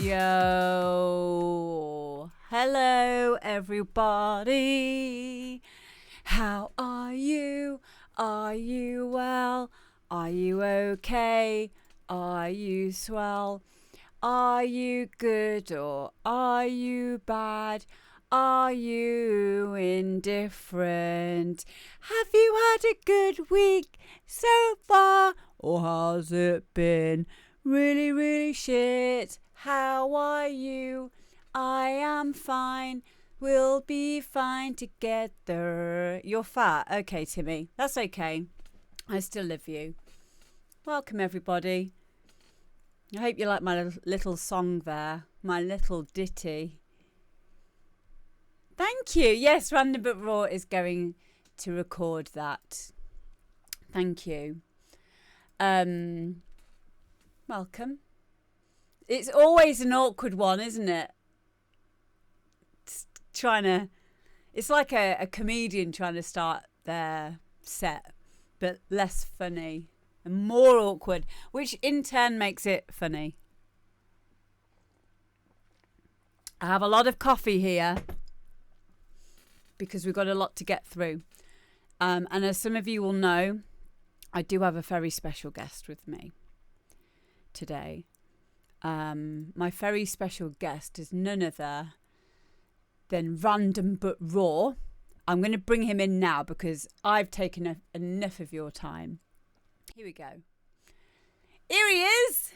Yo, hello everybody. How are you? Are you well? Are you okay? Are you swell? Are you good or are you bad? Are you indifferent? Have you had a good week so far? Or has it been really, really shit? How are you? I am fine. We'll be fine together. You're fat. Okay, Timmy. That's okay. I still love you. Welcome, everybody. I hope you like my little song there. My little ditty. Thank you. Yes, Random But Raw is going to record that. Thank you. Welcome. It's always an awkward one, isn't it? It's like a comedian trying to start their set, but less funny and more awkward, which in turn makes it funny. I have a lot of coffee here because we've got a lot to get through. And as some of you will know, I do have a very special guest with me today. My very special guest is none other than Random But Raw. I'm going to bring him in now because I've taken enough of your time. Here we go. Here he is.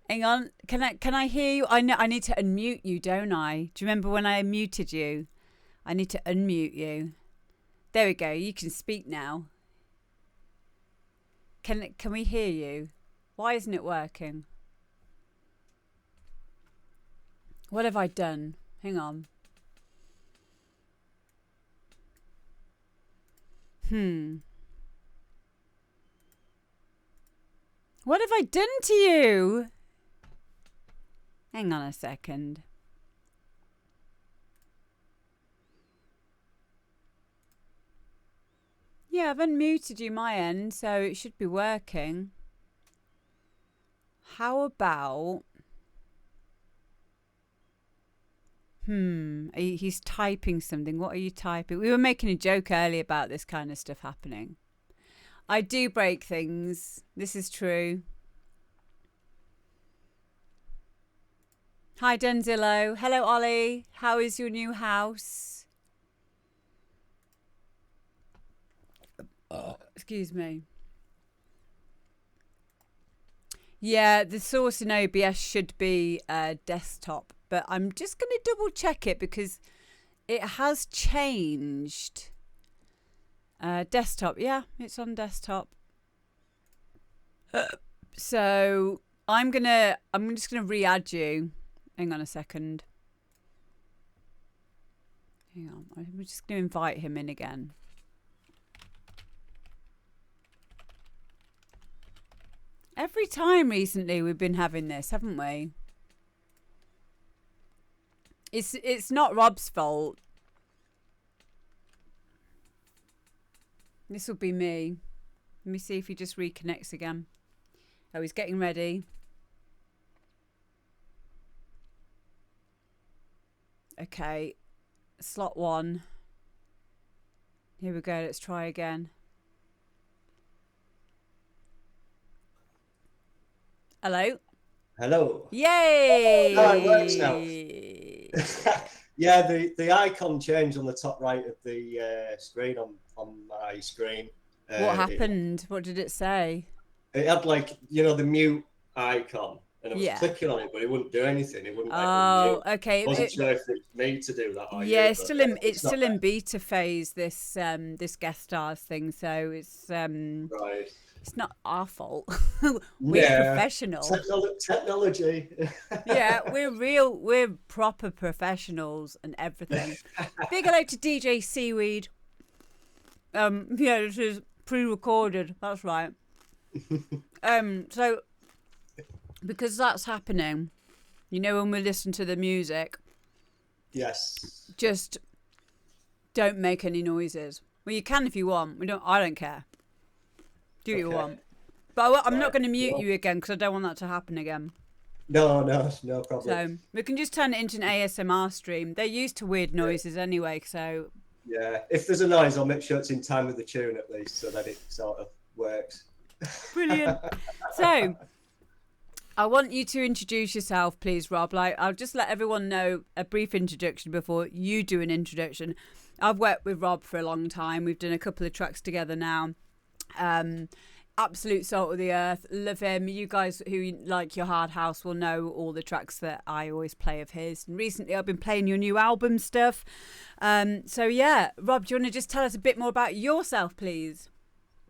Hang on. Can I hear you? I know I need to unmute you, don't I? Do you remember when I muted you? I need to unmute you. There we go. You can speak now. Can we hear you? Why isn't it working? What have I done? Hang on. What have I done to you? Hang on a second. Yeah, I've unmuted you my end, so it should be working. How about... He's typing something. What are you typing? We were making a joke earlier about this kind of stuff happening. I do break things. This is true. Hi, Denzillo. Hello, Ollie. How is your new house? Excuse me. Yeah, the source in OBS should be desktop, but I'm just going to double check it because it has changed. Desktop, yeah, it's on desktop. So I'm just gonna re-add you. Hang on a second. Hang on, I'm just gonna invite him in again. Every time recently we've been having this, haven't we? It's not Rob's fault. This will be me. Let me see if he just reconnects again. Oh, he's getting ready. Okay. Slot 1. Here we go. Let's try again. Hello? Hello. Yay! Oh, it works now. Yeah, the icon changed on the top right of the screen on my screen. What happened? What did it say? It had like, the mute icon, and I was Yeah. clicking on it, but it wouldn't do anything. It wouldn't Oh, unmute. okay. I wasn't sure if it's me to do that or Yeah, you, it's still in beta phase. This guest stars thing, so it's right. It's not our fault. We're professional. Technology. Yeah, we're proper professionals and everything. Big hello to DJ Seaweed. Yeah, this is pre-recorded. That's right. So because that's happening, when we listen to the music. Yes. Just don't make any noises. Well, you can if you want. I don't care. Do what you want. But I'm not going to mute you again because I don't want that to happen again. No, no, no problem. So we can just turn it into an ASMR stream. They're used to weird Yeah, noises anyway, so yeah. If there's a noise, I'll make sure it's in time with the tune at least, so that it sort of works. brilliant. So I want you to introduce yourself, please, Rob. Like, I'll just let everyone know a brief introduction before you do an introduction. I've worked with Rob for a long time. We've done a couple of tracks together now. Um, Absolute salt of the earth. Love him. You guys who like your hard house will know all the tracks that I always play of his. And recently I've been playing your new album stuff. So yeah, Rob, do you want to just tell us a bit more about yourself, please?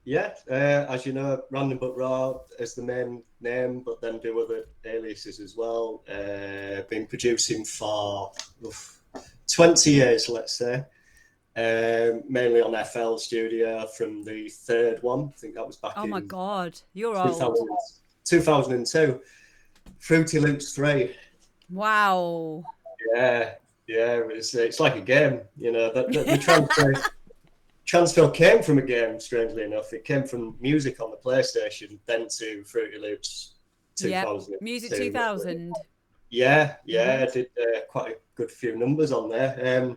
Yeah, as you know, Random But Raw is the main name, but then do other aliases as well. Been producing for 20 years, let's say. Mainly on FL Studio from the third one. I think that was back Oh my in God, you're old. 2000, 2002. Fruity Loops 3. Wow. Yeah, yeah, it's like a game. You know, the transfer came from a game, strangely enough. It came from music on the PlayStation, then to Fruity Loops Yep. Music 2002. 2000. Yeah, Mm-hmm. yeah, I did quite a good few numbers on there.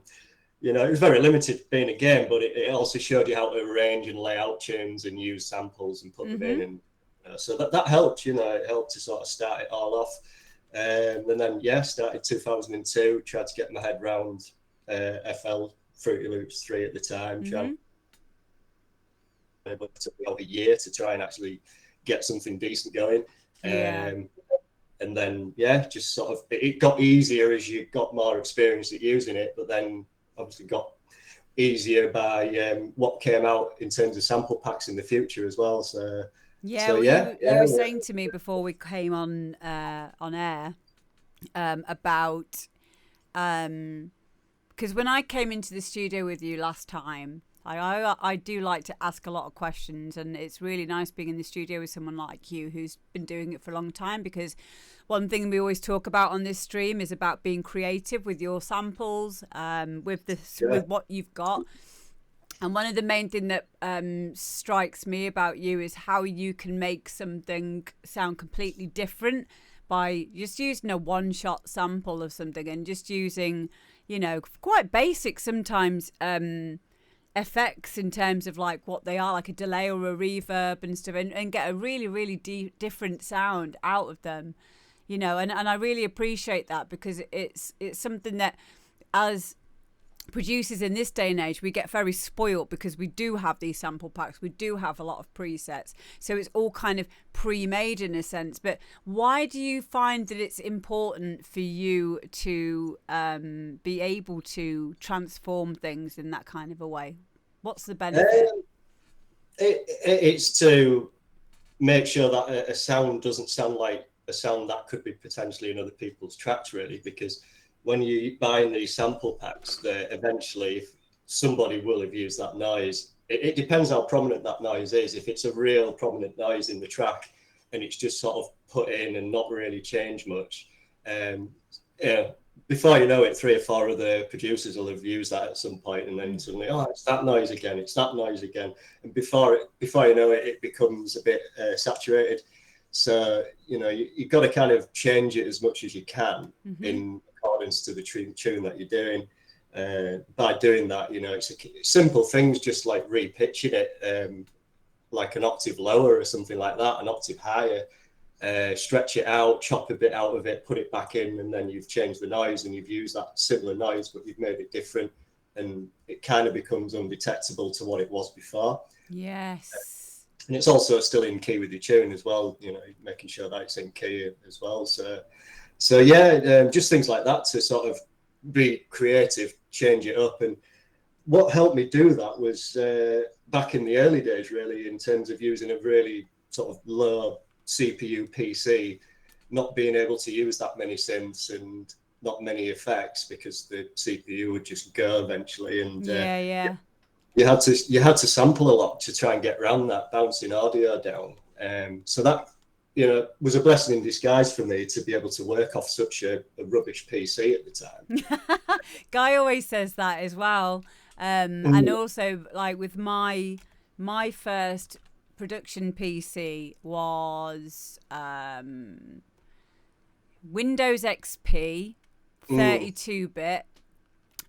You know, it was very limited being a game, but it also showed you how to arrange and lay out tunes and use samples and put them in. Mm-hmm. And so that helped, you know, it helped to sort of start it all off. And then, yeah, started 2002, tried to get my head round FL Fruity Loops 3 at the time, trying Mm-hmm. but it took me about a year to try and actually get something decent going. Yeah. And then, yeah, just sort of it got easier as you got more experience at using it, but then obviously got easier by what came out in terms of sample packs in the future as well. Yeah, So well, yeah, you yeah, were saying to me before we came on air about because when I came into the studio with you last time, I do like to ask a lot of questions, and it's really nice being in the studio with someone like you who's been doing it for a long time. Because one thing we always talk about on this stream is about being creative with your samples, yeah, with what you've got. And one of the main thing that strikes me about you is how you can make something sound completely different by just using a one-shot sample of something and just using, you know, quite basic sometimes effects in terms of like what they are, like a delay or a reverb and stuff, and get a really, really different sound out of them, you know. And I really appreciate that because it's something that as producers in this day and age we get very spoiled because we do have these sample packs, we do have a lot of presets, so it's all kind of pre-made in a sense. But why do you find that it's important for you to be able to transform things in that kind of a way? What's the benefit? um, it's to make sure that a sound doesn't sound like a sound that could be potentially in other people's tracks, really, because when you buy in these sample packs, they eventually, if somebody will have used that noise. It depends how prominent that noise is. If it's a real prominent noise in the track and it's just sort of put in and not really changed much, um, yeah, before you know it, three or four other producers will have used that at some point, and then suddenly, oh, it's that noise again, it's that noise again, and before you know it, it becomes a bit saturated. So you know you've got to kind of change it as much as you can Mm-hmm. in accordance to the tune that you're doing. By doing that, you know, it's simple things, just like repitching it like an octave lower or something like that, an octave higher, stretch it out, chop a bit out of it, put it back in, and then you've changed the noise and you've used that similar noise, but you've made it different, and it kind of becomes undetectable to what it was before. Yes. And it's also still in key with your tune as well, you know, making sure that it's in key as well. So yeah, just things like that to sort of be creative, change it up. And what helped me do that was back in the early days, really, in terms of using a really sort of low CPU PC, not being able to use that many synths and not many effects because the CPU would just go eventually. And Yeah, yeah. you had to sample a lot to try and get around that, bouncing audio down. So that, you know, was a blessing in disguise for me to be able to work off such a rubbish PC at the time. Guy always says that as well. And Mm. also, like with my first production PC was Windows XP, Mm. 32-bit.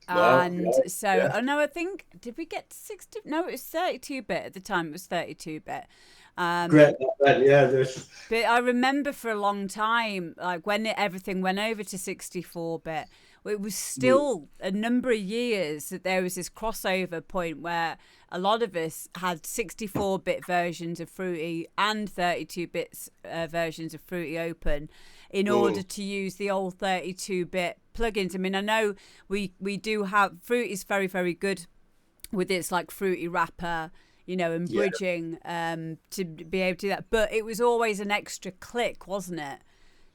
Wow. And Right. so, Yeah. oh no, I think, did we get 60? No, it was 32-bit at the time. It was 32-bit. Great. Then, yeah. There's. But I remember for a long time, like when everything went over to 64-bit, it was Mm. still a number of years that there was this crossover point where a lot of us had 64-bit versions of Fruity and 32-bit versions of Fruity Open in order Mm. to use the old 32-bit plugins. I mean, I know we do have Fruity is very, very good with its like Fruity wrapper, and Yeah. bridging to be able to do that. But it was always an extra click, wasn't it?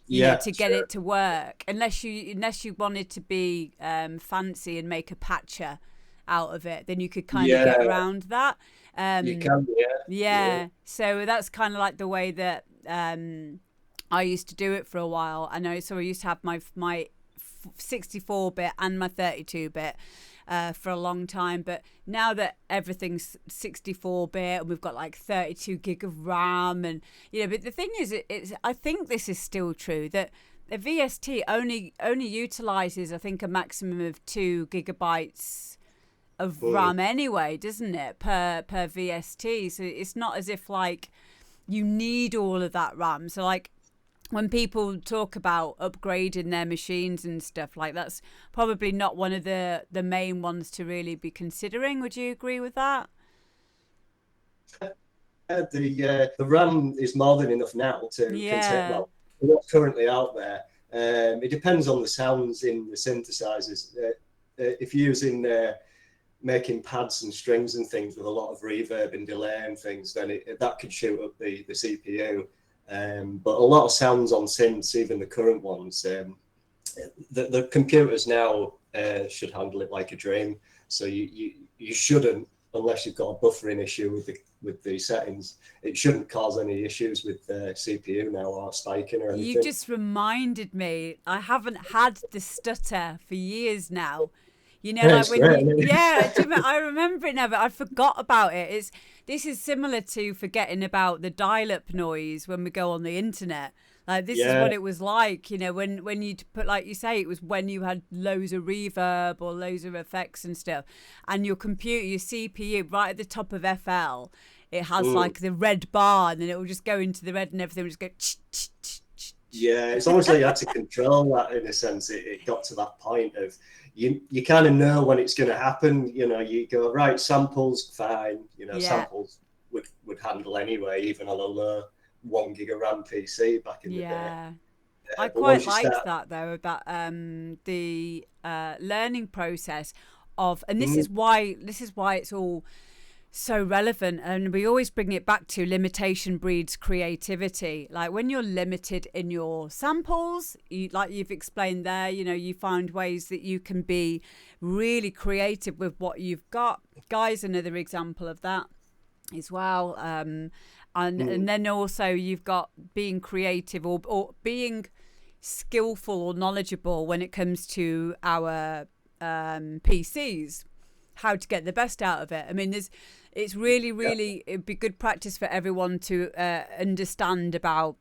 Yeah. To get Sure. it to work, unless you wanted to be fancy and make a patcher out of it, then you could kind of get Yeah. around that. You Um, can. Yeah. Yeah. yeah, so that's kind of like the way that I used to do it for a while. I know, so I used to have my 64-bit and my 32-bit for a long time, but now that everything's 64-bit and we've got like 32 gig of RAM, and but the thing is, it's I think this is still true that a VST only utilizes, I think, a maximum of 2 gigabytes of Mm. RAM anyway, doesn't it, per VST? So it's not as if like you need all of that RAM. So like when people talk about upgrading their machines and stuff, like that's probably not one of the main ones to really be considering. Would you agree with that? The RAM is more than enough now to contain, Yeah, well, what's currently out there. It depends on the sounds in the synthesizers. If you're using making pads and strings and things with a lot of reverb and delay and things, then that could shoot up the CPU. But a lot of sounds on synths, even the current ones, the computers now should handle it like a dream. So you shouldn't, unless you've got a buffering issue with the settings, it shouldn't cause any issues with the CPU now or spiking or you anything. just reminded me. I haven't had the stutter for years now. Yeah, Like it's when great. you, yeah, I remember it now, but I forgot about it. This is similar to forgetting about the dial-up noise when we go on the internet. Like this is Yeah. what it was like, when you put, like you say, it was when you had loads of reverb or loads of effects and stuff, and your computer, your CPU, right at the top of FL, it has Mm. like the red bar, and then it will just go into the red, and everything will just go. Yeah, it's almost like you had to control that in a sense. It got to that point of you kind of know when it's going to happen. You go, right, samples, fine. Yeah, Samples would handle anyway, even on a low 1 gig of RAM PC back in the day. yeah. I But quite once you liked start, that though, about the learning process of, and this mm, is why it's all so relevant, and we always bring it back to limitation breeds creativity. Like when you're limited in your samples, like you've explained there, you find ways that you can be really creative with what you've got. Guy's another example of that as well. And mm, then also you've got being creative, or being skillful or knowledgeable when it comes to our PCs, how to get the best out of it. I mean, it's really, yeah, really, it'd be good practice for everyone to understand about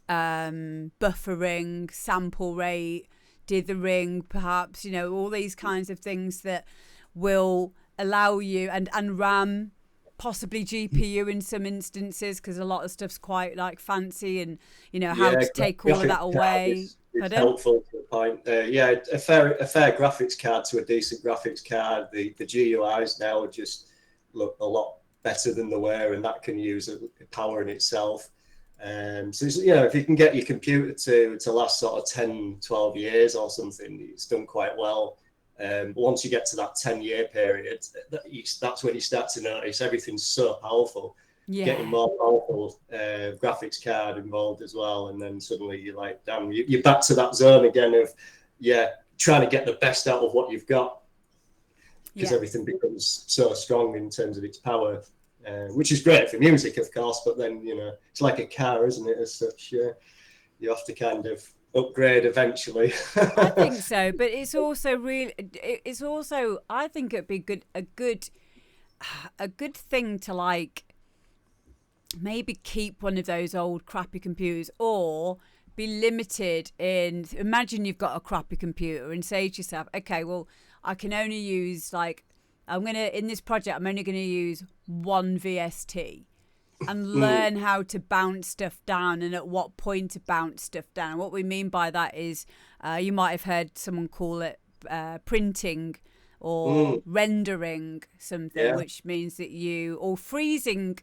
buffering, sample rate, dithering, perhaps, all these kinds of things that will allow you, and RAM, possibly GPU in some instances, because a lot of stuff's quite like fancy, and how yeah. to take all of that Graphics card away. is Pardon? helpful to the point. Yeah, a fair graphics card to a decent graphics card. The GUIs now are just look a lot better than they were, and that can use power in itself. So if you can get your computer to last sort of 10, 12 years or something, it's done quite well. But once you get to that 10-year period, that's when you start to notice everything's so powerful. Getting Yeah. more powerful graphics card involved as well, and then suddenly you're like, damn, you're back to that zone again of, trying to get the best out of what you've got, because Yeah. everything becomes so strong in terms of its power, which is great for music, of course. But then it's like a car, isn't it? As such, you have to kind of upgrade eventually. I think so, but it's also really, it's also, I think it'd be a good thing to like maybe keep one of those old crappy computers, or be limited in. Imagine you've got a crappy computer and say to yourself, okay, well, I can only use like in this project I'm only gonna use one VST and Mm, learn how to bounce stuff down and at what point to bounce stuff down. And what we mean by that is you might have heard someone call it printing or mm, rendering something, yeah. which means that or freezing.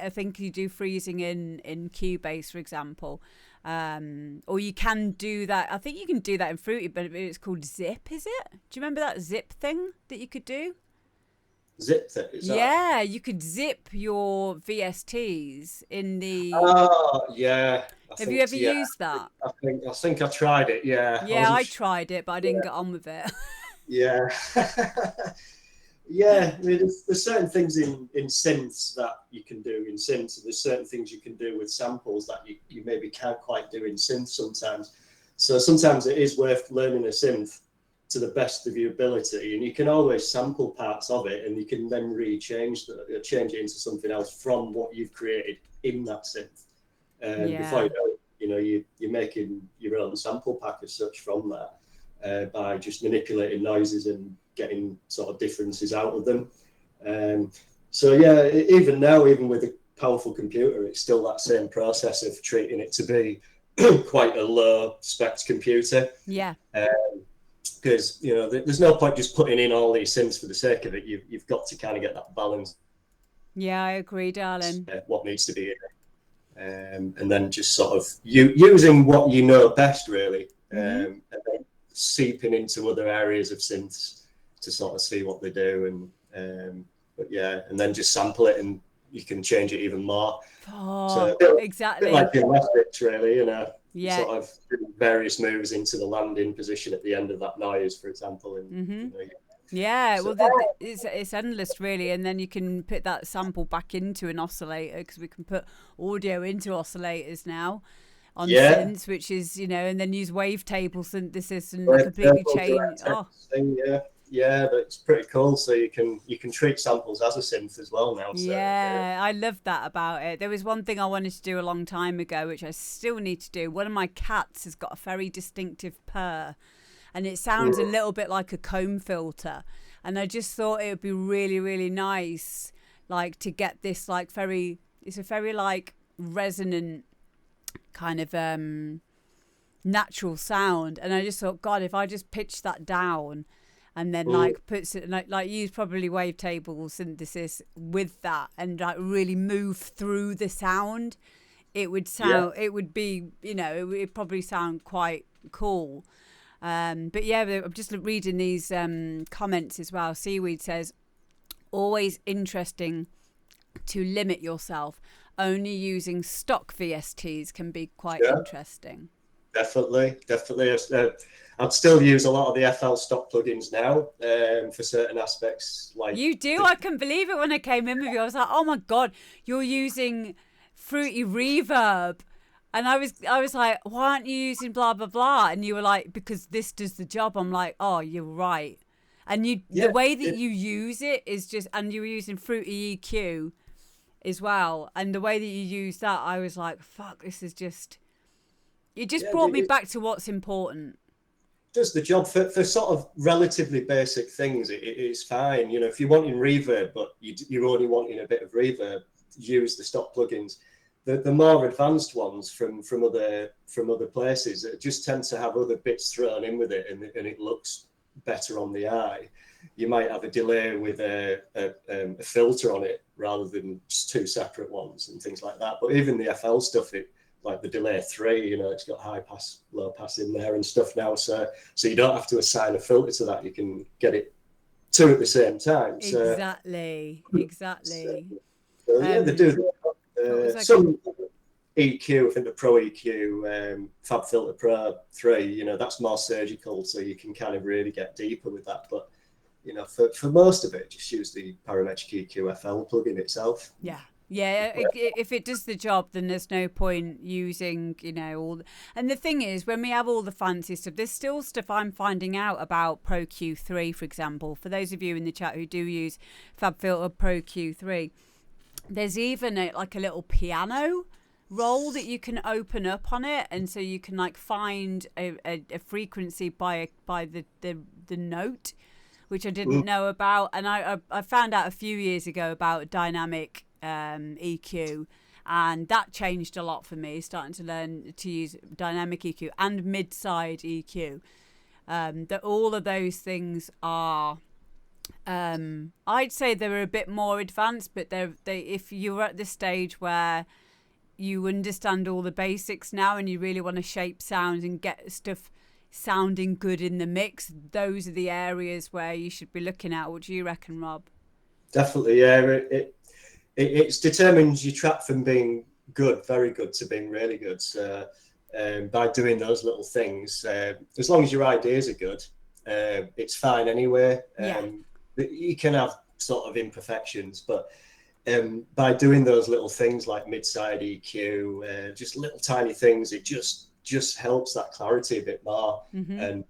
I think you do freezing in Cubase, for example. Or you can do that. I think you can do that in Fruity, but it's called Zip, is it? Do you remember that Zip thing that you could do? Zip that is that. Yeah, you could zip your VSTs in the. Oh, yeah. I Have you think ever yeah. used that? I think I tried it. Yeah, I Yeah, wasn't I sure. tried it, but I didn't get on with it. Yeah. Yeah, I mean, there's certain things in synths that you can do in synths, and there's certain things you can do with samples that you maybe can't quite do in synths sometimes. So sometimes it is worth learning a synth to the best of your ability, and you can always sample parts of it, and you can then change it into something else from what you've created in that synth. Before Yeah. you're making your own sample pack as such from that by just manipulating noises and getting sort of differences out of them. So yeah, even now, even with a powerful computer, it's still that same process of treating it to be quite a low spec computer. Yeah. Because there's no point just putting in all these synths for the sake of it. You've got to kind of get that balance. Yeah, I agree, darling. What needs to be in it, and then just sort of using what you know best, really, and then seeping into other areas of synths to sort of see what they do, but yeah, and then just sample it, and you can change it even more. So Oh, a bit exactly. like gymnastics, really, Yeah. sort of various moves into the landing position at the end of that noise, for example, and Yeah, so well, it's endless, really, and then you can put that sample back into an oscillator because we can put audio into oscillators now on yeah, synths, which is and then use wavetable synthesis and very completely careful change. direct Oh, thing, yeah, but it's pretty cool. So you can treat samples as a synth as well now. So yeah, I love that about it. There was one thing I wanted to do a long time ago, which I still need to do. One of my cats has got a very distinctive purr, and it sounds a little bit like a comb filter. And I just thought it would be really, really nice, like to get this it's a very like resonant kind of natural sound. And I just thought, God, if I just pitch that down and then like puts it like use probably wavetable synthesis with that and like really move through the sound, it would yeah, sound, it would be, it would probably sound quite cool. But yeah, I'm just reading these comments as well. Seaweed says, always interesting to limit yourself. Only using stock VSTs can be quite yeah. interesting. Definitely. I'd still use a lot of the FL stock plugins now for certain aspects. Like You do? I couldn't believe it when I came in with you. I was like, oh my God, you're using Fruity Reverb. And I was like, why aren't you using blah, blah, blah? And you were like, because this does the job. I'm like, oh, you're right. And the yeah, way that you use it is just, and you were using Fruity EQ as well. And the way that you use that, I was like, fuck, this is just, it just yeah. brought me back to what's important. Does the job for sort of relatively basic things. It's fine. If you're wanting reverb, but you're only wanting a bit of reverb, use the stock plugins. The more advanced ones from other places just tend to have other bits thrown in with it, and it looks better on the eye. You might have a delay with a filter on it rather than just two separate ones and things like that. But even the FL stuff, like the delay 3, it's got high pass, low pass in there and stuff now. So you don't have to assign a filter to that. You can get it two at the same time. Exactly. So yeah, they do. What was that? Some EQ, I think the Pro EQ, Fab Filter Pro 3, that's more surgical, so you can kind of really get deeper with that. But for most of it, just use the Parametric EQ FL plugin itself. Yeah. Yeah, if it does the job, then there's no point using, and the thing is, when we have all the fancy stuff, there's still stuff I'm finding out about Pro Q3, for example. For those of you in the chat who do use FabFilter Pro Q3, there's even like a little piano roll that you can open up on it, and so you can like find a frequency by the note, which I didn't know about. And I found out a few years ago about dynamic EQ, and that changed a lot for me, starting to learn to use dynamic EQ and mid-side EQ. That all of those things are, I'd say they're a bit more advanced, but they if you're at the stage where you understand all the basics now and you really want to shape sounds and get stuff sounding good in the mix, those are the areas where you should be looking at. What do you reckon, Rob? Definitely, yeah. It determines your track from being good, very good, to being really good. So by doing those little things, as long as your ideas are good, it's fine anyway. You can have sort of imperfections, but by doing those little things like mid-side EQ, just little tiny things, it just helps that clarity a bit more. And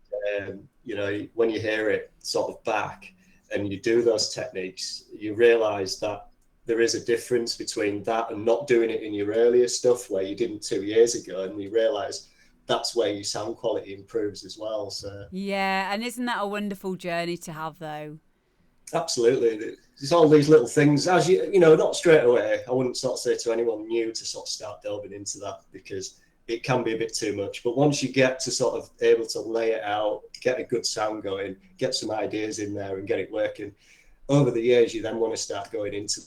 you know, when you hear it sort of back and you do those techniques, you realize that there is a difference between that and not doing it in your earlier stuff where you didn't 2 years ago, and you realize that's where your sound quality improves as well. So yeah, and isn't that a wonderful journey to have, though? absolutely, there's all these little things, as you know, not straight away. I wouldn't sort of say to anyone new to sort of start delving into that, because it can be a bit too much. But once you get to sort of able to lay it out, get a good sound going, get some ideas in there and get it working, over the years, you then want to start going into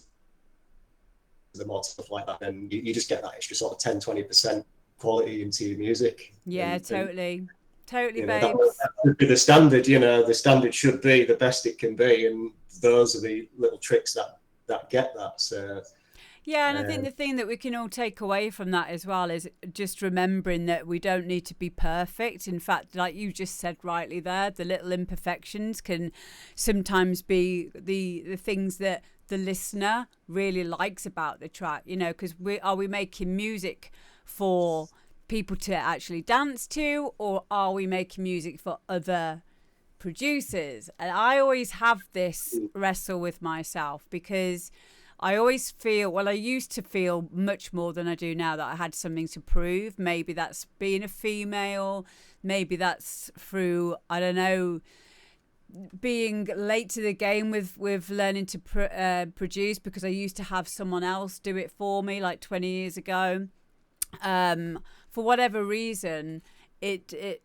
the more stuff like that, and you just get that extra sort of 10-20% quality into your music. Yeah, totally, babes. That should be the standard. You know, the standard should be the best it can be, and those are the little tricks that get that. So yeah, and I think the thing that we can all take away from that as well is just remembering that we don't need to be perfect. In fact, like you just said rightly there, the little imperfections can sometimes be the things that the listener really likes about the track, you know, because are we making music for people to actually dance to, or are we making music for other producers? And I always have this wrestle with myself, because I always feel, well, I used to feel much more than I do now, that I had something to prove. Maybe that's being a female, maybe that's through, I don't know, being late to the game with learning to produce, because I used to have someone else do it for me like 20 years ago. For whatever reason, it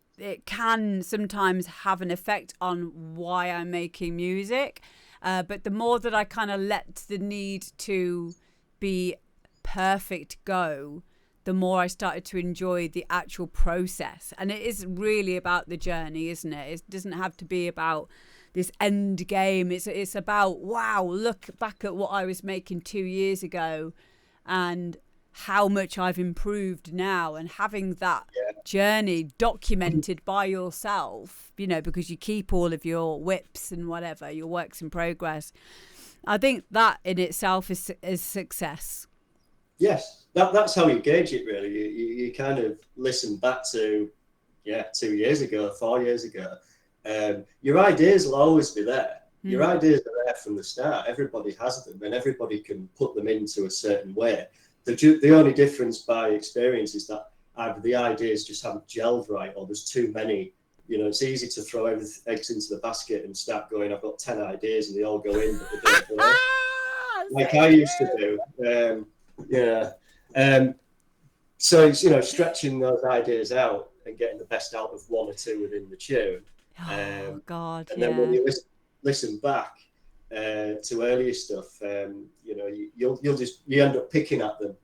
can sometimes have an effect on why I'm making music. But the more that I kind of let the need to be perfect go, the more I started to enjoy the actual process. And it is really about the journey, isn't it? It doesn't have to be about this end game. It's about, wow, look back at what I was making 2 years ago and how much I've improved now, and having that journey documented by yourself, you know, because you keep all of your whips and whatever, your works in progress. I think that in itself is success. Yes, that's how you gauge it, really. You kind of listen back to, 2 years ago, 4 years ago. Your ideas will always be there. Your ideas are there from the start. Everybody has them, and everybody can put them into a certain way. The only difference by experience is that either the ideas just haven't gelled right, or there's too many. You know, it's easy to throw eggs into the basket and start going, I've got 10 ideas and they all go in, but they don't work. Like I used to do. So it's, you know, stretching those ideas out and getting the best out of one or two within the tune. God, and then when you listen back to earlier stuff, you know, you end up picking at them.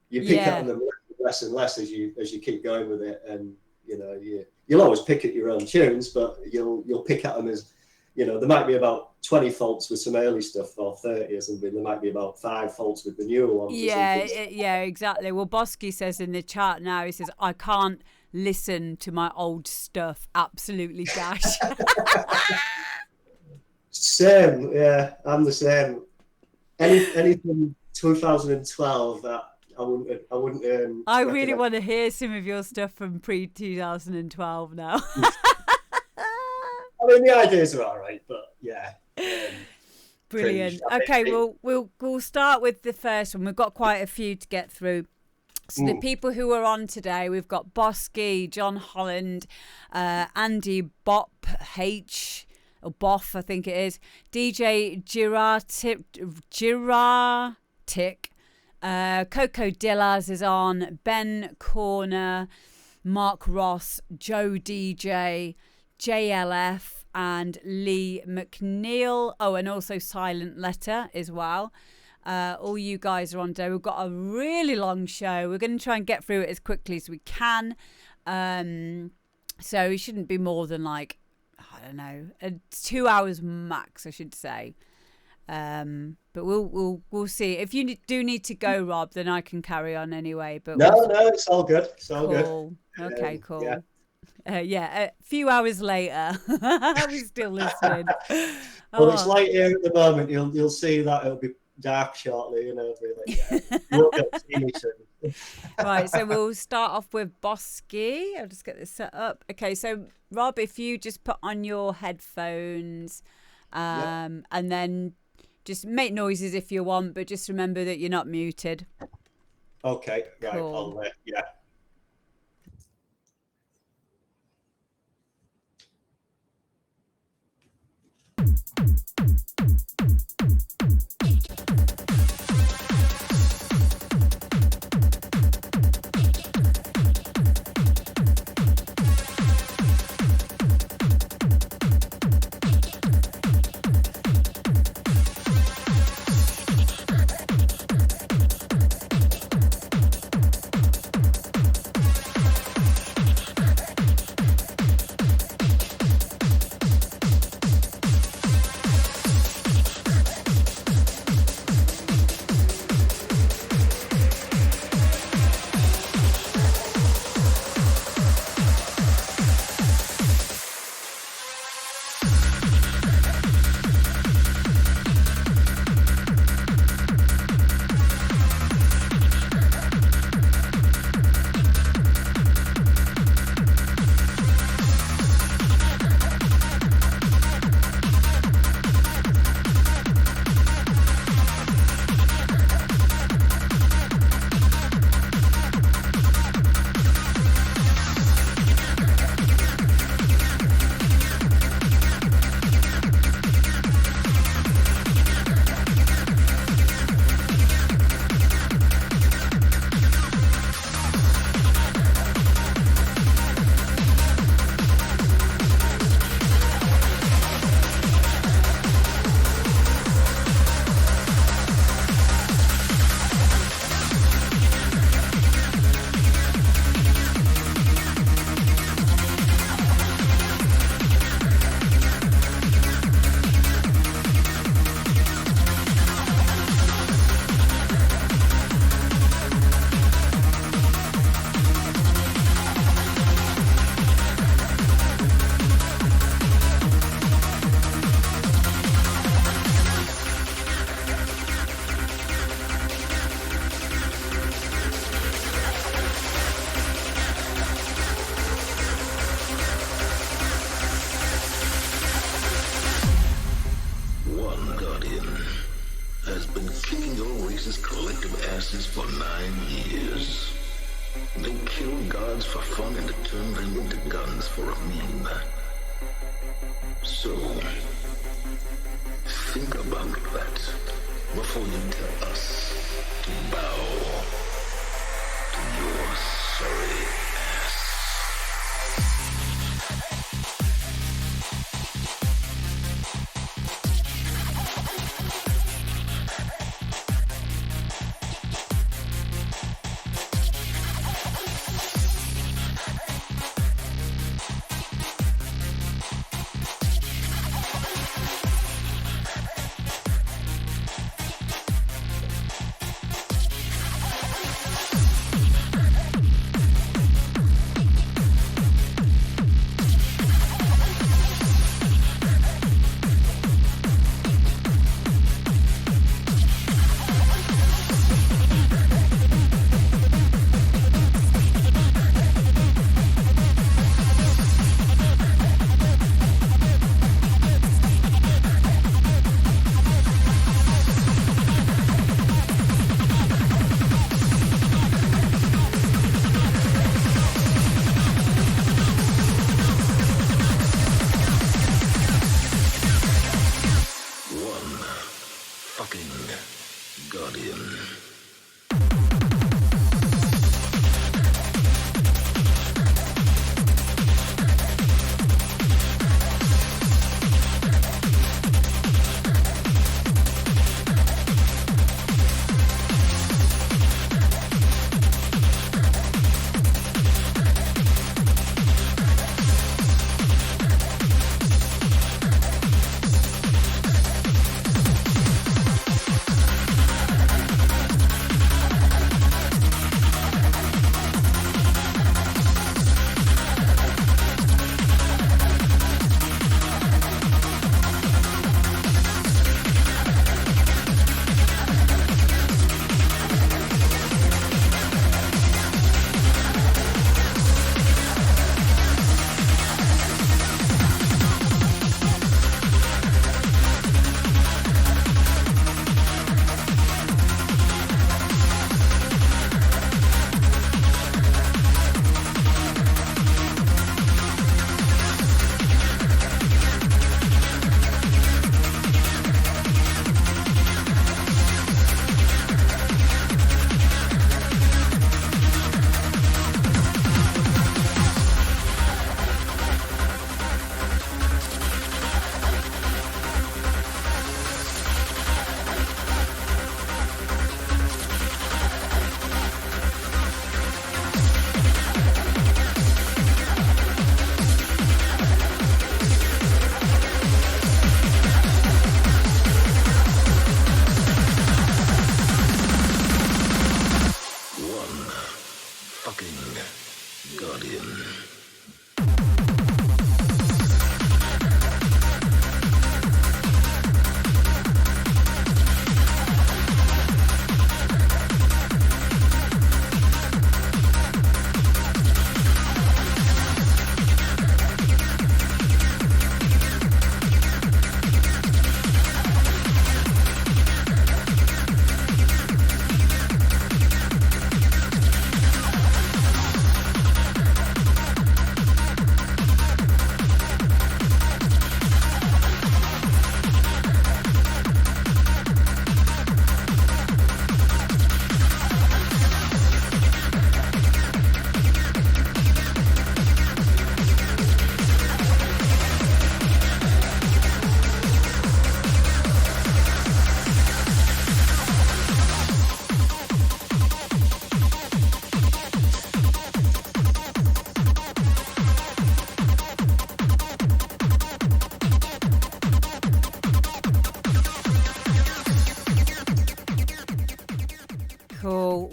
You pick at them less and less as you keep going with it, and you know, you'll always pick at your own tunes, but you'll pick at them as, you know, there might be about 20 faults with some early stuff, or 30 or something. There might be about 5 faults with the newer ones. Yeah, exactly. Well, Bosky says in the chat now, he says, I can't listen to my old stuff. Absolutely gash. Same, yeah, I'm the same. Anything 2012 that I wouldn't. I really want to hear some of your stuff from pre-2012 now. I mean, the ideas are all right, but yeah. Brilliant. Okay, we'll start with the first one. We've got quite a few to get through. So the people who are on today, we've got Bosky, John Holland, Andy Bop H, or Boff, I think it is, DJ Giratic, Coco Dillaz is on, Ben Corner, Mark Ross, Joe DJ, JLF, and Lee McNeil. Oh, and also Silent Letter as well. All you guys are on today. We've got a really long show. We're going to try and get through it as quickly as we can. So it shouldn't be more than like, I don't know, 2 hours max, I should say. But we'll see. If you do need to go, Rob, then I can carry on anyway. But no, it's all good. It's all good. Okay, cool. A few hours later, we're still listening. Well, it's light here at the moment. You'll see that it'll be dark shortly, really. Yeah. You won't get to see me soon. Right, so we'll start off with Bosky. I'll just get this set up. Okay, so Rob, if you just put on your headphones, and then just make noises if you want, but just remember that you're not muted. Okay, right. Cool. I'll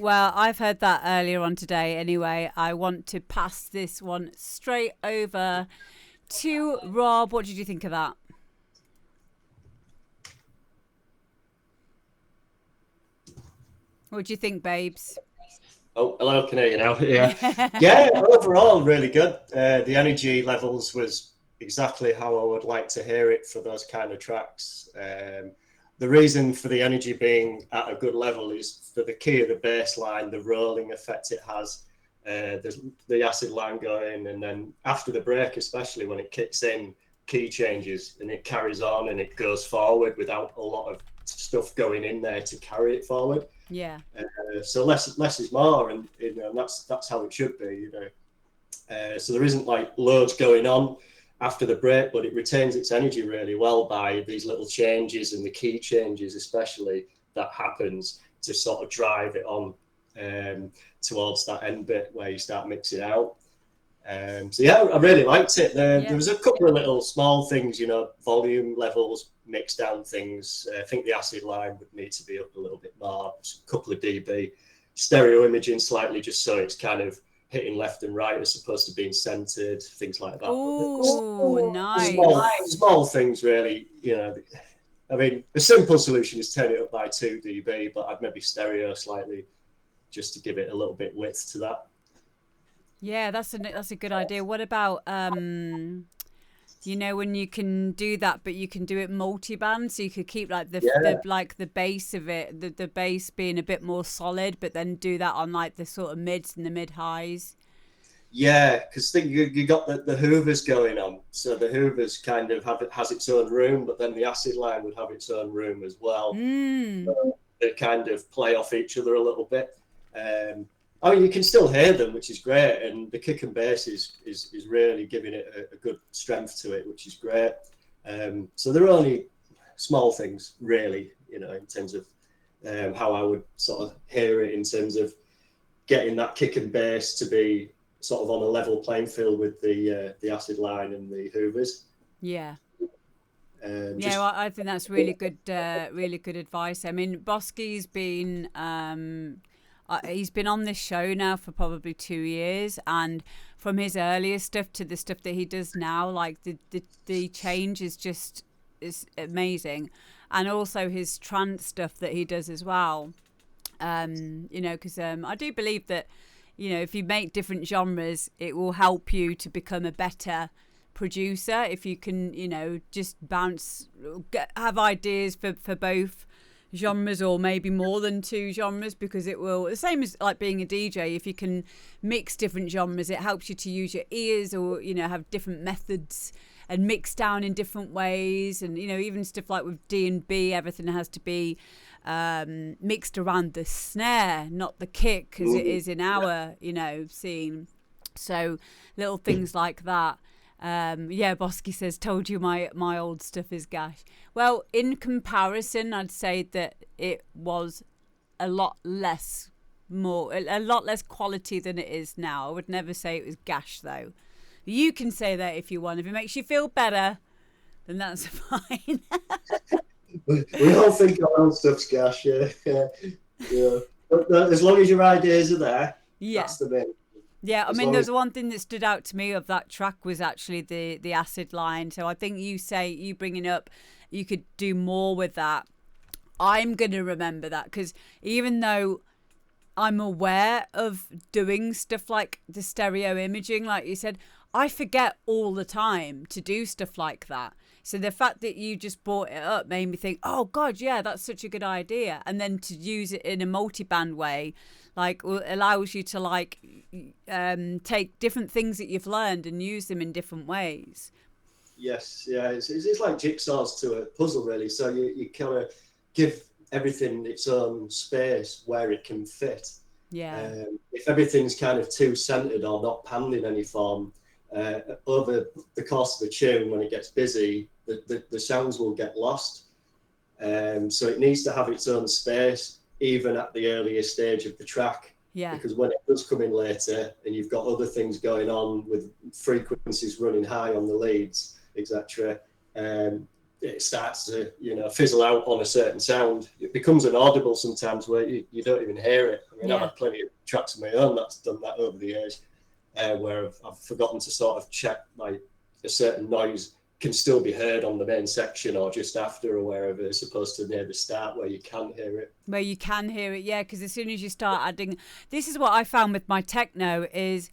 Well, I've heard that earlier on today. Anyway, I want to pass this one straight over to Rob. What did you think of that? What do you think, babes? Oh, hello, can hear you now. Yeah, yeah. Overall, really good. The energy levels was exactly how I would like to hear it for those kind of tracks. The reason for the energy being at a good level is for the key of the bass line, the rolling effect it has, the acid line going, and then after the break, especially when it kicks in, key changes and it carries on and it goes forward without a lot of stuff going in there to carry it forward. Yeah. So less is more, and that's how it should be. So there isn't like loads going on after the break, but it retains its energy really well by these little changes and the key changes, especially that happens to sort of drive it on towards that end bit where you start mixing out. So yeah, I really liked it. There was a couple of little small things, volume levels, mix down things. I think the acid line would need to be up a little bit more, a couple of dB. Stereo imaging slightly, just so it's kind of hitting left and right as opposed to being centered, things like that. Oh, nice. Small things, really. I mean, the simple solution is turn it up by 2 dB, but I'd maybe stereo slightly just to give it a little bit width to that. Yeah, that's a good idea. What about when you can do that, but you can do it multi-band, so you could keep like the bass of it, the bass being a bit more solid, but then do that on like the sort of mids and the mid highs. Yeah, because you got the Hoovers going on, so the Hoovers kind of has its own room, but then the acid line would have its own room as well. So they kind of play off each other a little bit. I mean, you can still hear them, which is great, and the kick and bass is really giving it a good strength to it, which is great. So there are only small things, really, in terms of how I would sort of hear it in terms of getting that kick and bass to be sort of on a level playing field with the acid line and the Hoovers. Yeah. Well, I think that's really good advice. I mean, Bosky's been he's been on this show now for probably 2 years, and from his earlier stuff to the stuff that he does now, like the change is amazing, and also his trance stuff that he does as well. Because I do believe that if you make different genres, it will help you to become a better producer if you can just have ideas for both genres, or maybe more than 2 genres, because it will, the same as like being a DJ, if you can mix different genres, it helps you to use your ears, or have different methods and mix down in different ways. And even stuff like with D&B, everything has to be mixed around the snare, not the kick, as it is in our scene. So little things like that. Bosky says, told you my old stuff is gash. Well, in comparison, I'd say that it was a lot less quality than it is now. I would never say it was gash, though. You can say that if you want. If it makes you feel better, then that's fine. we all think our own stuff's gash, yeah. But as long as your ideas are there, that's the main. Yeah, I mean, there's one thing that stood out to me of that track was actually the acid line. So I think you bringing up, you could do more with that. I'm going to remember that, because even though I'm aware of doing stuff like the stereo imaging, like you said, I forget all the time to do stuff like that. So the fact that you just brought it up made me think, oh God, yeah, that's such a good idea. And then to use it in a multi-band way, like, allows you to like take different things that you've learned and use them in different ways. Yes, yeah, it's like jigsaws to a puzzle, really. So you kind of give everything its own space where it can fit. Yeah. If everything's kind of too centered or not panned in any form, over the course of a tune, when it gets busy, the sounds will get lost. So it needs to have its own space, even at the earlier stage of the track. Yeah. Because when it does come in later, and you've got other things going on with frequencies running high on the leads, etc., it starts to, fizzle out on a certain sound. It becomes inaudible sometimes where you don't even hear it. I mean, I've had plenty of tracks of my own that's done that over the years, where I've forgotten to sort of check like a certain noise can still be heard on the main section or just after or wherever, as opposed to near the start where you can't hear it. Where you can hear it, yeah, because as soon as you start adding, this is what I found with my techno is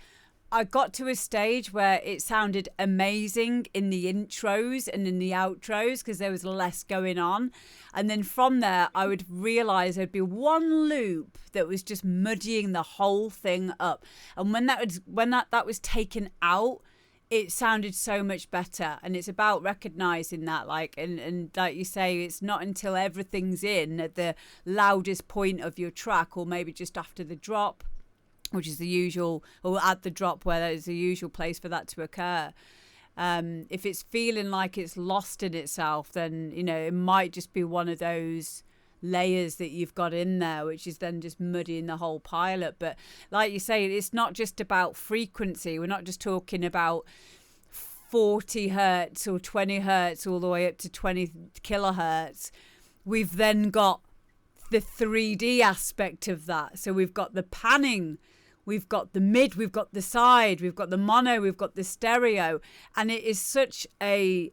I got to a stage where it sounded amazing in the intros and in the outros because there was less going on. And then from there, I would realize there'd be one loop that was just muddying the whole thing up. And when that was taken out, it sounded so much better. And it's about recognizing that, like, and like you say, it's not until everything's in at the loudest point of your track, or maybe just after the drop, which is the usual, or at the drop where there's the usual place for that to occur. If it's feeling like it's lost in itself, then, it might just be one of those layers that you've got in there, which is then just muddying the whole pilot. But like you say, it's not just about frequency. We're not just talking about 40 hertz or 20 hertz all the way up to 20 kilohertz. We've then got the 3D aspect of that. So we've got the panning, we've got the mid, we've got the side, we've got the mono, we've got the stereo. And it is such a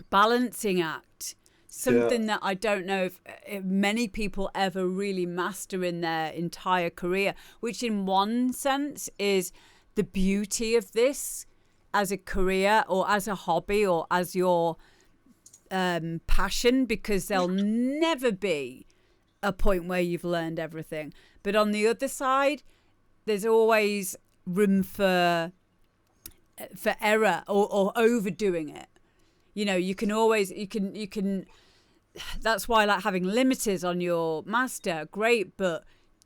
balancing act. Something that I don't know if many people ever really master in their entire career, which in one sense is the beauty of this as a career or as a hobby or as your passion, because there'll never be a point where you've learned everything. But on the other side, there's always room for error or overdoing it. You can always, you can, that's why like having limiters on your master, great, but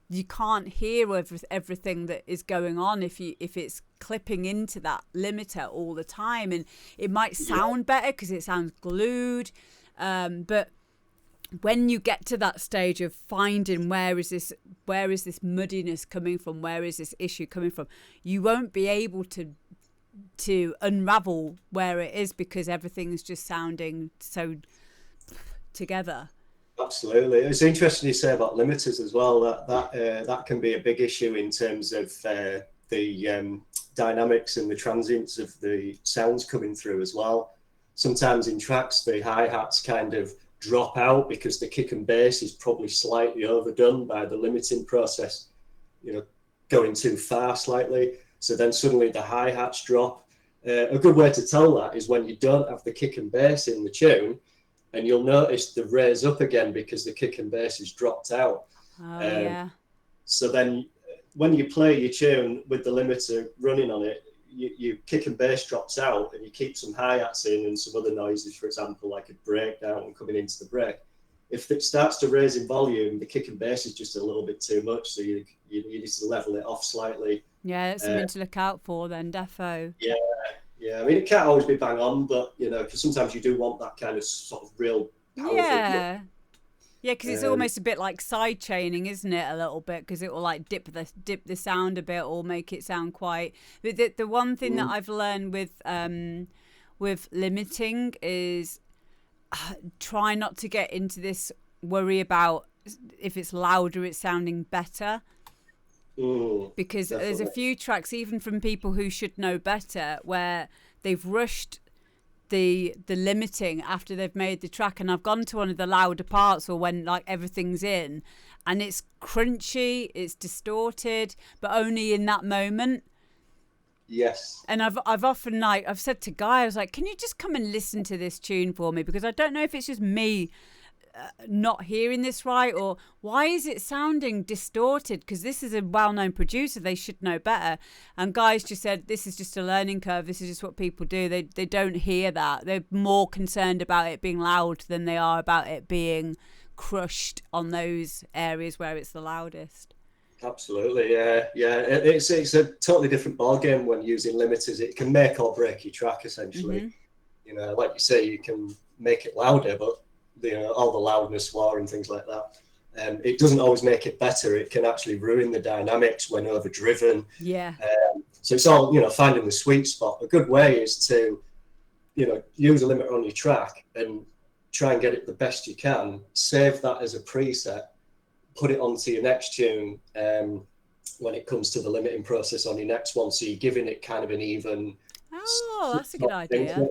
you can't hear everything that is going on if it's clipping into that limiter all the time. And it might sound better because it sounds glued, but when you get to that stage of finding where is this muddiness coming from, where is this issue coming from, you won't be able to unravel where it is because everything's just sounding so together. Absolutely. It's interesting you say about limiters as well. That can be a big issue in terms of the dynamics and the transients of the sounds coming through as well. Sometimes in tracks, the hi-hats kind of drop out because the kick and bass is probably slightly overdone by the limiting process, going too far slightly. So then suddenly the hi-hats drop. A good way to tell that is when you don't have the kick and bass in the tune, and you'll notice the raise up again because the kick and bass is dropped out. Yeah. So then when you play your tune with the limiter running on it, you kick and bass drops out and you keep some hi-hats in and some other noises, for example, like a breakdown coming into the break. If it starts to raise in volume, the kick and bass is just a little bit too much, so you need to level it off slightly. Yeah, that's something to look out for then, defo. Yeah, I mean, it can't always be bang on, but, because sometimes you do want that kind of sort of real powerful... Yeah, because it's almost a bit like side chaining, isn't it, a little bit, because it will like dip the sound a bit or make it sound quite... But the one thing that I've learned with limiting is try not to get into this worry about if it's louder, it's sounding better. Because definitely. There's a few tracks, even from people who should know better, where they've rushed the limiting after they've made the track, and I've gone to one of the louder parts or when like everything's in and it's crunchy, it's distorted, but only in that moment. Yes. And I've often I've said to Guy, I was like, can you just come and listen to this tune for me, because I don't know if it's just me not hearing this right, or why is it sounding distorted, because this is a well-known producer, they should know better. And Guy's just said, this is just a learning curve, this is just what people do, they don't hear that, they're more concerned about it being loud than they are about it being crushed on those areas where it's the loudest. Absolutely, yeah. It's a totally different ballgame when using limiters. It can make or break your track essentially. Like you say, you can make it louder, but all the loudness war and things like that. It doesn't always make it better. It can actually ruin the dynamics when overdriven. Yeah. So it's all, finding the sweet spot. A good way is to, use a limiter on your track and try and get it the best you can, save that as a preset, put it onto your next tune when it comes to the limiting process on your next one. So you're giving it kind of an even. Oh, that's a good idea.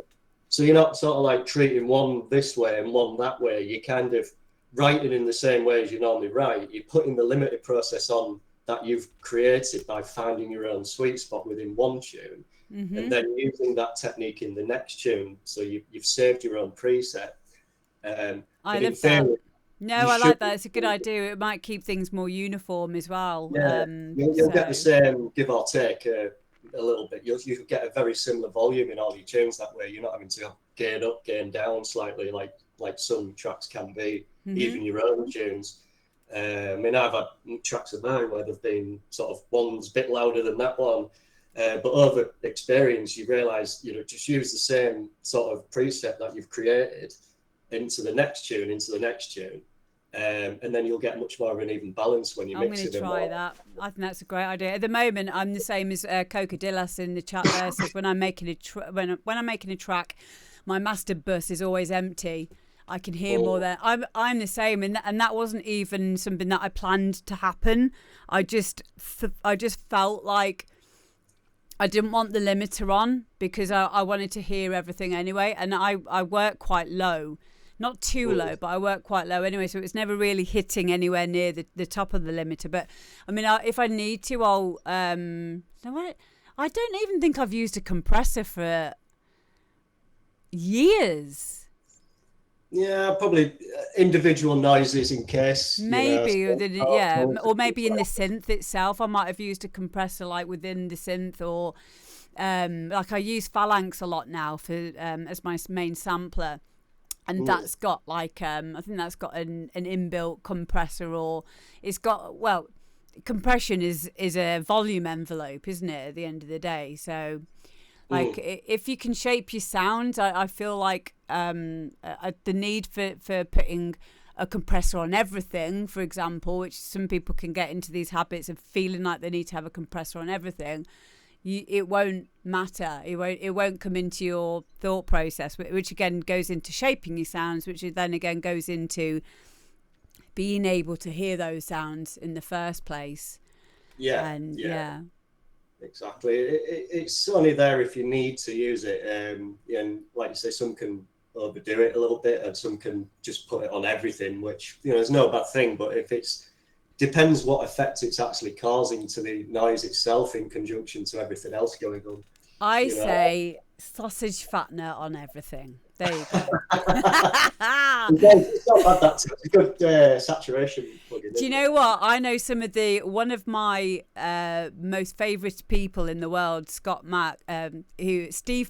So you're not sort of like treating one this way and one that way. You're kind of writing in the same way as you normally write. You're putting the limited process on that you've created by finding your own sweet spot within one tune, and then using that technique in the next tune. So you've saved your own preset. I love that. No, I like that. It's a good idea. It might keep things more uniform as well. Yeah, you'll get the same give or take a little bit. You'll get a very similar volume in all your tunes that way. You're not having to gain up, gain down slightly like some tracks can be, even your own tunes. I mean, I've had tracks of mine where they've been sort of one's a bit louder than that one. But over experience, you realise, just use the same sort of preset that you've created into the next tune, and then you'll get much more of an even balance when you mix it. I'm going to try that. I think that's a great idea. At the moment, I'm the same as Cocodillas in the chat there. Says when I'm making a track, my master bus is always empty. I can hear more there. I'm the same, and that wasn't even something that I planned to happen. I just felt like I didn't want the limiter on because I wanted to hear everything anyway, and I work quite low. Not too low, but I work quite low anyway, so it's never really hitting anywhere near the top of the limiter. But I mean, if I need to, I'll. I don't even think I've used a compressor for years. Yeah, probably individual noises in case. Maybe, or maybe in the synth itself, I might have used a compressor like within the synth, or like I use Phalanx a lot now for as my main sampler. And that's got like I think that's got an inbuilt compressor, or it's got, well, compression is a volume envelope, isn't it, at the end of the day? So like if you can shape your sound, I feel like the need for putting a compressor on everything, for example, which some people can get into these habits of feeling like they need to have a compressor on everything. It won't matter. It won't come into your thought process, which again goes into shaping your sounds, which then again goes into being able to hear those sounds in the first place. Yeah, exactly. It's only there if you need to use it, and like you say, some can overdo it a little bit, and some can just put it on everything, which is no bad thing. But if it's depends what effect it's actually causing to the noise itself in conjunction to everything else going on. I say sausage fattener on everything. There you go. It's not bad, that's a good saturation plugin. Do you know what? I know one of my most favourite people in the world, Steve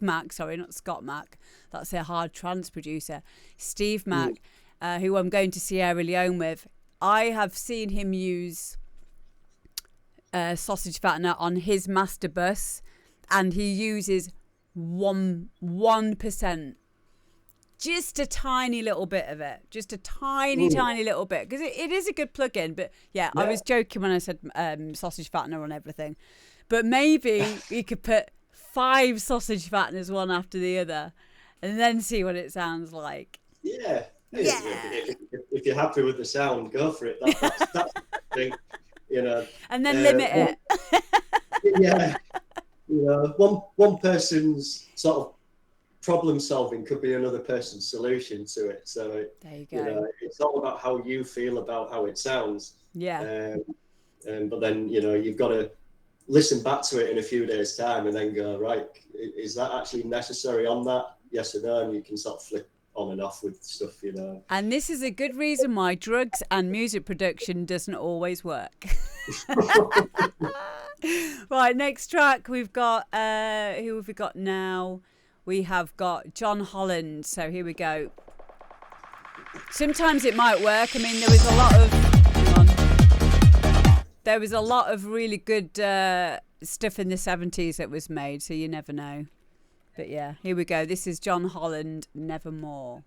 Mack, sorry, not Scott Mack. That's a hard trance producer. Steve Mack, who I'm going to Sierra Leone with. I have seen him use sausage fattener on his master bus, and he uses 1%, just a tiny little bit of it, just a tiny little bit, because it is a good plugin. But yeah, I was joking when I said sausage fattener on everything, but maybe you could put 5 sausage fatteners one after the other, and then see what it sounds like. Yeah. If you're happy with the sound, go for it. That's the thing, And then limit it. Yeah. One person's sort of problem solving could be another person's solution to it. So there you go. It's all about how you feel about how it sounds. Yeah. But then you've got to listen back to it in a few days' time and then go, right, is that actually necessary on that? Yes or no? And you can sort of flip on and off with stuff, And this is a good reason why drugs and music production doesn't always work. Right, next track we've got who have we got now? We have got John Holland. So here we go. Sometimes it might work. I mean, there was a lot of really good stuff in the 70s that was made, so you never know. But yeah, here we go. This is John Holland, Nevermore.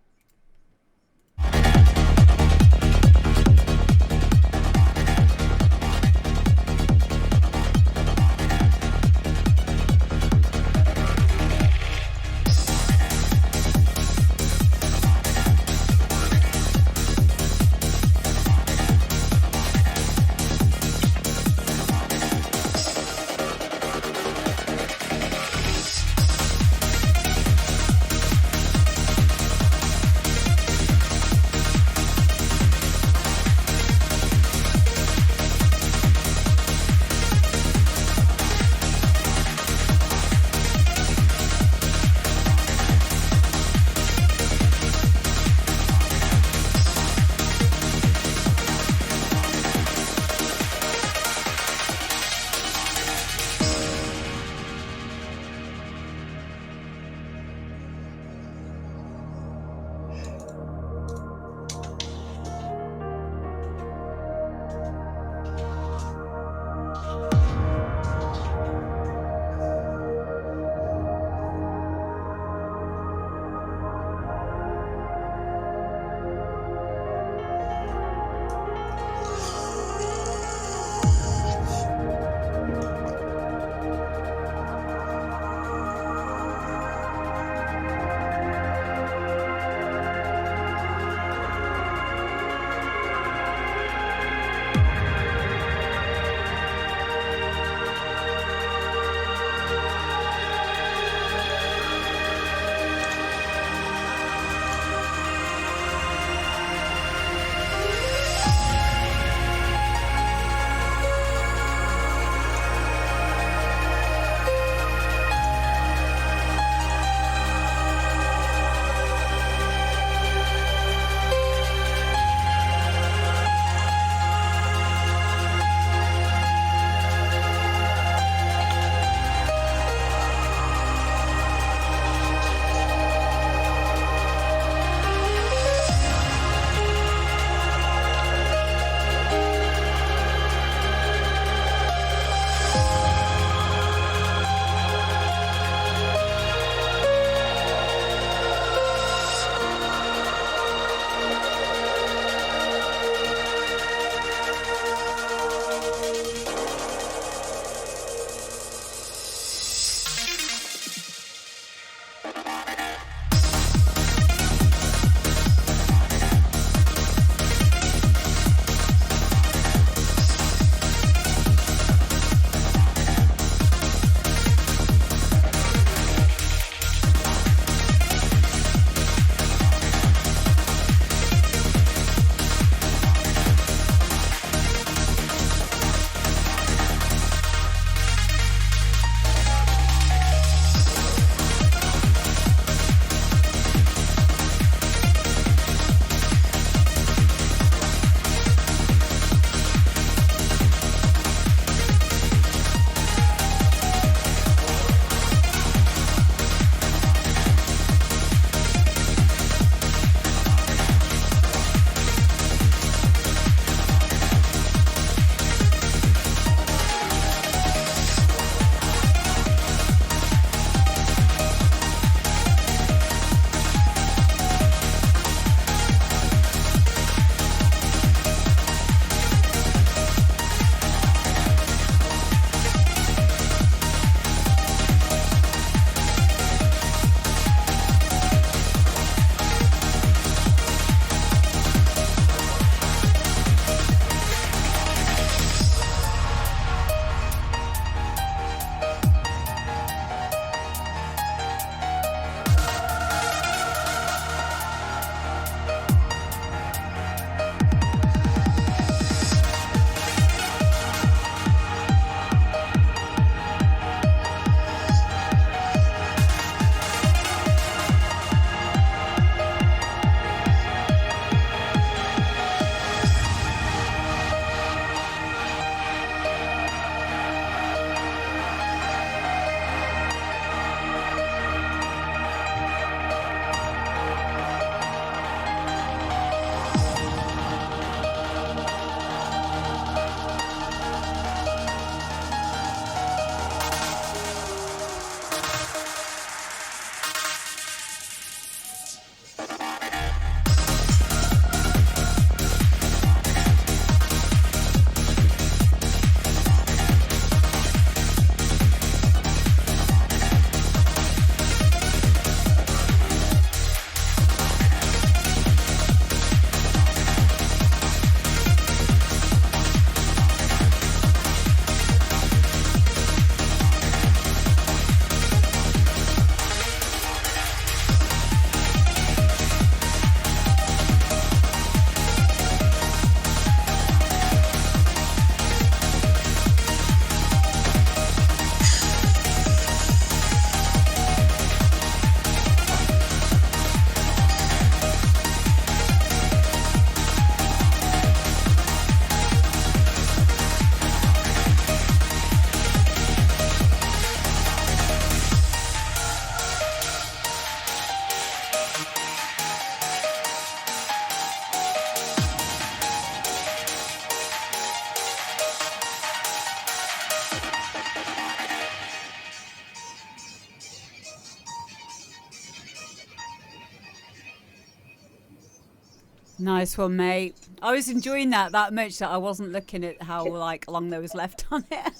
Nice one, mate. I was enjoying that much that I wasn't looking at how like long there was left on it.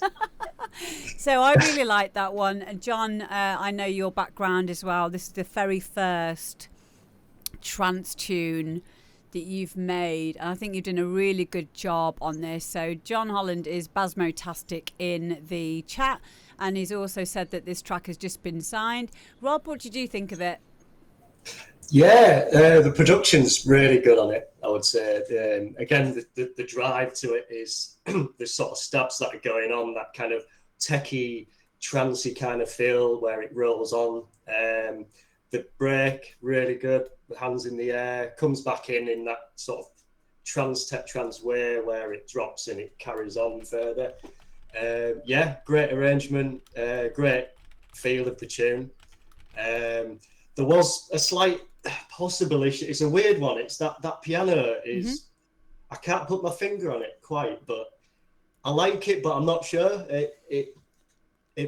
So I really like that one. And John, I know your background as well. This is the very first trance tune that you've made, and I think you've done a really good job on this. So John Holland is Basmotastic in the chat, and he's also said that this track has just been signed. Rob, what did you think of it? Yeah, the production's really good on it, I would say. Again, the drive to it is the sort of stabs that are going on, that kind of techie, trancey kind of feel where it rolls on. The break, really good, the hands in the air, comes back in that sort of tech trance way where it drops and it carries on further. Yeah, great arrangement, great feel of the tune. There was a slight possible issue. It's a weird one. It's that piano is, I can't put my finger on it quite, but I like it, but I'm not sure. It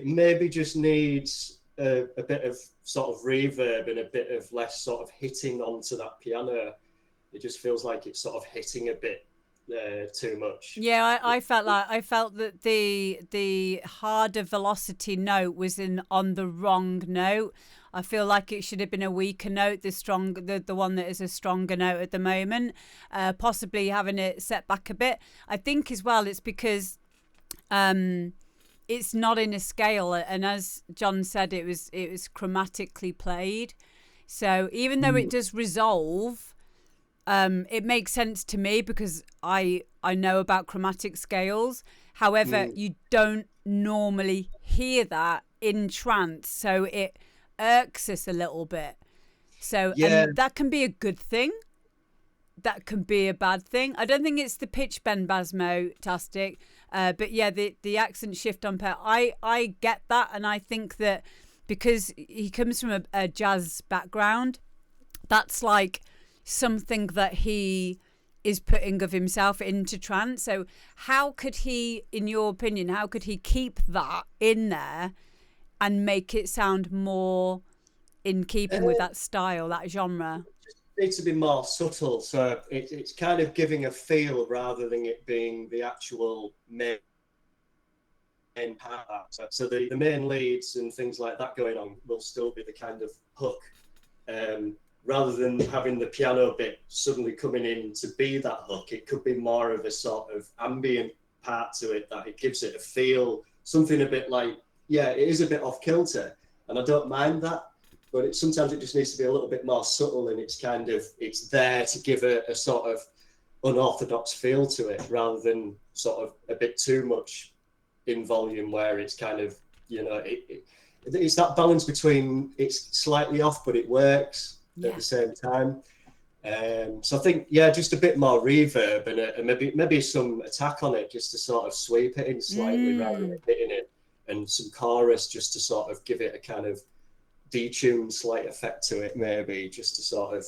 maybe just needs a bit of sort of reverb and a bit of less sort of hitting onto that piano. It just feels like it's sort of hitting a bit too much. Yeah, I felt that the harder velocity note was on the wrong note. I feel like it should have been a weaker note, the one that is a stronger note at the moment. Possibly having it set back a bit. I think as well it's because it's not in a scale, and as John said, it was chromatically played. So even though it does resolve, it makes sense to me because I know about chromatic scales. However, you don't normally hear that in trance, so it irks us a little bit. So, Yeah. and that can be a good thing. That can be a bad thing. I don't think it's the pitch bend Basmotastic, but yeah, the accent shift on pair. I get that, and I think that because he comes from a jazz background, that's like something that he is putting of himself into trance. So how could he, in your opinion, how could he keep that in there and make it sound more in keeping with that style, that genre? Needs to be more subtle, so it's kind of giving a feel rather than it being the actual main part. So the main leads and things like that going on will still be the kind of hook, rather than having the piano bit suddenly coming in to be that hook. It could be more of a sort of ambient part to it, that it gives it a feel, something a bit like, yeah, it is a bit off kilter, and I don't mind that. But sometimes it just needs to be a little bit more subtle, and it's there to give a sort of unorthodox feel to it, rather than sort of a bit too much in volume where it's kind of, it's that balance between it's slightly off, but it works at the same time. So I think, yeah, just a bit more reverb and maybe some attack on it just to sort of sweep it in slightly rather than hitting it, and some chorus just to sort of give it a kind of detuned slight effect to it, maybe just to sort of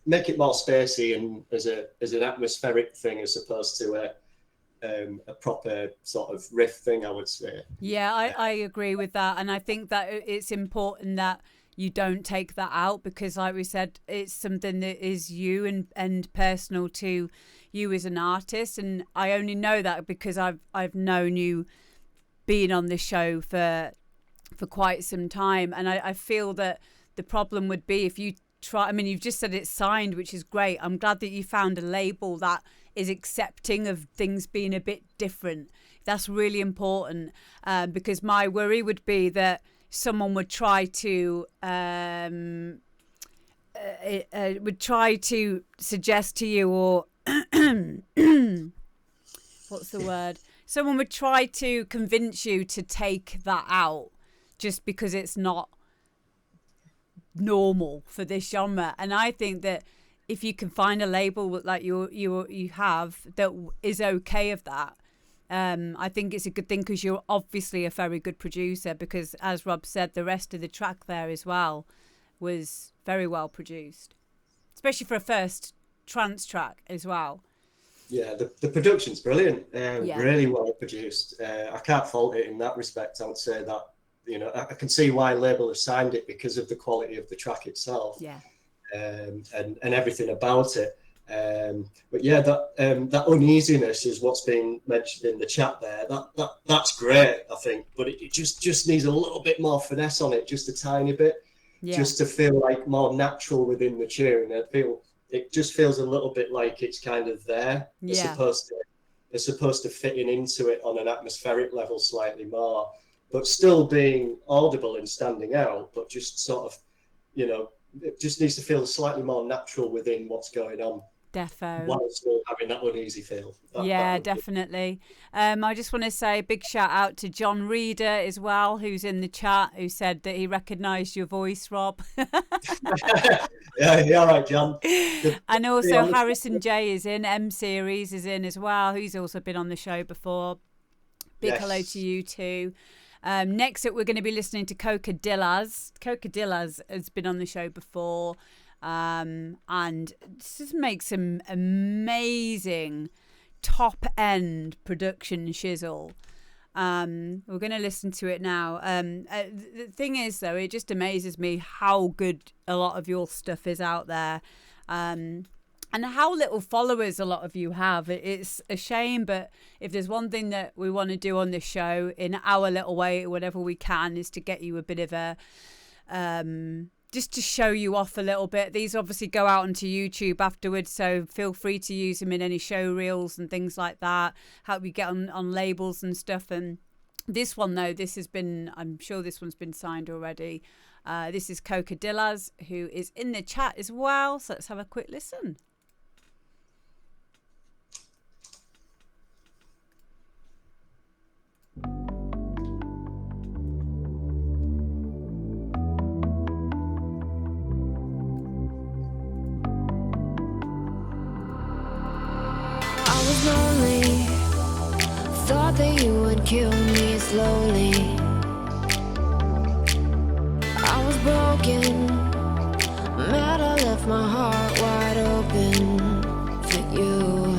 make it more spacey and as an atmospheric thing as opposed to a proper sort of riff thing, I would say. Yeah, I agree with that, and I think that it's important that you don't take that out because, like we said, it's something that is you and personal to you as an artist. And I only know that because I've known you being on this show for quite some time, and I feel that the problem would be if you try. I mean, you've just said it's signed, which is great. I'm glad that you found a label that is accepting of things being a bit different. That's really important, because my worry would be that someone would try to suggest to you, or what's the word? Someone would try to convince you to take that out just because it's not normal for this genre. And I think that if you can find a label like you have that is okay of that, I think it's a good thing because you're obviously a very good producer, because as Rob said, the rest of the track there as well was very well produced, especially for a first trance track as well. Yeah, the production's brilliant, really well produced. I can't fault it in that respect. I would say that, I can see why label have signed it because of the quality of the track itself, and everything about it. But yeah, that uneasiness is what's been mentioned in the chat there. That's great, I think, but it just needs a little bit more finesse on it, just a tiny bit, Yeah. just to feel like more natural within the tune. It just feels a little bit like it's kind of there. Yeah. They're supposed to fit into it on an atmospheric level slightly more, but still being audible and standing out, but just sort of, it just needs to feel slightly more natural within what's going on Defo. while still having that uneasy feel. That Yeah, would be. definitely. I just want to say a big shout out to John Reader as well, who's in the chat, who said that he recognised your voice, Rob. Yeah, all right, John. Good to And be also on the Harrison J is in, M Series is in as well, who's also been on the show before. Big hello to Yes. you too. Next up, we're going to be listening to Cocadillas. Cocadillas has been on the show before, and just makes some amazing top end production shizzle. We're going to listen to it now. The thing is, though, it just amazes me how good a lot of your stuff is out there. And how little followers a lot of you have. It's a shame, but if there's one thing that we want to do on this show in our little way, whatever we can, is to get you a bit of a just to show you off a little bit. These obviously go out onto YouTube afterwards, so feel free to use them in any show reels and things like that. Help you get on labels and stuff. And this one, though, I'm sure this one's been signed already. This is Cocadillas, who is in the chat as well. So let's have a quick listen. I was lonely, thought that you would kill me slowly. I was broken, mad I left my heart wide open for you.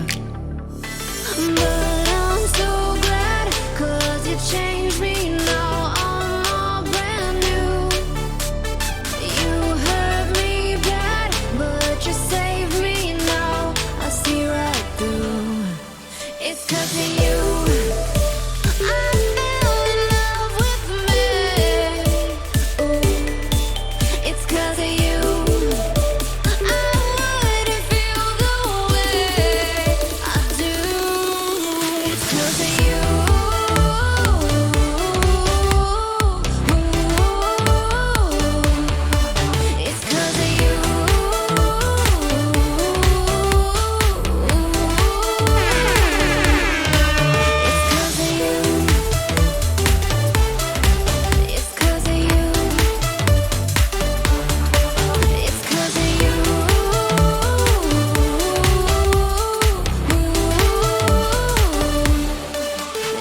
But I'm so glad, 'cause you changed me, now I'm all brand new. You hurt me bad, but you saved me now, I see right through. It's 'cause of you I fell in love with me. Ooh. It's 'cause of you I wouldn't feel the way I do. It's 'cause of you. It's 'cause of you. It's 'cause of you. It's 'cause of you.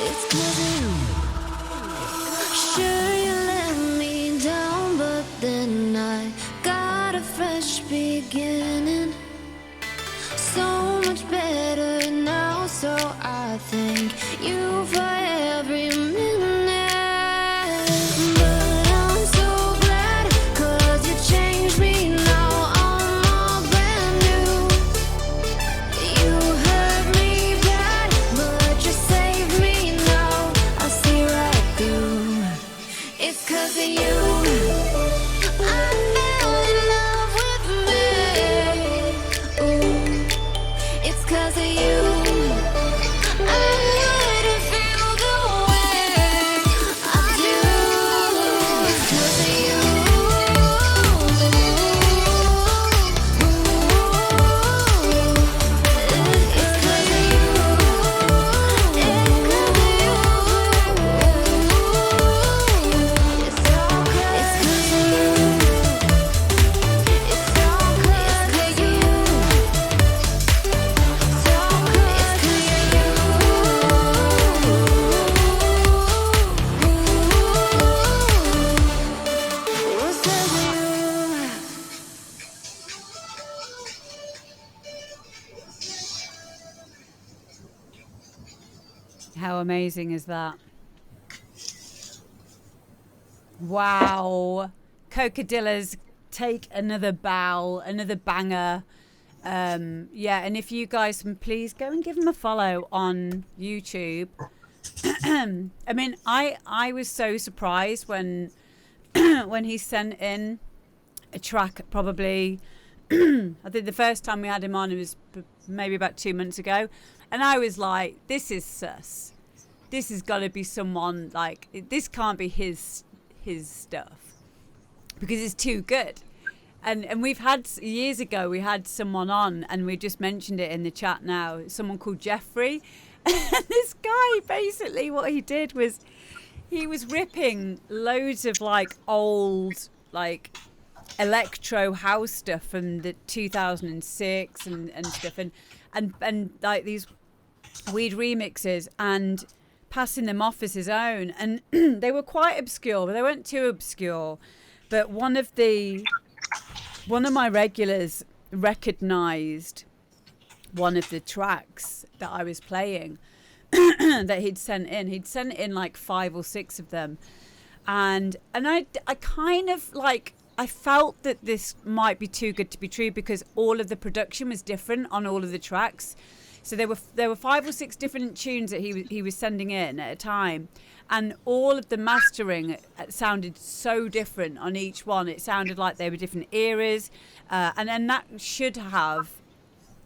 It's 'cause of you. Sure, you let me down, but then I got a fresh beginning. So much better now, so I thank you for every minute. But I'm so glad, 'cause you changed me, now I'm all brand new. You hurt me bad, but you saved me now, I see right through. It's 'cause of you I fell in love with me. Ooh. It's 'cause of you I wouldn't feel the way I do. It's 'cause of you. It's 'cause of you. It's 'cause of you. It's all 'cause of you. It's all 'cause of you. It's all 'cause of you. It's 'cause of you. How amazing is that? Wow. Cocadillas take another bow, another banger. Yeah, and if you guys can please go and give him a follow on YouTube. I mean, I was so surprised when when he sent in a track. Probably, I think the first time we had him on, it was maybe about 2 months ago, and I was like, "This is sus. This has got to be someone like this. Can't be his stuff because it's too good." And we've had years ago we had someone on and we just mentioned it in the chat now, someone called Jeffrey. And this guy basically what he did was he was ripping loads of like old like electro house stuff from the 2006 and stuff and like these weird remixes and passing them off as his own, and they were quite obscure but they weren't too obscure. But one of my regulars recognized one of the tracks that I was playing that he'd sent in. He'd sent in like 5 or 6 of them. And I kind of like, I felt that this might be too good to be true because all of the production was different on all of the tracks. So there were 5 or 6 different tunes that he was sending in at a time. And all of the mastering sounded so different on each one. It sounded like they were different eras. And then that should have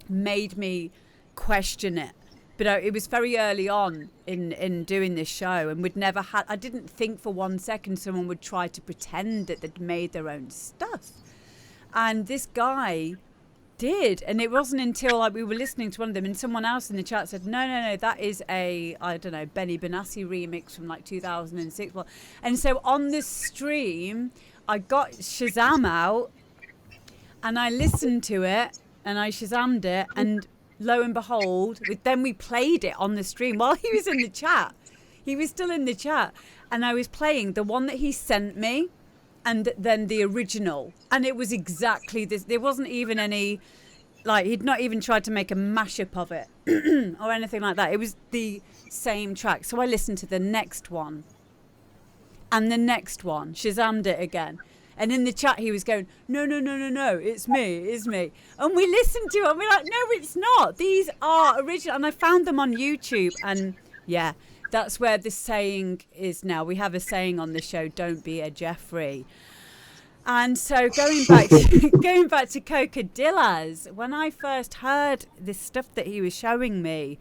made me question it. But it was very early on in doing this show. And I didn't think for 1 second someone would try to pretend that they'd made their own stuff. And this guy did, and it wasn't until like we were listening to one of them and someone else in the chat said no, that is a, I don't know, Benny Benassi remix from like 2006. Well, and so on this stream I got Shazam out and I listened to it and I Shazammed it, and lo and behold, then we played it on the stream while he was in the chat. He was still in the chat and I was playing the one that he sent me and then the original, and it was exactly this. There wasn't even any, like, he'd not even tried to make a mashup of it or anything like that. It was the same track. So I listened to the next one and the next one, Shazammed it again, and in the chat he was going, no, it's me, and we listened to it and we're like, no, it's not, these are original. And I found them on YouTube, and yeah, that's where the saying is now. We have a saying on the show, don't be a Jeffrey. And so going back to Cocadillas, when I first heard this stuff that he was showing me,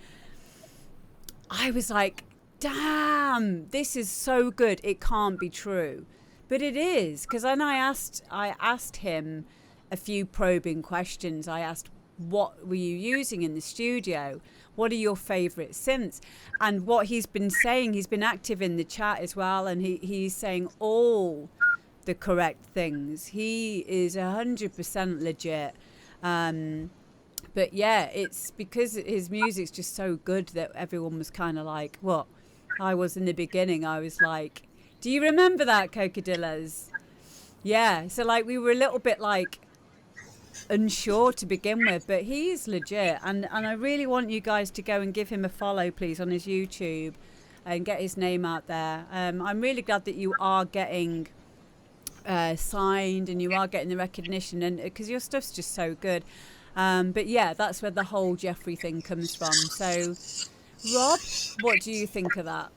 I was like, damn, this is so good. It can't be true. But it is, because then I asked him a few probing questions. I asked, what were you using in the studio? What are your favourite synths? And what he's been saying, he's been active in the chat as well, and he's saying all the correct things. He is 100% legit. But yeah, it's because his music's just so good that everyone was kind of like, what I was in the beginning. I was like, do you remember that, Cocadillas? Yeah, so like we were a little bit like unsure to begin with, but he's legit, and I really want you guys to go and give him a follow, please, on his YouTube and get his name out there. I'm really glad that you are getting signed and you are getting the recognition, and because your stuff's just so good. But yeah, that's where the whole Jeffrey thing comes from. So Rob, what do you think of that?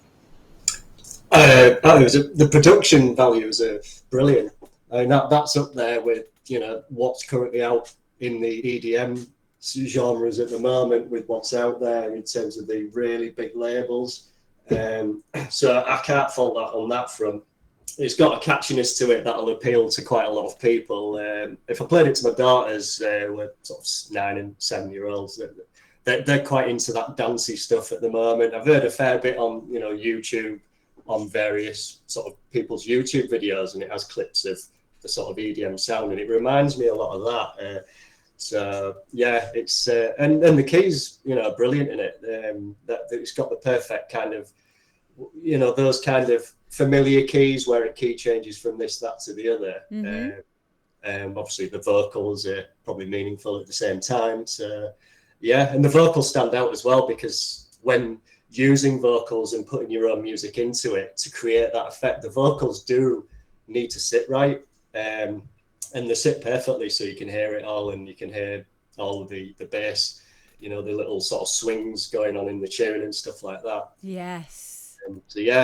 The production values are brilliant. I mean, that's up there with, you know, what's currently out in the EDM genres at the moment, with what's out there in terms of the really big labels. So I can't fault that on that front. It's got a catchiness to it that'll appeal to quite a lot of people. If I played it to my daughters, we're sort of 9 and 7 year olds, they're quite into that dancey stuff at the moment. I've heard a fair bit on, you know, YouTube, on various sort of people's YouTube videos, and it has clips of the sort of EDM sound, and it reminds me a lot of that. So yeah, it's and the keys, you know, are brilliant in it. That it's got the perfect kind of, you know, those kind of familiar keys where a key changes from this, that to the other. Mm-hmm. Obviously the vocals are probably meaningful at the same time. So yeah, and the vocals stand out as well, because when using vocals and putting your own music into it to create that effect, the vocals do need to sit right, and they sit perfectly, so you can hear it all, and you can hear all of the bass, the little sort of swings going on in the tune and stuff like that. Yes.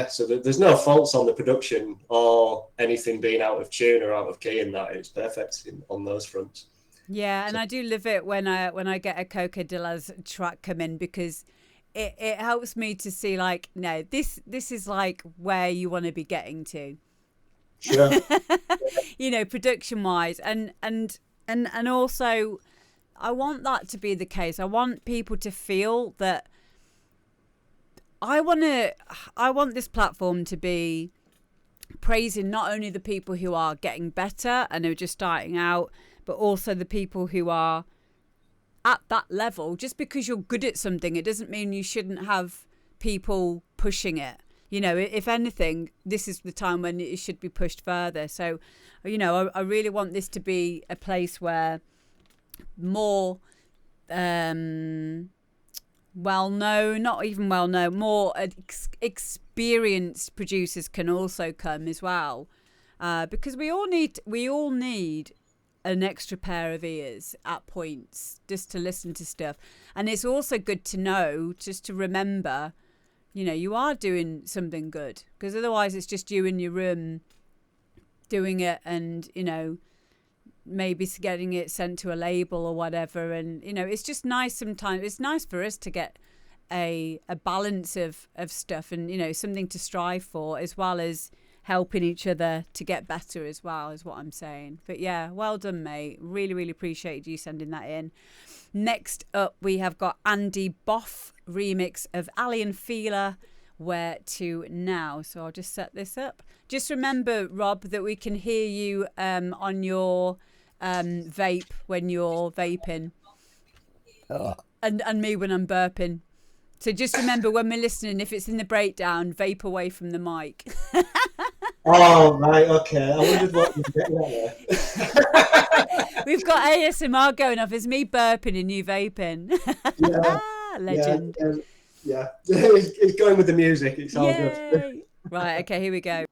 So there's no faults on the production or anything being out of tune or out of key in that. It's perfect on those fronts. Yeah, and I do love it when I get a Coco de las track come in, because it helps me to see, like, no, this is like where you want to be getting to. Sure. Production wise, and also I want that to be the case. I want people to feel that I want this platform to be praising not only the people who are getting better and who are just starting out, but also the people who are at that level. Just because you're good at something, it doesn't mean you shouldn't have people pushing it. If anything, this is the time when it should be pushed further. So, I really want this to be a place where more well-known, not even well-known, more experienced producers can also come as well, because we all need an extra pair of ears at points just to listen to stuff. And it's also good to know, just to remember, you are doing something good, because otherwise it's just you in your room doing it, and maybe getting it sent to a label or whatever. And it's just nice sometimes. It's nice for us to get a balance of stuff, and something to strive for, as well as helping each other to get better as well, is what I'm saying. But yeah, well done, mate. Really, really appreciate you sending that in. Next up, we have got Andy Boff remix of Ali and Fila, Where to Now. So I'll just set this up. Just remember, Rob, that we can hear you on your vape when you're vaping, and me when I'm burping. So just remember, when we're listening, if it's in the breakdown, vape away from the mic. Oh, right, okay. I wondered what you were getting at there. We've got ASMR going off. It's me burping and you vaping. Yeah. Legend. Yeah. It's going with the music. It's all good. Right, okay, here we go.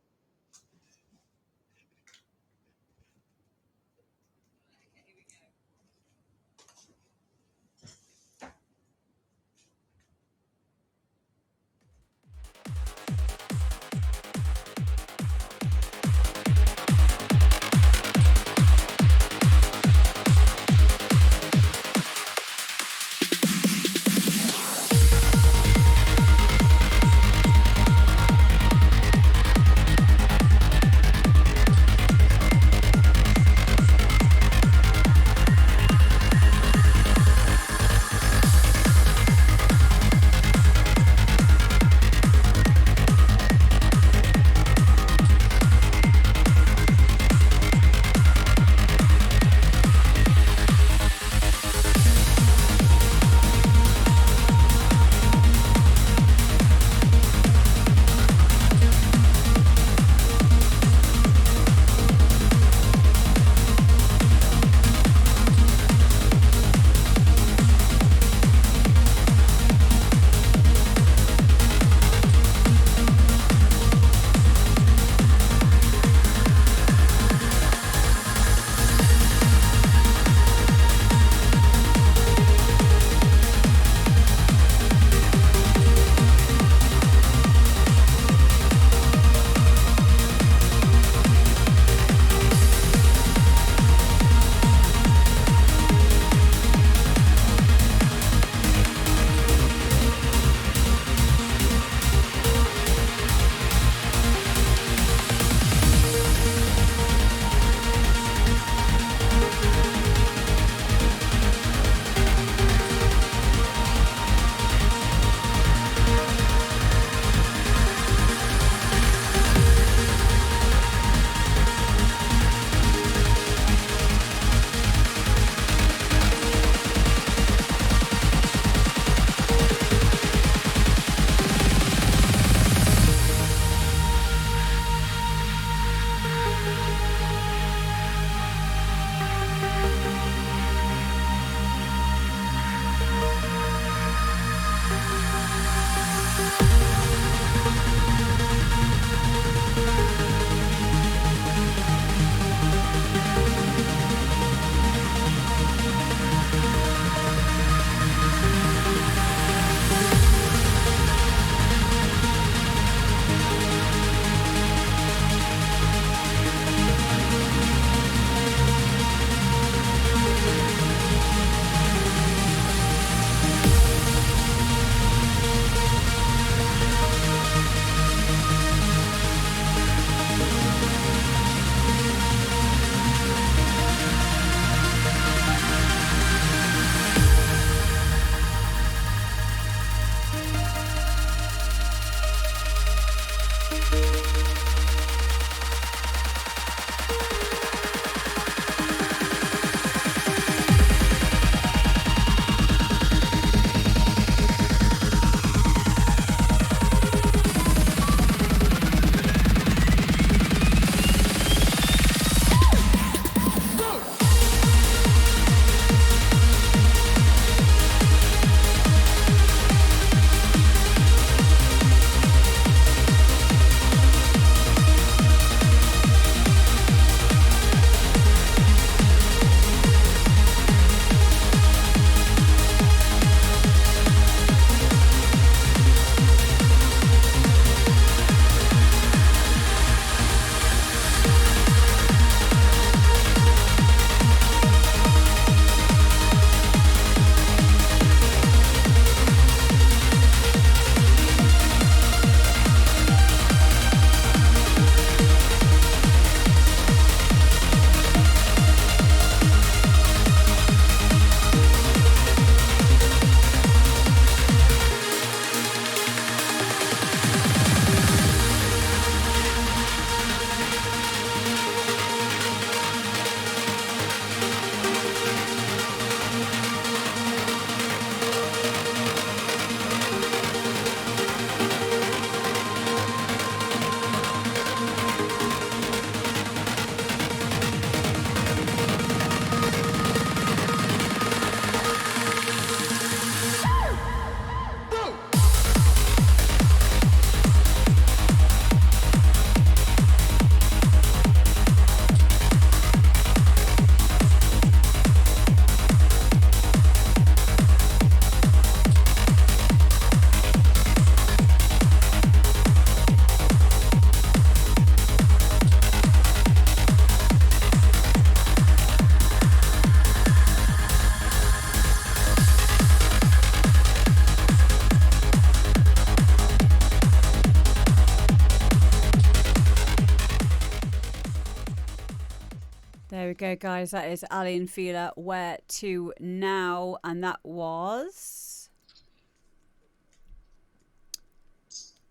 go, guys. That is Ali and Fila, Where to Now? And that was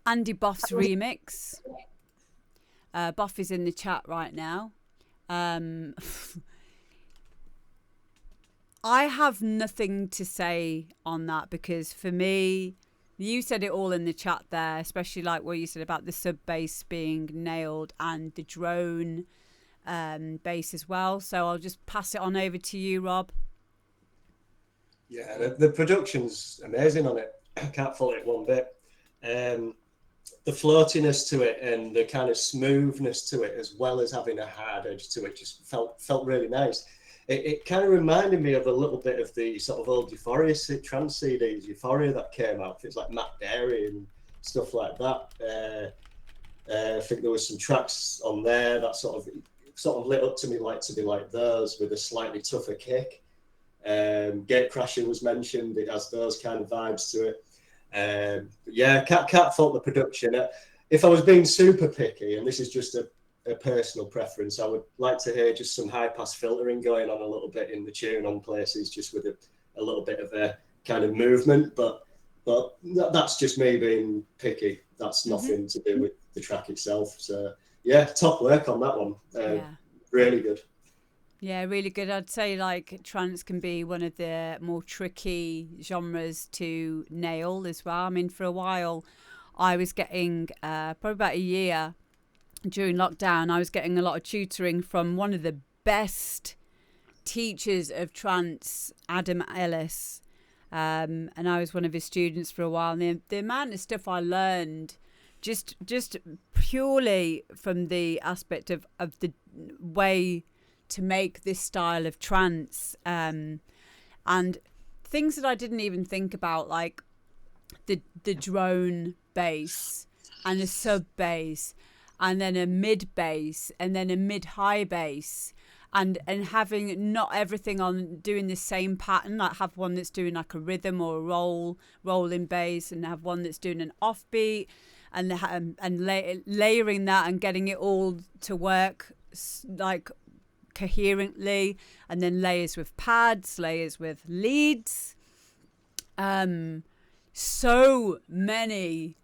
Andy Boff's remix. Boff is in the chat right now. I have nothing to say on that, because for me, you said it all in the chat there, especially like what you said about the sub bass being nailed and the drone bass as well. So I'll just pass it on over to you, Rob. Yeah, the production's amazing on it. I can't fault it one bit. The floatiness to it and the kind of smoothness to it, as well as having a hard edge to it, just felt really nice. It kind of reminded me of a little bit of the sort of old Euphoria trance CDs, Euphoria that came out. It's like Matt Darey and stuff like that. I think there was some tracks on there that sort of lit up to me to be like those, with a slightly tougher kick. Gate Crasher was mentioned. It has those kind of vibes to it. Yeah, can't fault the production. If I was being super picky, and this is just a personal preference, I would like to hear just some high pass filtering going on a little bit in the tune on places, just with a little bit of a kind of movement. But that's just me being picky. That's nothing to do with the track itself. So yeah, top work on that one. Really good. Yeah, really good. I'd say like trance can be one of the more tricky genres to nail as well. I mean, for a while, I was getting probably about a year during lockdown, I was getting a lot of tutoring from one of the best teachers of trance, Adam Ellis. And I was one of his students for a while. And the amount of stuff I learned just purely from the aspect of the way to make this style of trance, and things that I didn't even think about, like the drone bass and a sub bass, and then a mid bass, and then a mid high bass, and having not everything on doing the same pattern, like have one that's doing like a rhythm or a rolling bass, and have one that's doing an offbeat, and layering that and getting it all to work like coherently, and then layers with pads, layers with leads. So many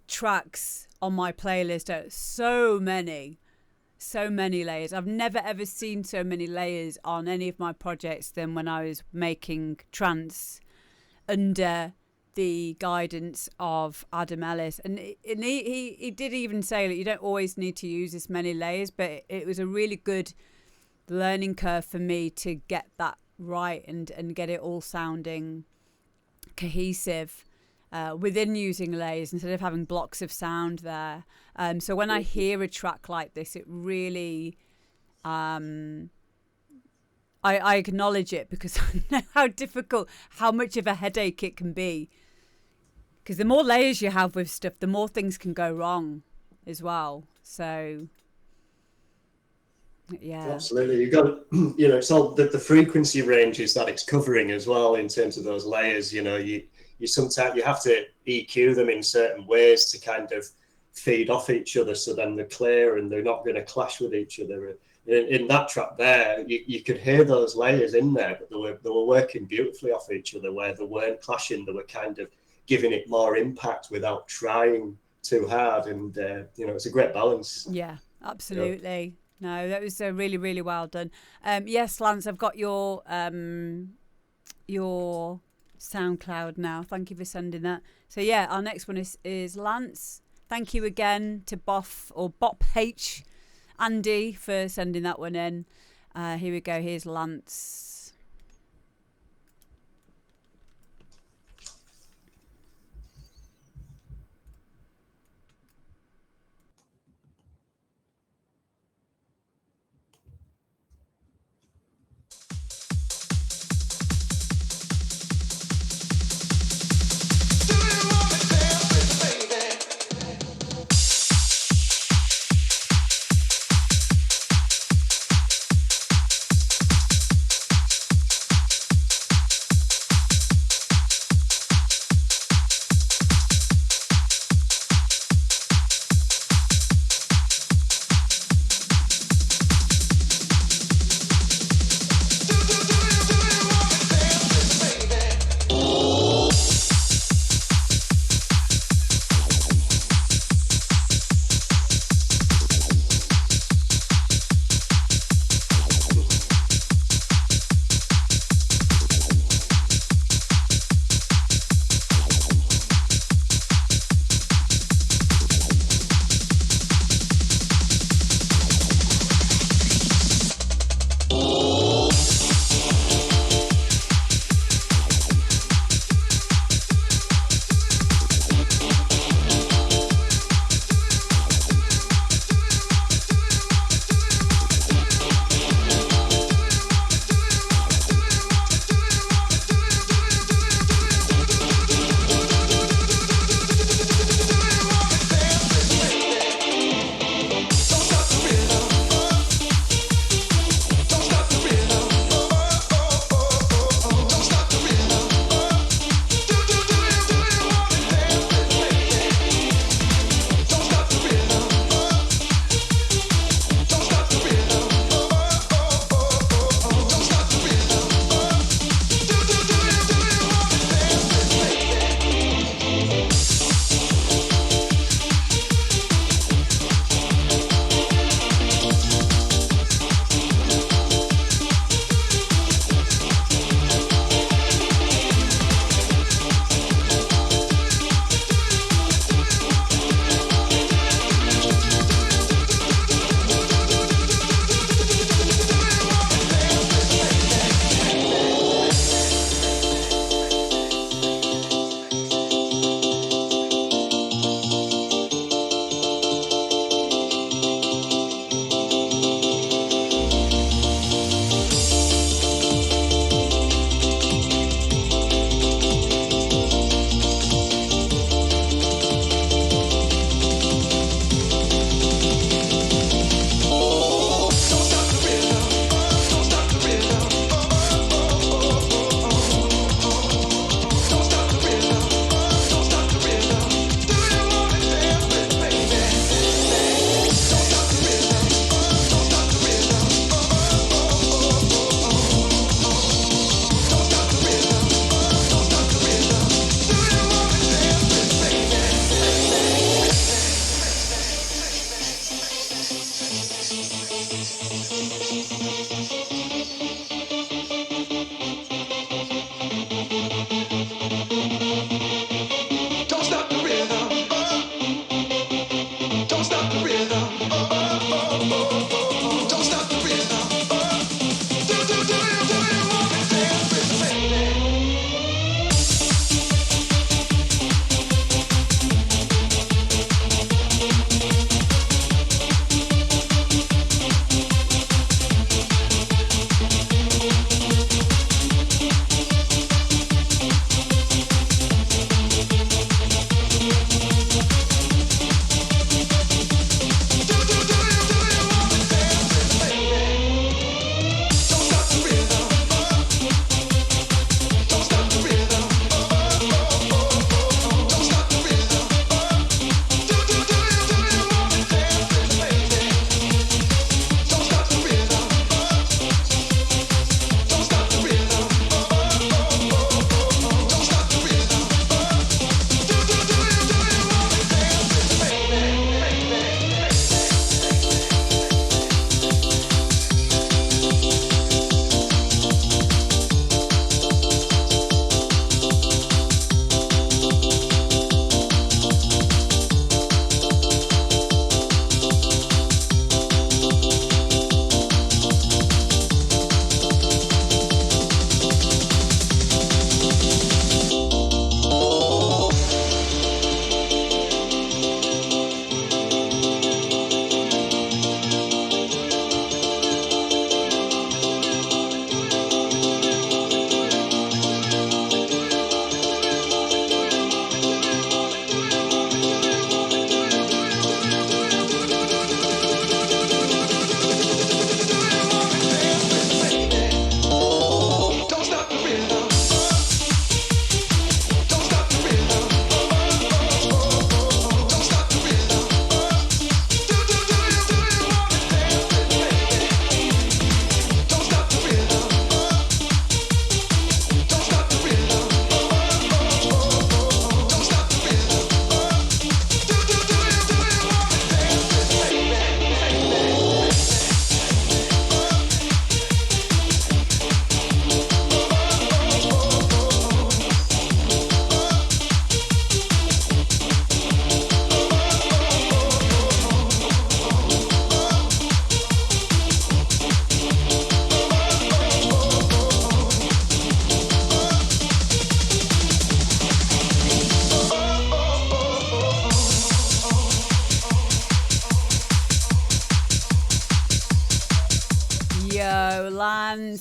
tracks on my playlist, so many layers. I've never ever seen so many layers on any of my projects than when I was making trance under the guidance of Adam Ellis. And he did even say that you don't always need to use this many layers, but it was a really good learning curve for me to get that right and get it all sounding cohesive within using layers instead of having blocks of sound there. So when I hear a track like this, it really I acknowledge it, because I know how difficult, how much of a headache it can be, because the more layers you have with stuff, the more things can go wrong as well. So yeah, absolutely. You've got, it's all the frequency ranges that it's covering as well in terms of those layers. You sometimes you have to EQ them in certain ways to kind of feed off each other, so then they're clear and they're not going to clash with each other. In that track there, you could hear those layers in there, but they were working beautifully off each other, where they weren't clashing. They were kind of giving it more impact without trying too hard, and it's a great balance. Yeah, absolutely. No, that was really, really well done. Yes, Lance, I've got your SoundCloud now. Thank you for sending that. So yeah, our next one is Lance. Thank you again to Boff or Bop H Andy for sending that one in. Here we go. Here's Lance.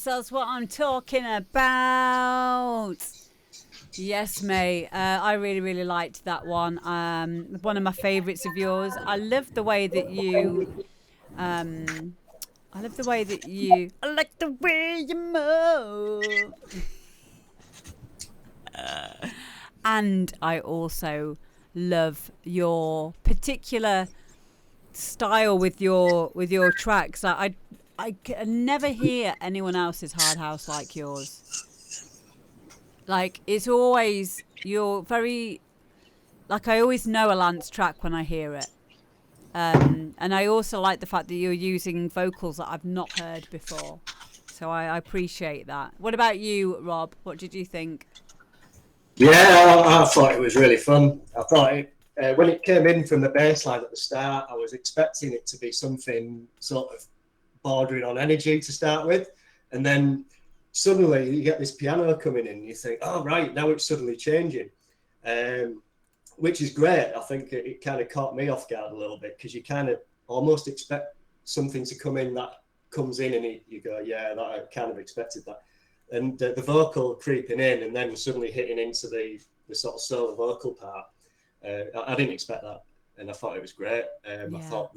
that's what I'm talking about. Yes, mate. I really, really liked that one. One of my favourites of yours. I love the way that you. I love the way that you. I like the way you move. And I also love your particular style with your tracks. I can never hear anyone else's hard house like yours. Like it's always you're very like I always know a Lance track when I hear it. And I also like the fact that you're using vocals that I've not heard before. So I appreciate that. What about you, Rob? What did you think? Yeah, I thought it was really fun. I thought when it came in from the bass line at the start, I was expecting it to be something sort of bordering on energy to start with. And then suddenly you get this piano coming in and you think, oh, right, now it's suddenly changing, which is great. I think it kind of caught me off guard a little bit because you kind of almost expect something to come in that comes in and you go, yeah, that I kind of expected that. And the vocal creeping in and then suddenly hitting into the sort of solo vocal part. I didn't expect that, and I thought it was great. I thought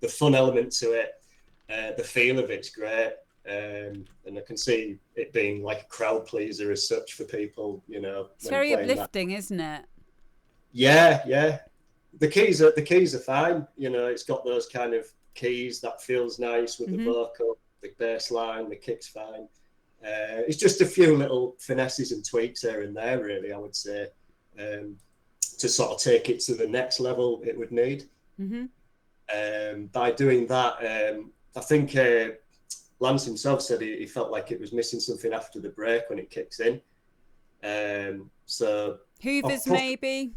the fun element to it, the feel of it's great, and I can see it being like a crowd pleaser as such for people. You know, it's very uplifting, isn't it? Yeah. The keys are fine. You know, it's got those kind of keys that feels nice with the vocal, the bass line, the kick's fine. It's just a few little finesses and tweaks here and there, really, I would say, to sort of take it to the next level it would need. By doing that, I think Lance himself said he felt like it was missing something after the break when it kicks in. So Hoovers, maybe?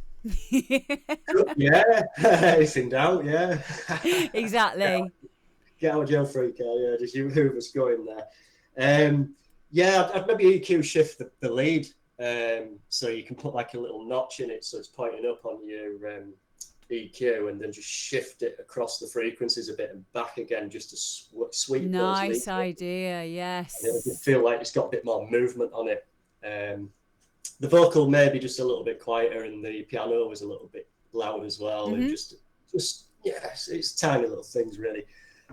Yeah, it's in doubt, yeah. Exactly. Get out of jail free card, yeah, just Hoover's going there. Yeah, I'd maybe EQ shift the lead, so you can put like a little notch in it so it's pointing up on your EQ, and then just shift it across the frequencies a bit and back again just to sweep those Nice leads. idea, yes. And it'll feel like it's got a bit more movement on it. The vocal maybe just a little bit quieter, and the piano was a little bit loud as well, and just yeah, it's tiny little things really.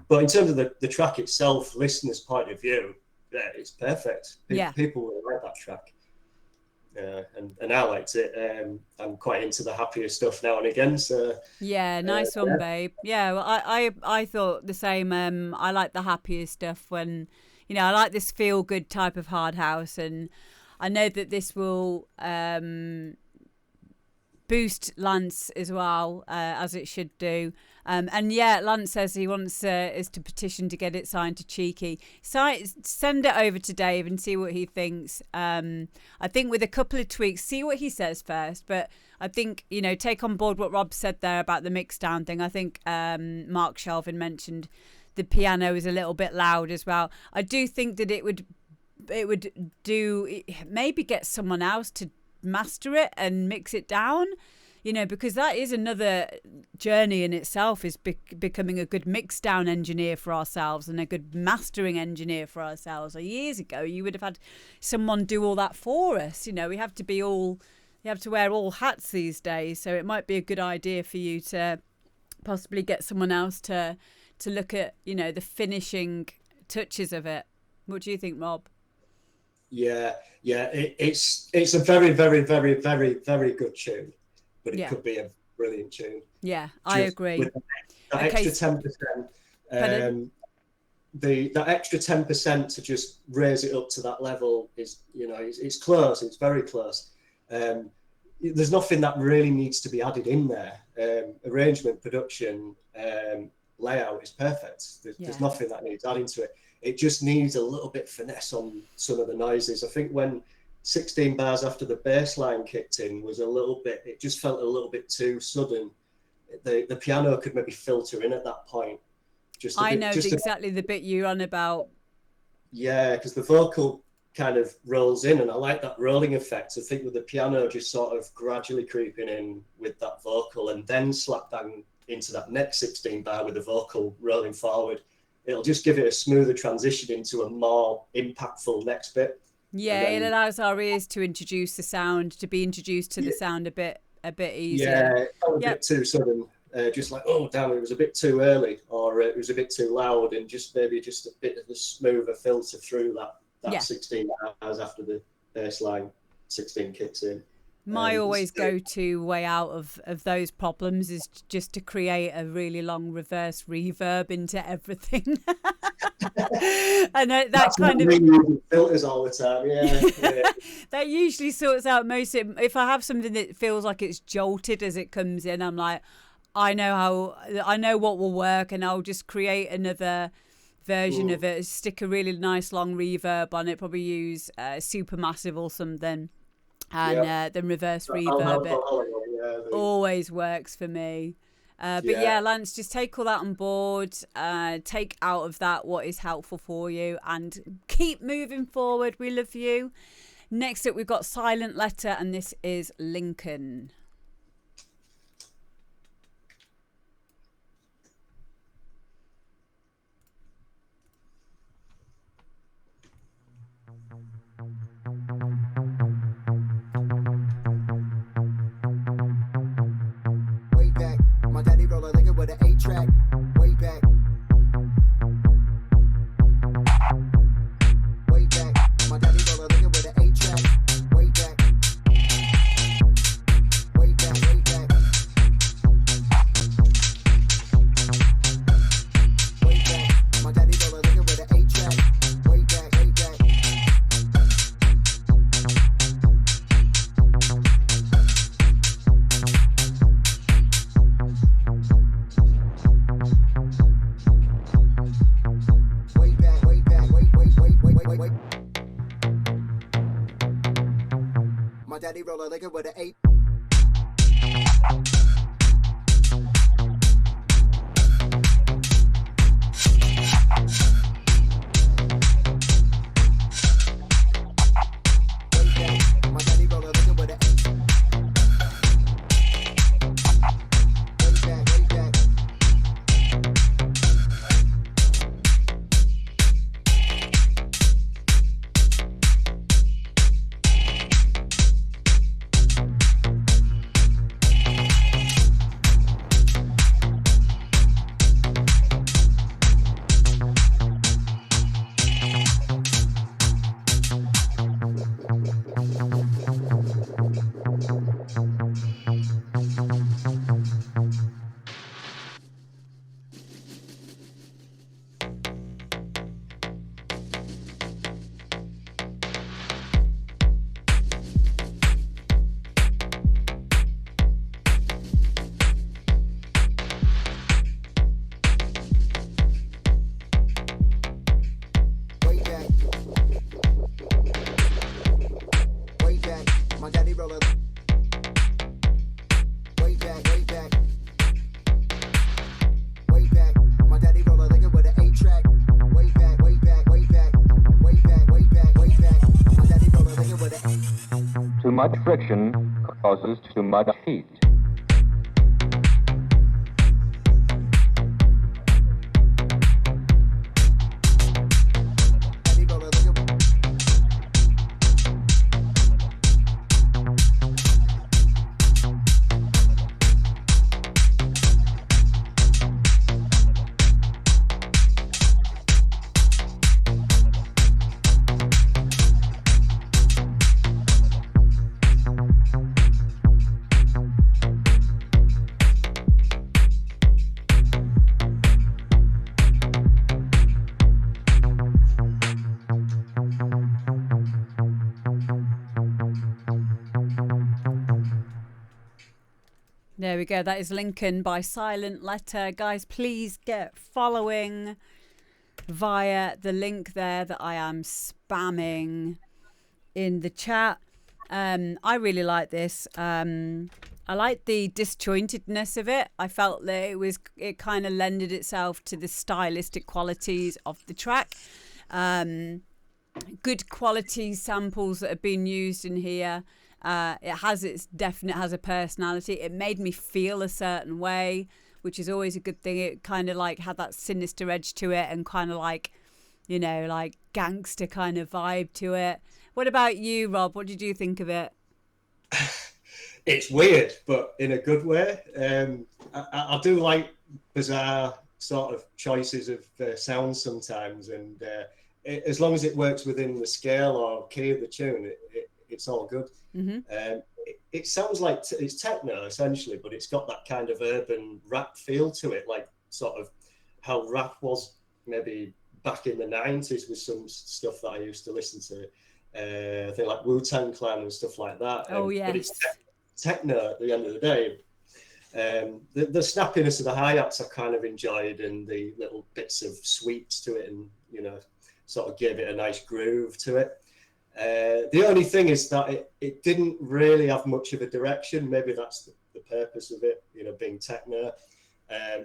But in terms of the track itself, listeners' point of view, yeah, it's perfect. People will like that track. And I liked it. I'm quite into the happier stuff now and again. So yeah, nice one, babe. Yeah, well, I thought the same. I like the happier stuff when, I like this feel good type of hard house, and I know that this will boost Lance as well, as it should do. And yeah, Lance says he wants us to petition to get it signed to Cheeky. Send it over to Dave and see what he thinks. I think with a couple of tweaks, see what he says first. But I think, take on board what Rob said there about the mix down thing. I think Mark Shelvin mentioned the piano is a little bit loud as well. I do think that it would do maybe get someone else to master it and mix it down, because that is another journey in itself, is becoming a good mix down engineer for ourselves and a good mastering engineer for ourselves. So years ago you would have had someone do all that for us. We have to wear all hats these days, so it might be a good idea for you to possibly get someone else to look at the finishing touches of it. What do you think, Rob? Yeah, it's a very, very, very, very, very good tune, but it could be a brilliant tune. Yeah, I agree. With that extra 10%, that extra 10% to just raise it up to that level is, it's close. It's very close. There's nothing that really needs to be added in there. Arrangement, production, layout is perfect. There's nothing that needs adding to it. It just needs a little bit finesse on some of the noises. I think when 16 bars after the bass line kicked in was it just felt a little bit too sudden. The piano could maybe filter in at that point. Exactly the bit you're on about. Yeah, because the vocal kind of rolls in, and I like that rolling effect. I think with the piano just sort of gradually creeping in with that vocal, and then slap bang into that next 16 bar with the vocal rolling forward. it'll just give it a smoother transition into a more impactful next bit. Yeah, then, it allows our ears to introduce the sound, to be introduced to the sound a bit easier. Yeah, it felt a bit too sudden. Just like, oh damn, it was a bit too early, or it was a bit too loud, and maybe just a bit of a smoother filter through that 16 hours after the baseline 16 kicks in. My always go-to way out of those problems is just to create a really long reverse reverb into everything. And that kind of filters all the time. Yeah. That usually sorts out most of it. If I have something that feels like it's jolted as it comes in, I'm like, I know what will work, and I'll just create another version of it. Stick a really nice long reverb on it. Probably use Supermassive or something. And then reverse reverb it. Always works for me. But Lance, just take all that on board. Take out of that what is helpful for you, and keep moving forward. We love you. Next up, we've got Silent Letter, and this is Lincoln. With an 8-track, way back. Way back. My daddy rolled a liquor with an 8-track, way back. Way back, way back. Way back. My daddy rolled a liquor with an 8-track, way back, way back. My daddy roll a liquor with an 8. My daddy roll a liquor with an 8. Way back, way back. Too much friction causes too much heat. There we go. That is Lincoln by Silent Letter. Guys, please get following via the link there that I am spamming in the chat. I really like this. I like the disjointedness of it. I felt that it kind of lended itself to the stylistic qualities of the track. Good quality samples that have been used in here. It has a personality. It made me feel a certain way, which is always a good thing. It kind of like had that sinister edge to it and kind of like, you know, like gangster kind of vibe to it. What about you, Rob? What did you think of it? It's weird, but in a good way. I do like bizarre sort of choices of sounds sometimes, and as long as it works within the scale or key of the tune, it's all good. It sounds like it's techno essentially, but it's got that kind of urban rap feel to it, like sort of how rap was maybe back in the 90s with some stuff that I used to listen to. I think like Wu-Tang Clan and stuff like that. Oh, yes. But it's techno at the end of the day. The snappiness of the hi-hats I kind of enjoyed, and the little bits of sweeps to it, and, you know, sort of gave it a nice groove to it. The only thing is that it didn't really have much of a direction. Maybe that's the purpose of it, you know, being techno.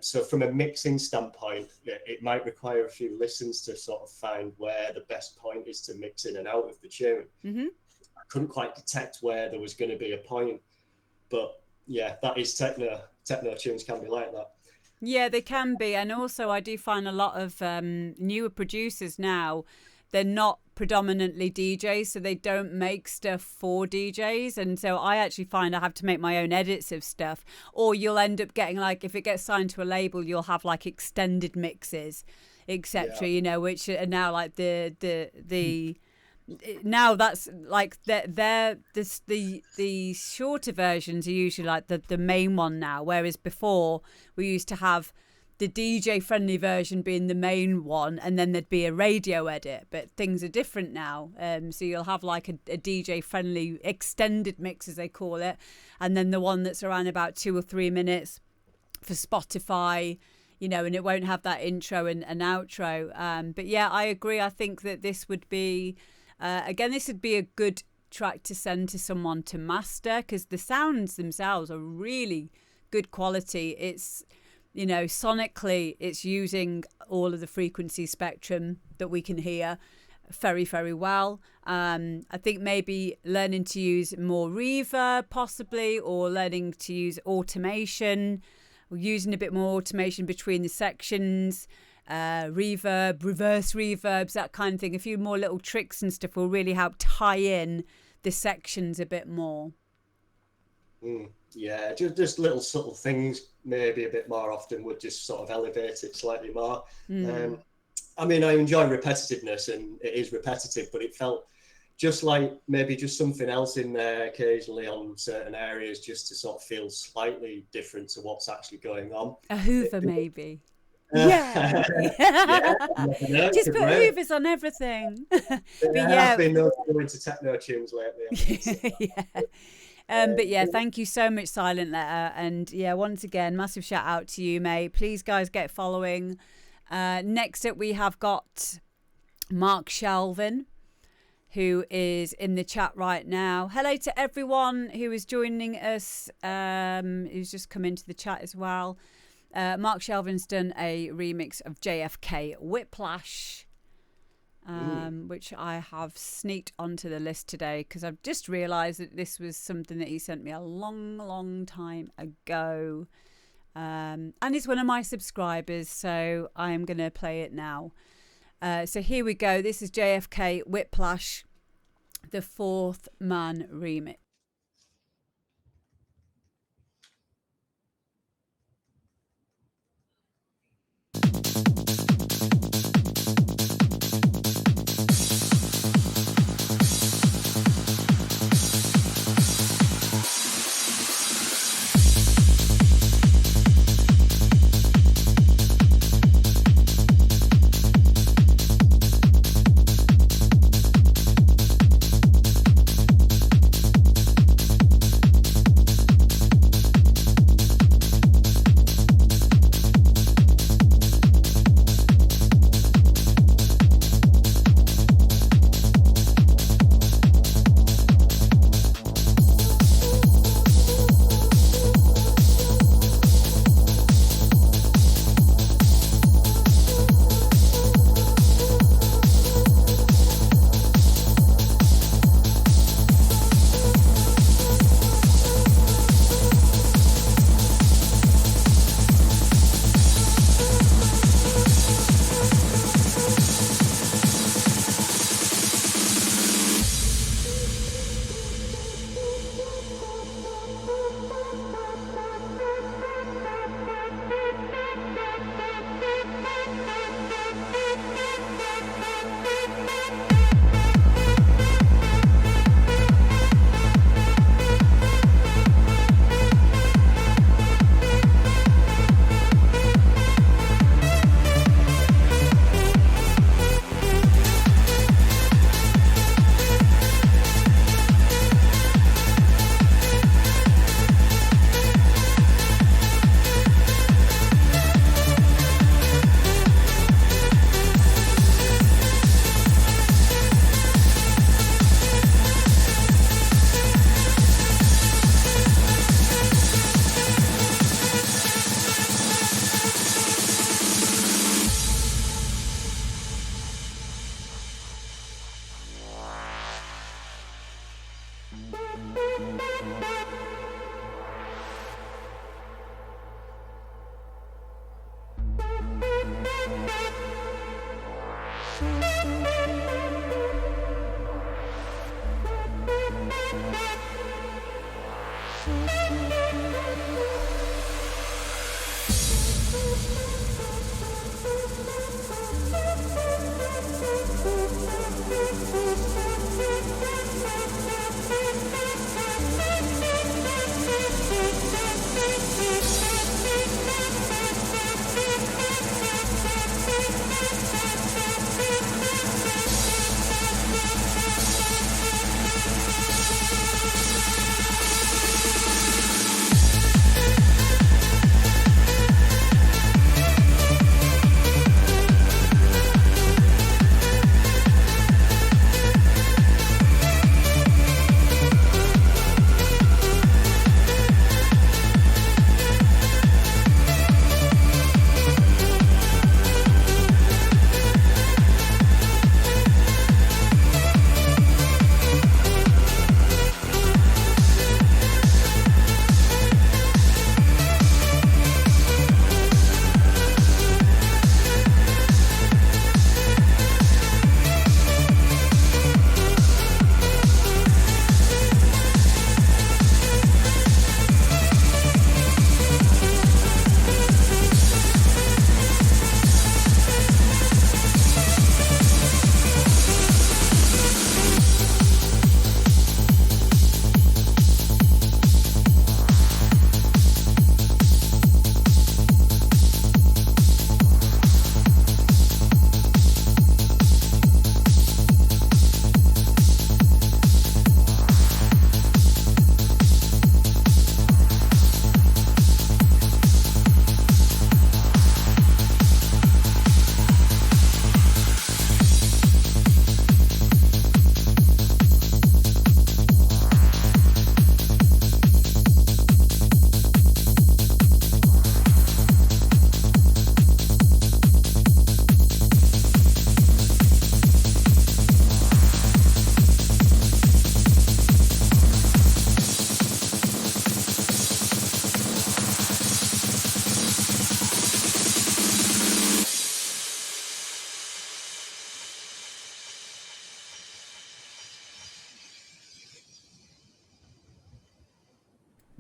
So from a mixing standpoint, it might require a few listens to sort of find where the best point is to mix in and out of the tune. I couldn't quite detect where there was going to be a point, but yeah, that is techno. Techno tunes can be like that. Yeah, they can be. And also I do find a lot of newer producers now, they're not predominantly DJs, so they don't make stuff for DJs. And so I actually find I have to make my own edits of stuff, or you'll end up getting, like, if it gets signed to a label, you'll have like extended mixes, etc. You know, which are now like the now that's like the shorter versions are usually like the main one now, whereas before we used to have the DJ friendly version being the main one, and then there'd be a radio edit. But things are different now, so you'll have like a DJ friendly extended mix, as they call it, and then the one that's around about 2 or 3 minutes for Spotify, you know, and it won't have that intro and outro. But yeah, I agree. I think that this would be again, this would be a good track to send to someone to master, because the sounds themselves are really good quality. It's, you know, sonically, it's using all of the frequency spectrum that we can hear very, very well. I think maybe learning to use more reverb, possibly, or learning to use automation, or using a bit more automation between the sections, reverb, reverse reverbs, that kind of thing. A few more little tricks and stuff will really help tie in the sections a bit more. Yeah, just little subtle things, maybe a bit more often, would just sort of elevate it slightly more. I mean, I enjoy repetitiveness, and it is repetitive, but it felt just like maybe just something else in there occasionally on certain areas, just to sort of feel slightly different to what's actually going on. A Hoover, maybe. Yeah. Just put Hoovers on everything. But yeah, I've been into techno tunes lately. But yeah, thank you so much, Silent Letter. And yeah, once again, massive shout out to you, mate. Please, guys, get following. Next up, we have got Mark Shelvin, who is in the chat right now. Hello to everyone who is joining us, who's just come into the chat as well. Mark Shelvin's done a remix of JFK Whiplash, which I have sneaked onto the list today because I've just realised that this was something that he sent me a long time ago, and he's one of my subscribers, so I am going to play it now. So here we go. This is JFK Whiplash, the Fourth Man remix.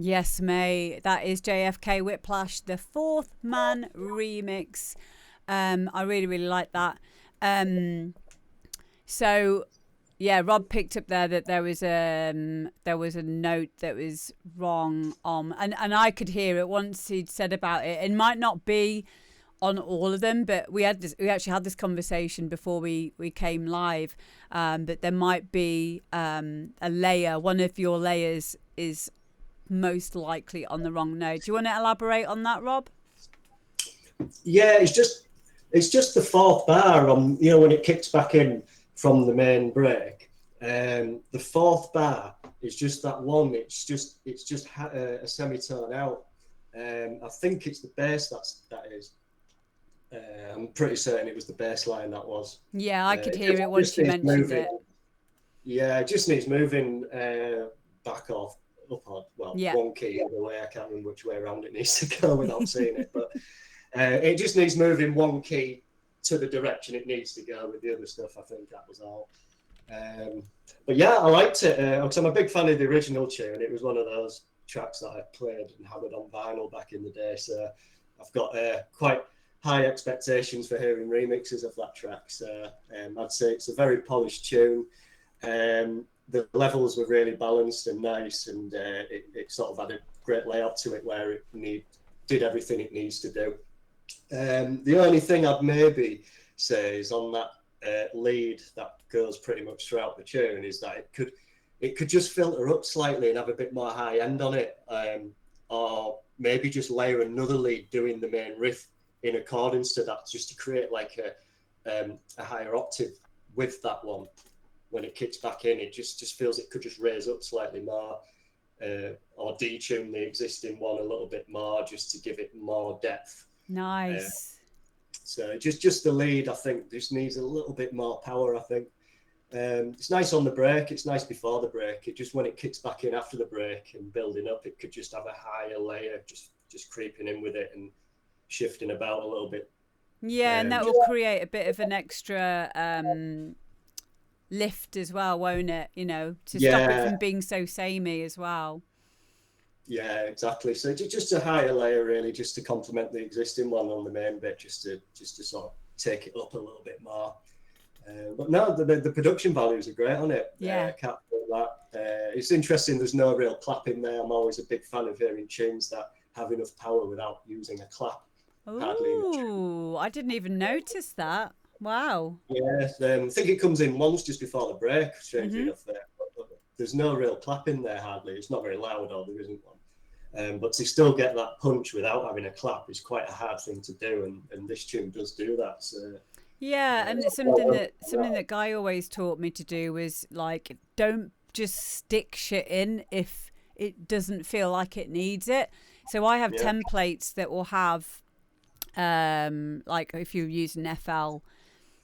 Yes, mate. That is JFK Whiplash, the Fourth Man remix. I really, really like that. So yeah, Rob picked up there that there was a note that was wrong and I could hear it once he'd said about it. It might not be on all of them, but we actually had this conversation before we came live, that there might be a layer, one of your layers is most likely on the wrong note. Do you want to elaborate on that, Rob? Yeah, it's just the fourth bar on, when it kicks back in from the main break. The fourth bar is just that one. It's just a semitone out. I think it's the bass that is. I'm pretty certain it was the bass line that was. Yeah, I could hear it once you mentioned it. Yeah, it just needs moving back off, up on, one key the way. I can't remember which way around it needs to go without seeing it, but it just needs moving one key to the direction it needs to go. With the other stuff, I think that was all. But yeah, I liked it because I'm a big fan of the original tune. It was one of those tracks that I played and hammered on vinyl back in the day, so I've got quite high expectations for hearing remixes of that track. So I'd say it's a very polished tune. The levels were really balanced and nice, and it sort of had a great layout to it where it did everything it needs to do. The only thing I'd maybe say is on that lead that goes pretty much throughout the tune is that it could just filter up slightly and have a bit more high end on it, or maybe just layer another lead doing the main riff in accordance to that, just to create like a higher octave with that one. When it kicks back in, it just feels it could just raise up slightly more, or detune the existing one a little bit more, just to give it more depth. Nice. So just the lead, I think, just needs a little bit more power, I think. It's nice on the break, it's nice before the break. It just, when it kicks back in after the break and building up, it could just have a higher layer, just creeping in with it and shifting about a little bit. Yeah, and that will create a bit of an extra lift as well, won't it? To stop it from being so samey as well. Yeah, exactly. So just a higher layer, really, just to complement the existing one on the main bit, just to sort of take it up a little bit more. But no, the production values are great on it. Yeah. Can't put that. It's interesting. There's no real clap in there. I'm always a big fan of hearing tunes that have enough power without using a clap. Hardly in the tune. Ooh, I didn't even notice that. Wow. Yeah, I think it comes in once just before the break. Strangely Mhm. enough, there. But there's no real clap in there. Hardly. It's not very loud, or there isn't one. But to still get that punch without having a clap is quite a hard thing to do, and this tune does do that. So, Yeah, and it's something that Guy always taught me to do was like don't just stick shit in if it doesn't feel like it needs it. So I have Yeah. templates that will have like if you're using FL,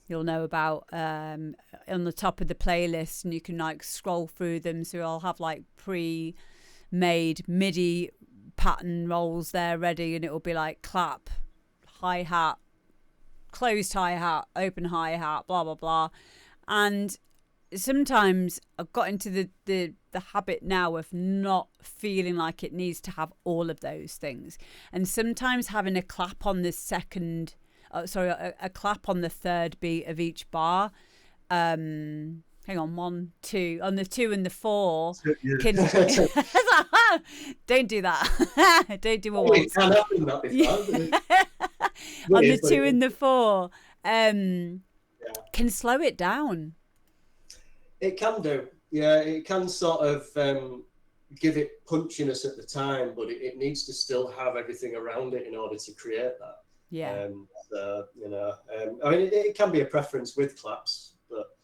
you'll know about on the top of the playlist, and you can like scroll through them. So I'll have like pre-made MIDI pattern rolls there ready, and it will be like clap, hi-hat, closed hi-hat, open hi-hat, blah blah blah. And sometimes I've got into the habit now of not feeling like it needs to have all of those things, and sometimes having a clap on the second a clap on the third beat of each bar, hang on, 1 2 on the 2 and the 4 can don't do that. Don't do a It waltz. can happen that before. On the 2 and the 4 can slow it down. It can do. Yeah, it can sort of give it punchiness at the time, but it needs to still have everything around it in order to create that. Yeah. So, I mean, it can be a preference with claps, but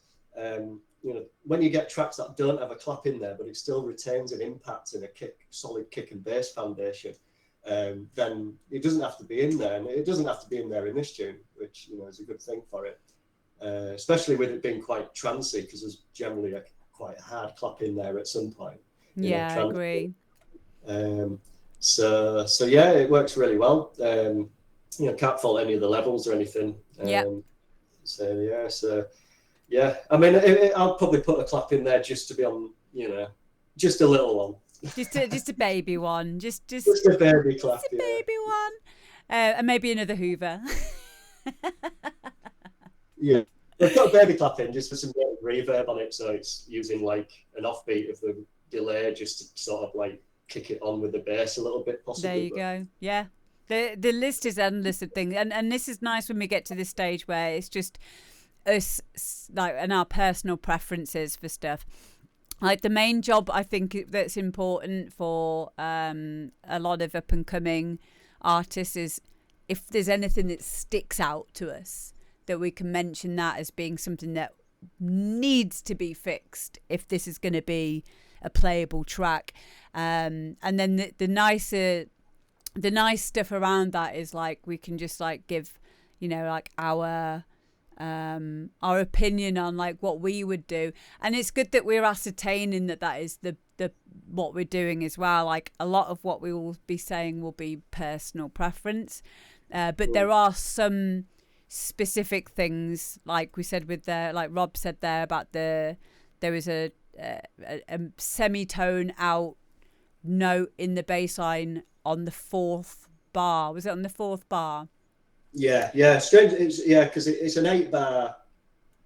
when you get tracks that don't have a clap in there, but it still retains an impact and a solid kick and bass foundation, then it doesn't have to be in there, and it doesn't have to be in there in this tune, which is a good thing for it. Especially with it being quite trancey, because there's generally quite a hard clap in there at some point. Yeah, I agree. So yeah, it works really well. Can't fault any of the levels or anything. Yeah. So yeah. I mean, I'll probably put a clap in there just to be on, just a little one. Just a baby one. Just a baby clap. Just a baby one. And maybe another Hoover. Yeah. I've got a baby clap in just for some reverb on it, so it's using like an offbeat of the delay just to sort of like kick it on with the bass a little bit, possibly. There you go. Yeah. The list is endless of things, and this is nice when we get to this stage where it's just us, like, and our personal preferences for stuff. Like the main job I think that's important for a lot of up and coming artists is if there's anything that sticks out to us, that we can mention that as being something that needs to be fixed if this is going to be a playable track. And then the nice stuff around that is like we can just like give, like our opinion on like what we would do, and it's good that we're ascertaining that is the what we're doing as well. Like a lot of what we will be saying will be personal preference, but there are some specific things, like we said with like Rob said there about there was a semitone out note in the bass line on the 4th bar. Was it on the 4th bar? Yeah. Strange. Because it's an 8-bar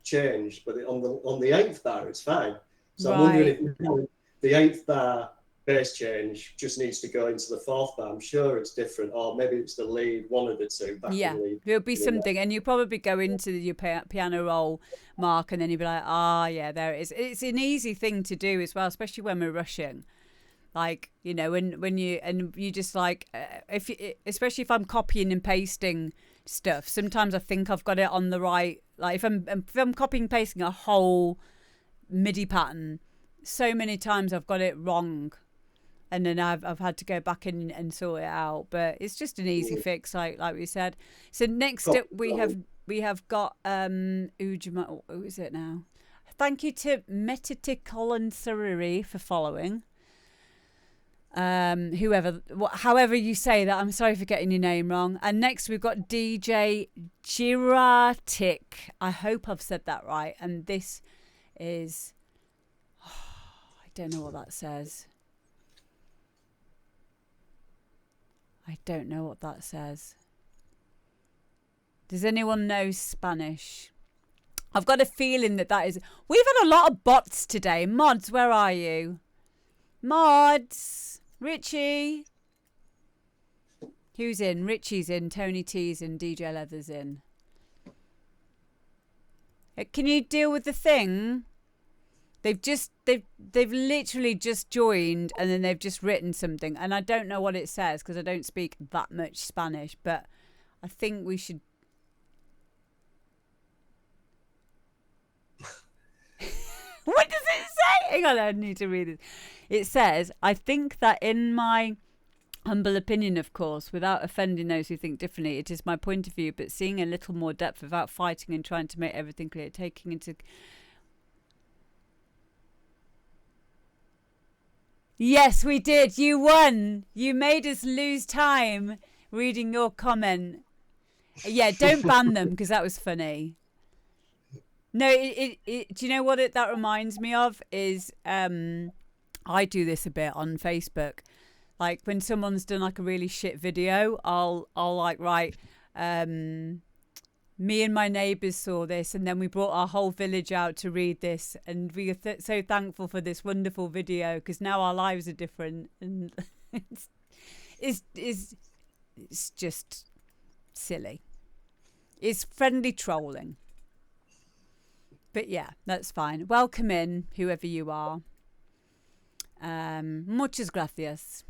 change, but on the 8th bar it's fine. So I'm wondering if the 8th bar bass change just needs to go into the 4th bar. I'm sure it's different, or maybe it's the lead, one of the two. There'll be something, and you probably go into your piano roll, Mark, and then you'll be like, yeah, there it is. It's an easy thing to do as well, especially when we're rushing. Like, when you just like, especially if I'm copying and pasting stuff, sometimes I think I've got it on the right. Like if I'm copying and pasting a whole MIDI pattern, so many times I've got it wrong, and then I've had to go back in and sort it out. But it's just an easy fix, like we said. So next up we have got who is it now? Thank you to Metaticolonsariri for following. However you say that, I'm sorry for getting your name wrong. And next we've got DJ Giratic. I hope I've said that right. And this is, I don't know what that says. I don't know what that says. Does anyone know Spanish? I've got a feeling that is... We've had a lot of bots today. Mods, where are you? Mods! Richie! Who's in? Richie's in, Tony T's in, DJ Leather's in. Can you deal with the thing? They've literally just joined and then they've just written something. And I don't know what it says because I don't speak that much Spanish. But I think we should... What does it say? Hang on, I need to read it. It says, I think that in my humble opinion, of course, without offending those who think differently, it is my point of view, but seeing a little more depth without fighting and trying to make everything clear, taking into... Yes, we did. You won. You made us lose time reading your comment. Yeah, don't ban them because that was funny. No, do you know what that reminds me of is I do this a bit on Facebook. Like when someone's done like a really shit video, I'll like write, me and my neighbours saw this and then we brought our whole village out to read this and we are so thankful for this wonderful video because now our lives are different and it's just silly. It's friendly trolling. But yeah, that's fine. Welcome in, whoever you are. Muchas gracias.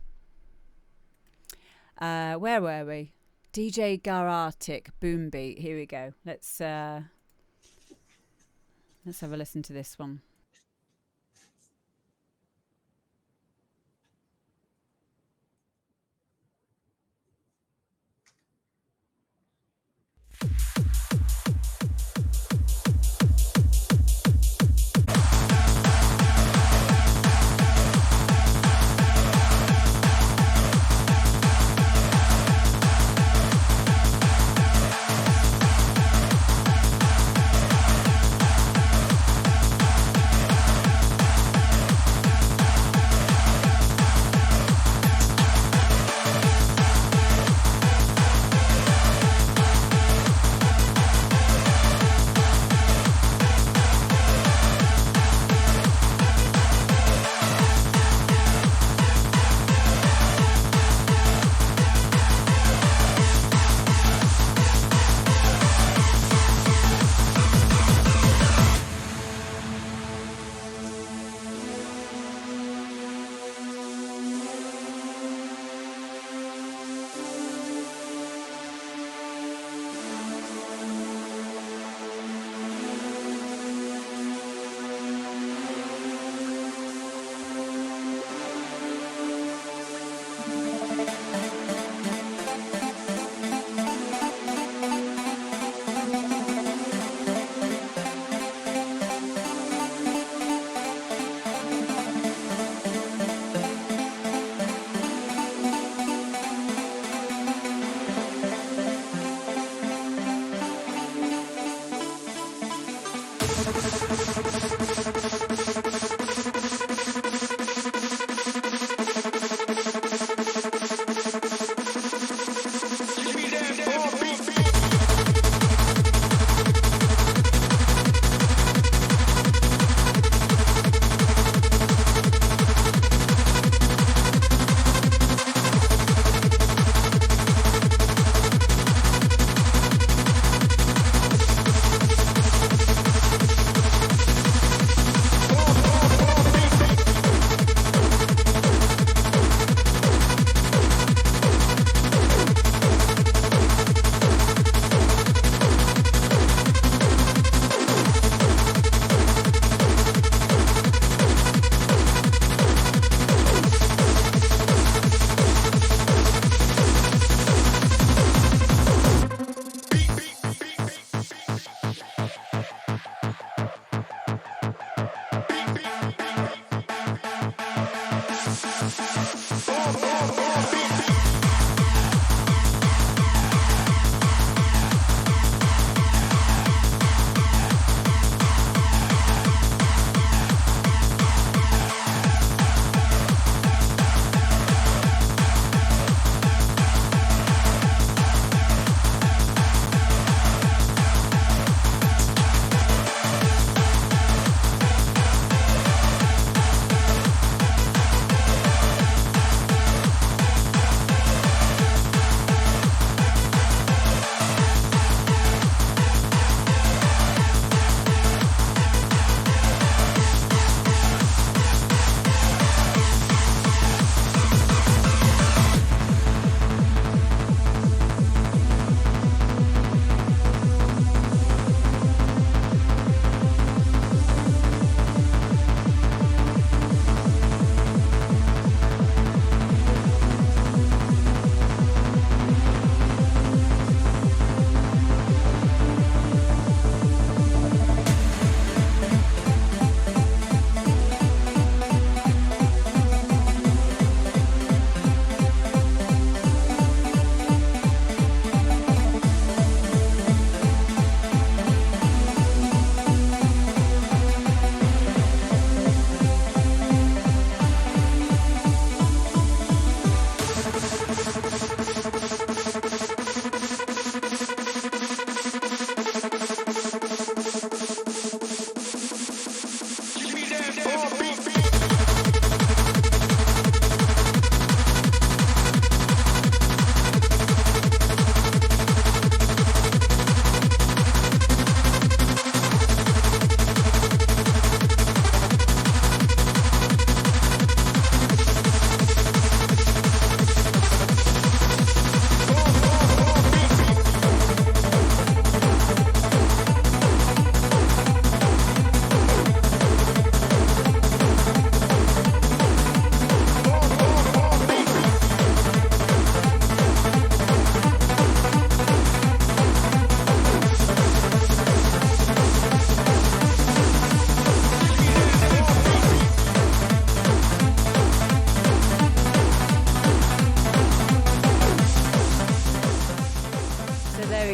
Where were we? DJ Garartic, Boom Beat. Here we go. Let's have a listen to this one.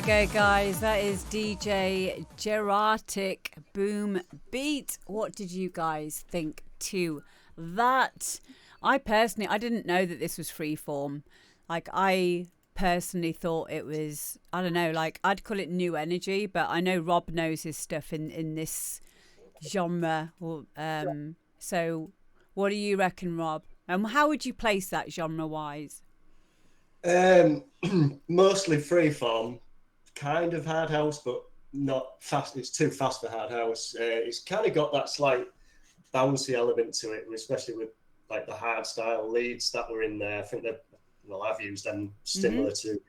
go, guys. That is DJ Geratic Boom Beat. What did you guys think to that? I didn't know that this was freeform. Like, I personally thought it was, I don't know, like, I'd call it new energy, but I know Rob knows his stuff in this genre. So what do you reckon, Rob? And how would you place that genre-wise? Mostly freeform, kind of hard house, but not fast. It's too fast for hard house. It's kind of got that slight bouncy element to it, especially with like the hard style leads that were in there. I think I've used them similar to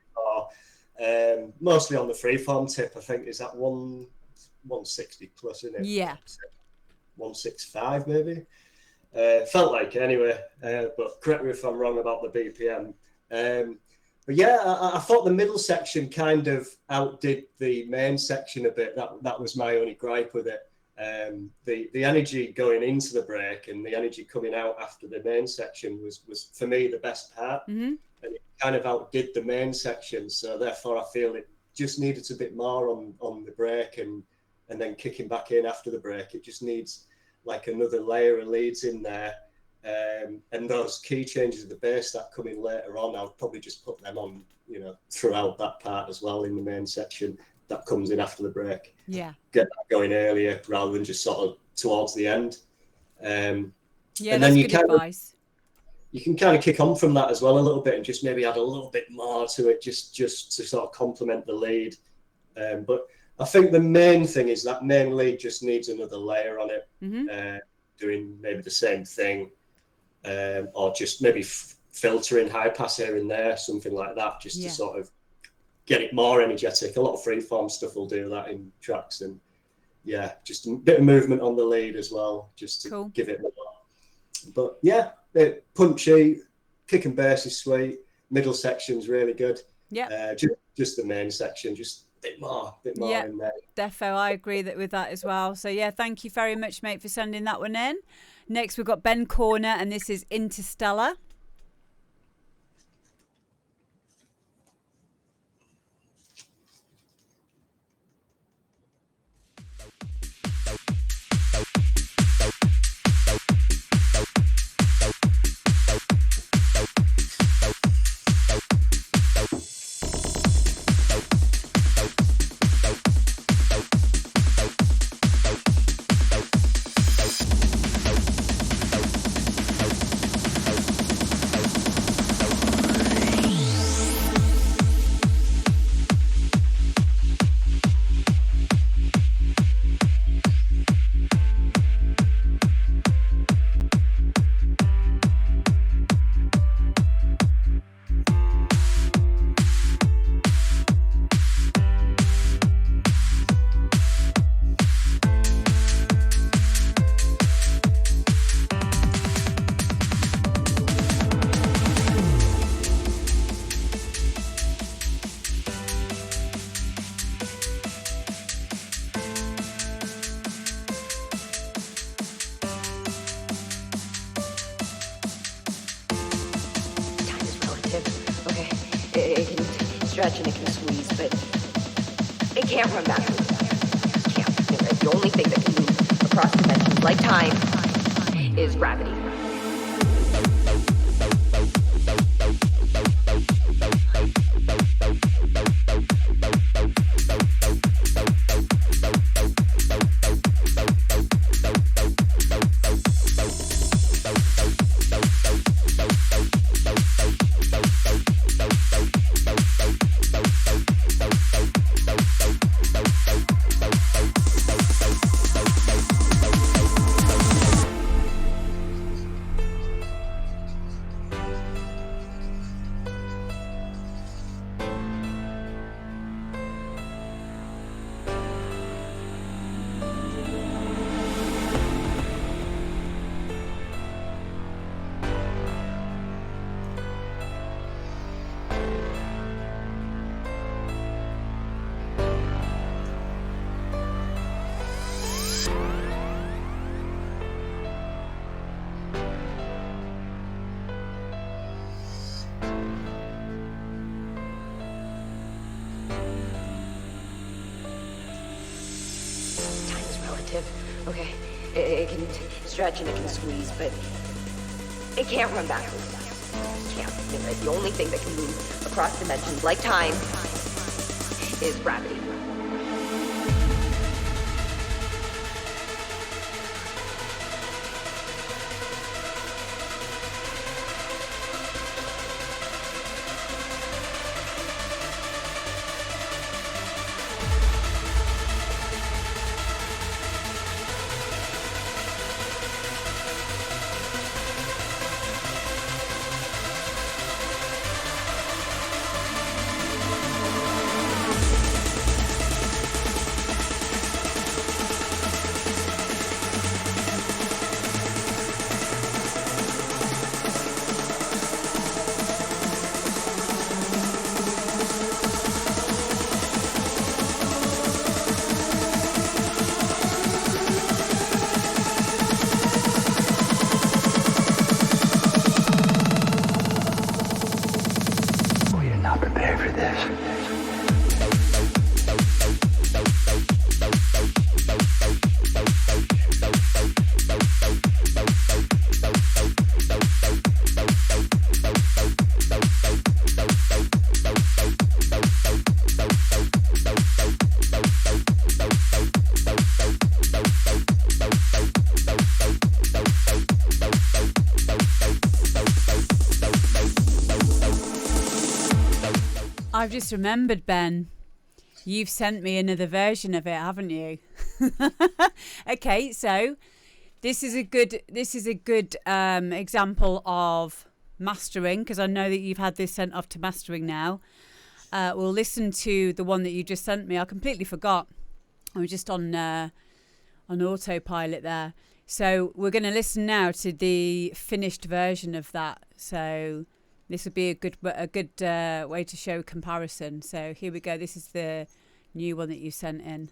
mostly on the freeform tip. I think is that 160 plus, isn't it? Yeah, 165 maybe. Felt like it anyway, but correct me if I'm wrong about the BPM. But yeah, I thought the middle section kind of outdid the main section a bit. That was my only gripe with it. The energy going into the break and the energy coming out after the main section was for me the best part, and it kind of outdid the main section. So therefore, I feel it just needed a bit more on the break and then kicking back in after the break. It just needs like another layer of leads in there. And those key changes of the bass that come in later on, I'll probably just put them on, throughout that part as well in the main section that comes in after the break. Yeah. Get that going earlier rather than just sort of towards the end. Yeah, and that's then you good advice. You can kind of kick on from that as well a little bit and just maybe add a little bit more to it just to sort of complement the lead. But I think the main thing is that main lead just needs another layer on it, doing maybe the same thing. Or just maybe filtering high pass here and there, something like that, just to sort of get it more energetic. A lot of freeform stuff will do that in tracks, and just a bit of movement on the lead as well, just to give it more. But yeah, punchy, kick and bass is sweet. Middle section's really good. Yeah, just the main section, just a bit more in there. Defo, I agree with that as well. So yeah, thank you very much, mate, for sending that one in. Next, we've got Ben Corner, and this is Interstellar. Stretch and it can squeeze, but it can't run backwards. It can't. The only thing that can move across dimensions like time is gravity. relative. Okay, it can stretch and it can squeeze, but it can't run backwards. It can't. The only thing that can move across dimensions like time is gravity. I've just remembered, Ben. You've sent me another version of it, haven't you? Okay, so this is a good example of mastering, because I know that you've had this sent off to mastering now. We'll listen to the one that you just sent me. I completely forgot. I was just on autopilot there. So we're going to listen now to the finished version of that. So this would be a good way to show comparison. So here we go. This is the new one that you sent in.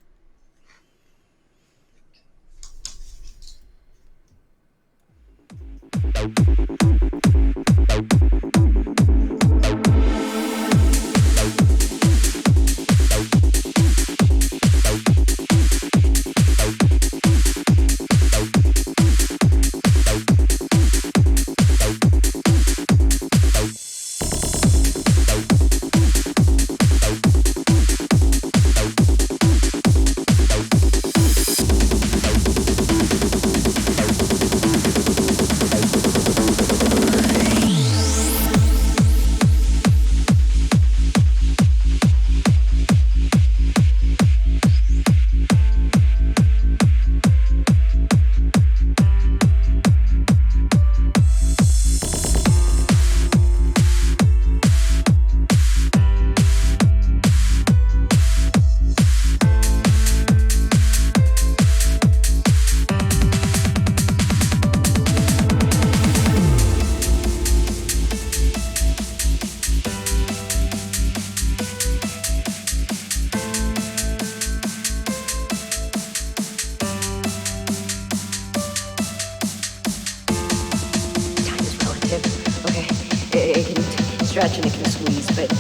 Stretch and it can squeeze, but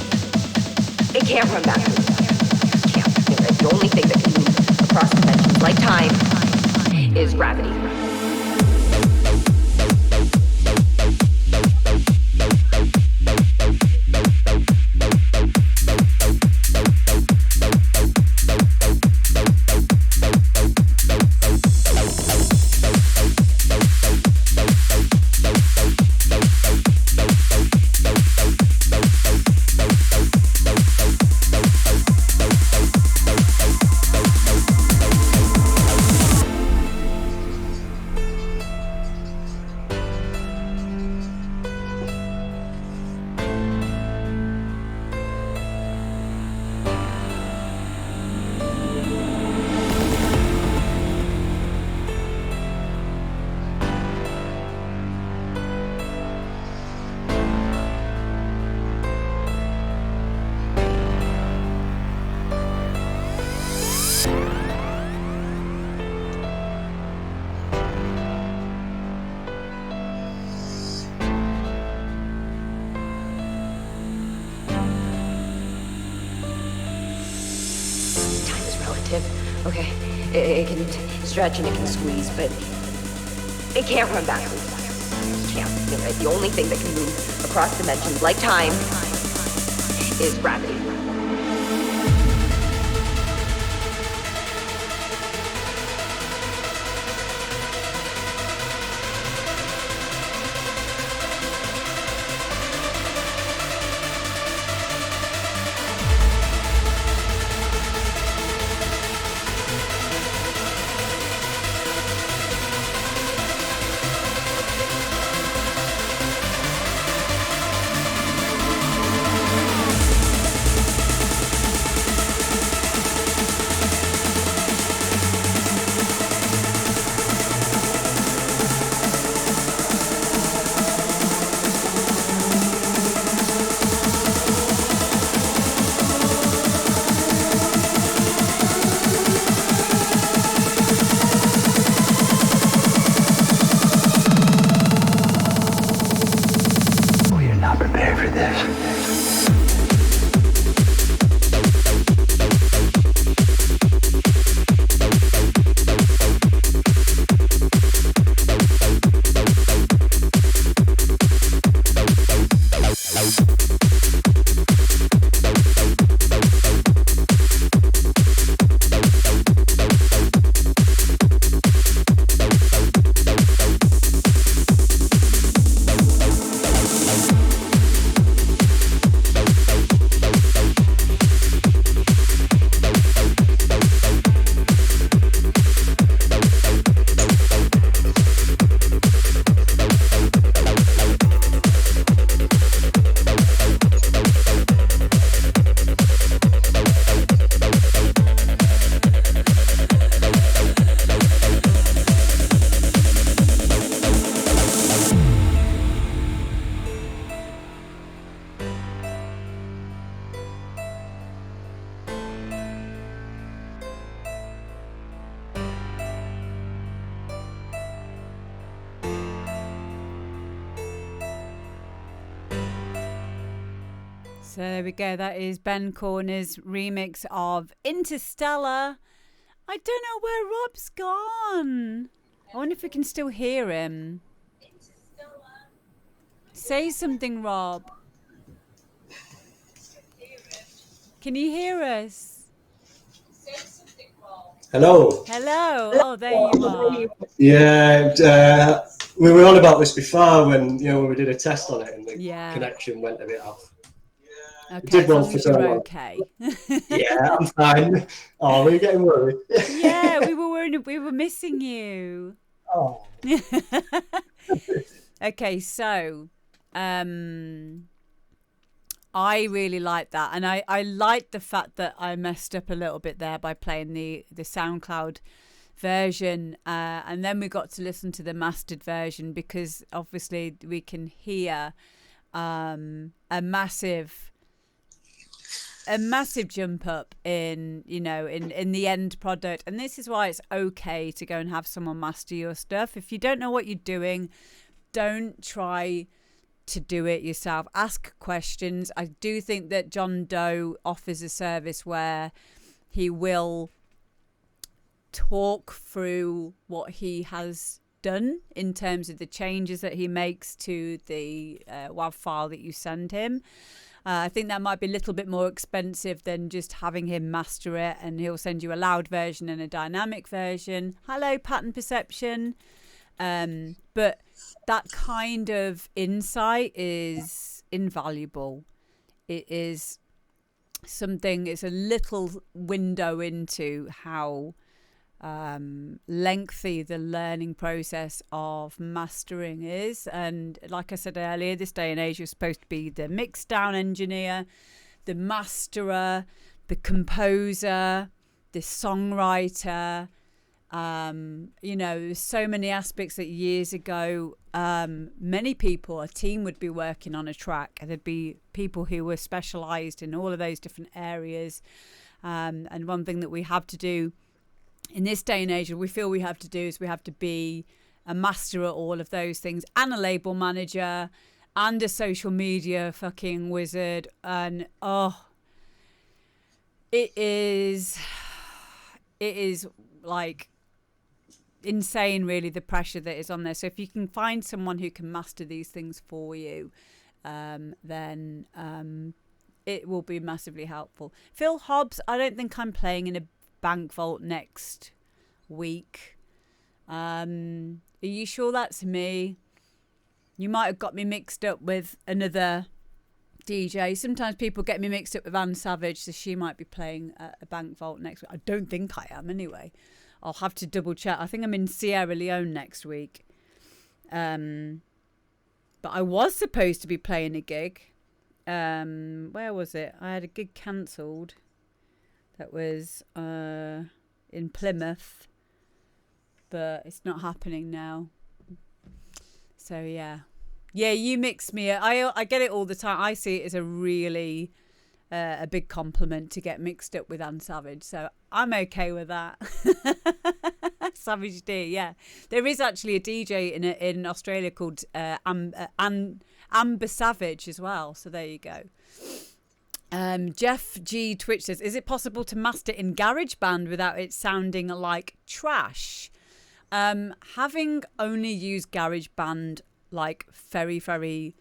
it can't run backwards. It can't. The only thing that can move across dimensions like time is gravity. Okay, It can stretch and it can squeeze, but it can't run backwards. It can't. The only thing that can move across dimensions like time is gravity. So there we go. That is Ben Corner's remix of Interstellar. I don't know where Rob's gone. I wonder if we can still hear him. Say something, Rob. Can you hear us? Hello. Hello. Oh, there you are. Yeah, we were on about this before when when we did a test on it and the connection went a bit off. Okay, as long as you're okay. Yeah, I'm fine. Oh, we're getting worried. Yeah, we were worried. We were missing you. Oh. Okay, so I really like that, and I liked the fact that I messed up a little bit there by playing the SoundCloud version, and then we got to listen to the mastered version, because obviously we can hear a massive jump up in in the end product. And this is why it's okay to go and have someone master your stuff. If you don't know what you're doing, don't try to do it yourself. Ask questions. I do think that John Doe offers a service where he will talk through what he has done in terms of the changes that he makes to the WAV file that you send him. I think that might be a little bit more expensive than just having him master it, and he'll send you a loud version and a dynamic version. Hello, Pattern Perception. But that kind of insight is invaluable. It is something, it's a little window into how lengthy the learning process of mastering is. And like I said earlier, this day and age, you're supposed to be the mix down engineer, the masterer, the composer, the songwriter. There's so many aspects that years ago, many people, a team would be working on a track, and there'd be people who were specialized in all of those different areas. And one thing that we have to do in this day and age, we feel we have to do, is we have to be a master at all of those things, and a label manager, and a social media fucking wizard. And it is like insane, really, the pressure that is on there. So if you can find someone who can master these things for you, then it will be massively helpful. Phil Hobbs, I don't think I'm playing in a bank vault next week. Are you sure that's me? You might have got me mixed up with another DJ. Sometimes people get me mixed up with Anne Savage, so she might be playing a bank vault next week. I don't think I am anyway. I'll have to double check. I think I'm in Sierra Leone next week. But I was supposed to be playing a gig. Where was it? I had a gig cancelled. That was in Plymouth. But it's not happening now. So yeah, you mix me. I get it all the time. I see it as a really a big compliment to get mixed up with Anne Savage. So I'm okay with that. Savage D, yeah. There is actually a DJ in Australia called Amber Savage as well. So there you go. Jeff G Twitch says, is it possible to master in GarageBand without it sounding like trash? Having only used GarageBand like very, very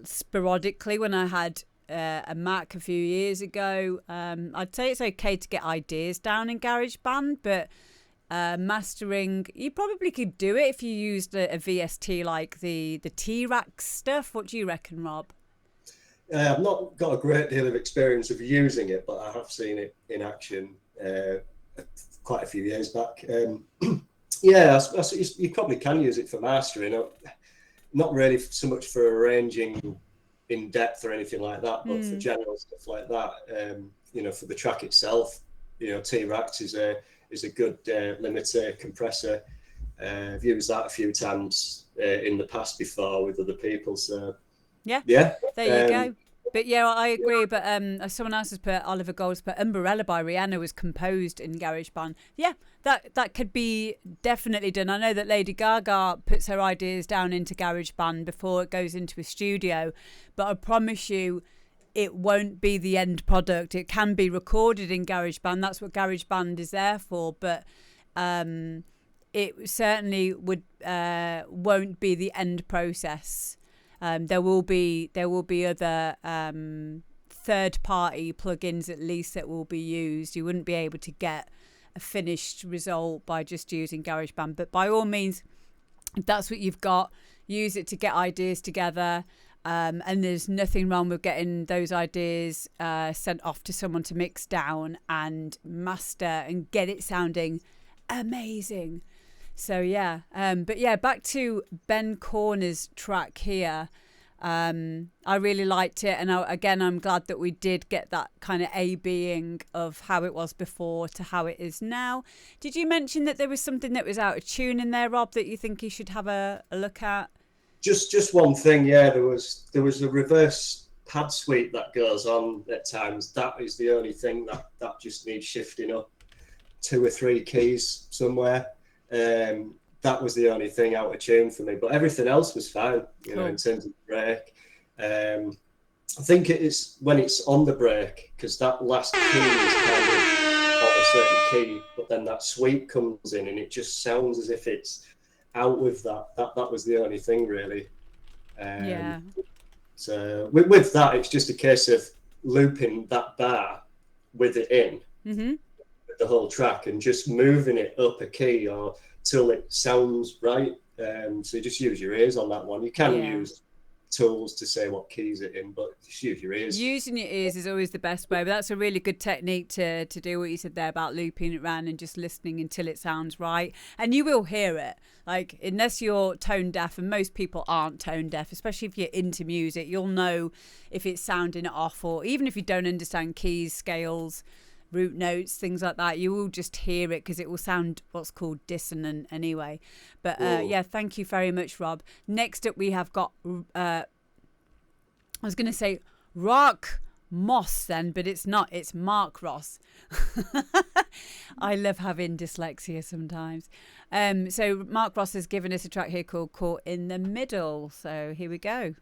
sporadically when I had a Mac a few years ago, I'd say it's okay to get ideas down in GarageBand, but mastering, you probably could do it if you used a VST like the T-Rack stuff. What do you reckon, Rob? I've not got a great deal of experience of using it, but I have seen it in action quite a few years back. Yeah, you probably can use it for mastering. Not really so much for arranging in depth or anything like that, but for general stuff like that, for the track itself, T-Rax is a good limiter compressor. I've used that a few times in the past before with other people. So yeah, there you go. But yeah, I agree. But someone else has put, Oliver Gold's put, Umbrella by Rihanna was composed in GarageBand. Yeah, that could be definitely done. I know that Lady Gaga puts her ideas down into GarageBand before it goes into a studio, but I promise you, it won't be the end product. It can be recorded in GarageBand. That's what GarageBand is there for. But it certainly won't be the end process. There will be other third-party plugins at least that will be used. You wouldn't be able to get a finished result by just using GarageBand. But by all means, if that's what you've got, use it to get ideas together. And there's nothing wrong with getting those ideas sent off to someone to mix down and master and get it sounding amazing. So yeah, but yeah, back to Ben Corner's track here. I really liked it, and I'm glad that we did get that kind of A-Bing of how it was before to how it is now. Did you mention that there was something that was out of tune in there, Rob, that you think you should have a look at? Just one thing, yeah. There was a reverse pad sweep that goes on at times. That is the only thing that just needs shifting up 2 or 3 keys somewhere. That was the only thing out of tune for me, but everything else was fine, cool. In terms of break. I think it is when it's on the break, because that last key is kind of on a certain key, but then that sweep comes in and it just sounds as if it's out with that. That was the only thing really. Yeah. So with that, it's just a case of looping that bar with it in. Mm-hmm. The whole track and just moving it up a key or till it sounds right. So just use your ears on that one. You can use tools to say what keys it in, but just use your ears. Using your ears is always the best way, but that's a really good technique to do what you said there about looping it around and just listening until it sounds right. And you will hear it, like, unless you're tone deaf, and most people aren't tone deaf, especially if you're into music, you'll know if it's sounding off, or even if you don't understand keys, scales, root notes, things like that, you will just hear it because it will sound what's called dissonant anyway. But yeah, thank you very much, Rob. Next up we have got I was going to say Rock Moss then, but it's not, it's Mark Ross. I love having dyslexia sometimes. So Mark Ross has given us a track here called Caught in the Middle, so here we go.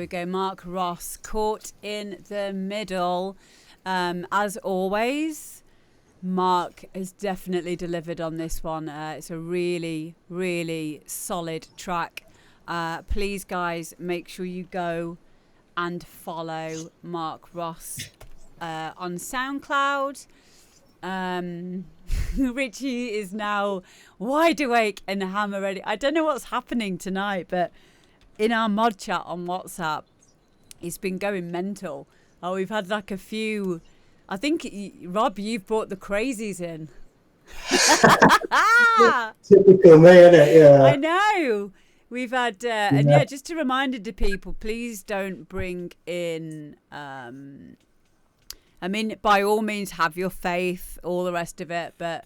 we go. Mark Ross, Caught in the Middle. As always, Mark has definitely delivered on this one. It's a really, really solid track. Please, guys, make sure you go and follow Mark Ross on SoundCloud. Richie is now wide awake and hammer ready. I don't know what's happening tonight, but in our mod chat on WhatsApp, it's been going mental. Oh, we've had like a few. I think, Rob, you've brought the crazies in. Typical me, innit? Yeah. I know. We've had, and yeah, just a reminder to people, please don't bring in, I mean, by all means, have your faith, all the rest of it, but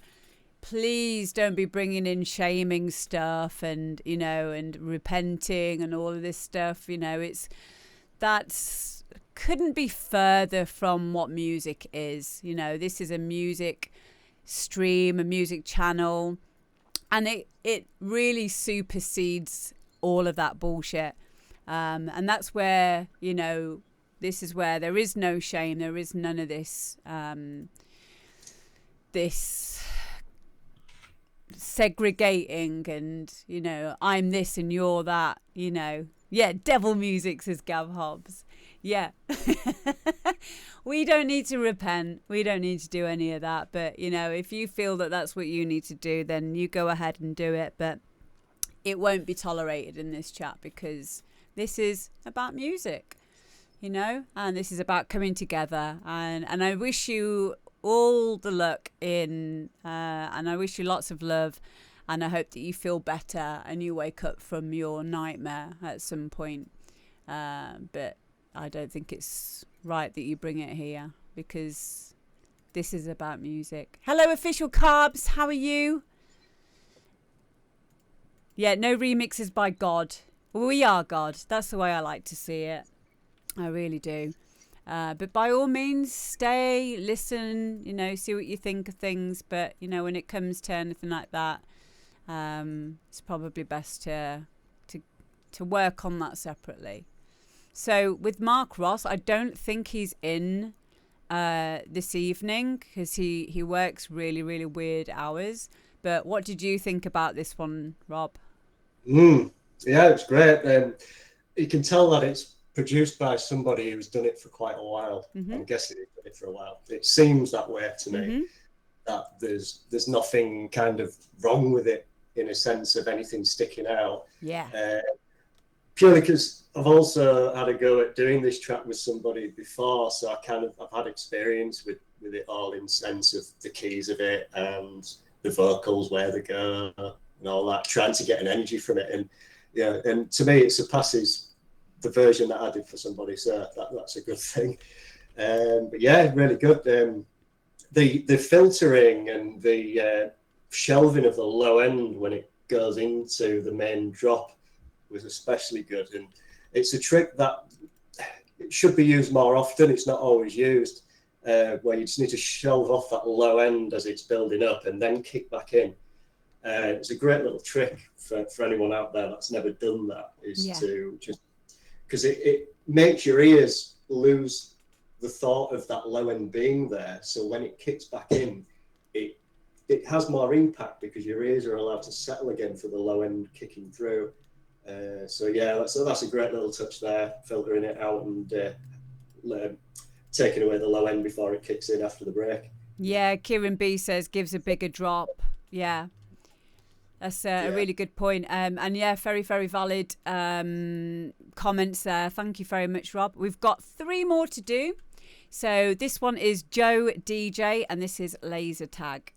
please don't be bringing in shaming stuff and, you know, and repenting and all of this stuff. You know, that's couldn't be further from what music is. You know, this is a music stream, a music channel, and it really supersedes all of that bullshit. And that's where, you know, this is where there is no shame. There is none of this, this segregating and, you know, I'm this and you're that, you know. Yeah, devil music, says Gav Hobbs. Yeah. We don't need to repent. We don't need to do any of that. But, you know, if you feel that that's what you need to do, then you go ahead and do it. But it won't be tolerated in this chat because this is about music, you know, and this is about coming together. And I wish you all the luck in, and I wish you lots of love. And I hope that you feel better and you wake up from your nightmare at some point. But I don't think it's right that you bring it here because this is about music. Hello, Official Carbs. How are you? Yeah, no remixes by God. We are God. That's the way I like to see it. I really do. But by all means, stay, listen, you know, see what you think of things. But, you know, when it comes to anything like that, it's probably best to work on that separately. So with Mark Ross, I don't think he's in this evening because he works really, really weird hours. But what did you think about this one, Rob? Yeah, it's great. You can tell that it's produced by somebody who's done it for quite a while. I'm guessing he's done it for a while. It seems that way to me, that there's nothing kind of wrong with it in a sense of anything sticking out. Yeah. Purely because I've also had a go at doing this track with somebody before, so I've had experience with it all in sense of the keys of it and the vocals, where they go and all that, trying to get an energy from it. And yeah, and to me it surpasses the version that I did for somebody, so that's a good thing. But yeah, really good. The filtering and the shelving of the low end when it goes into the main drop was especially good, and it's a trick that it should be used more often. It's not always used, where you just need to shelve off that low end as it's building up and then kick back in. It's a great little trick for anyone out there that's never done that, to just, because it makes your ears lose the thought of that low end being there. So when it kicks back in, it has more impact because your ears are allowed to settle again for the low end kicking through. So yeah, that's a great little touch there, filtering it out and taking away the low end before it kicks in after the break. Yeah, Kieran B says gives a bigger drop. Yeah, that's a really good point. And yeah, very, very valid comments there. Thank you very much, Rob. We've got 3 more to do. So this one is Joe DJ and this is Laser Tag.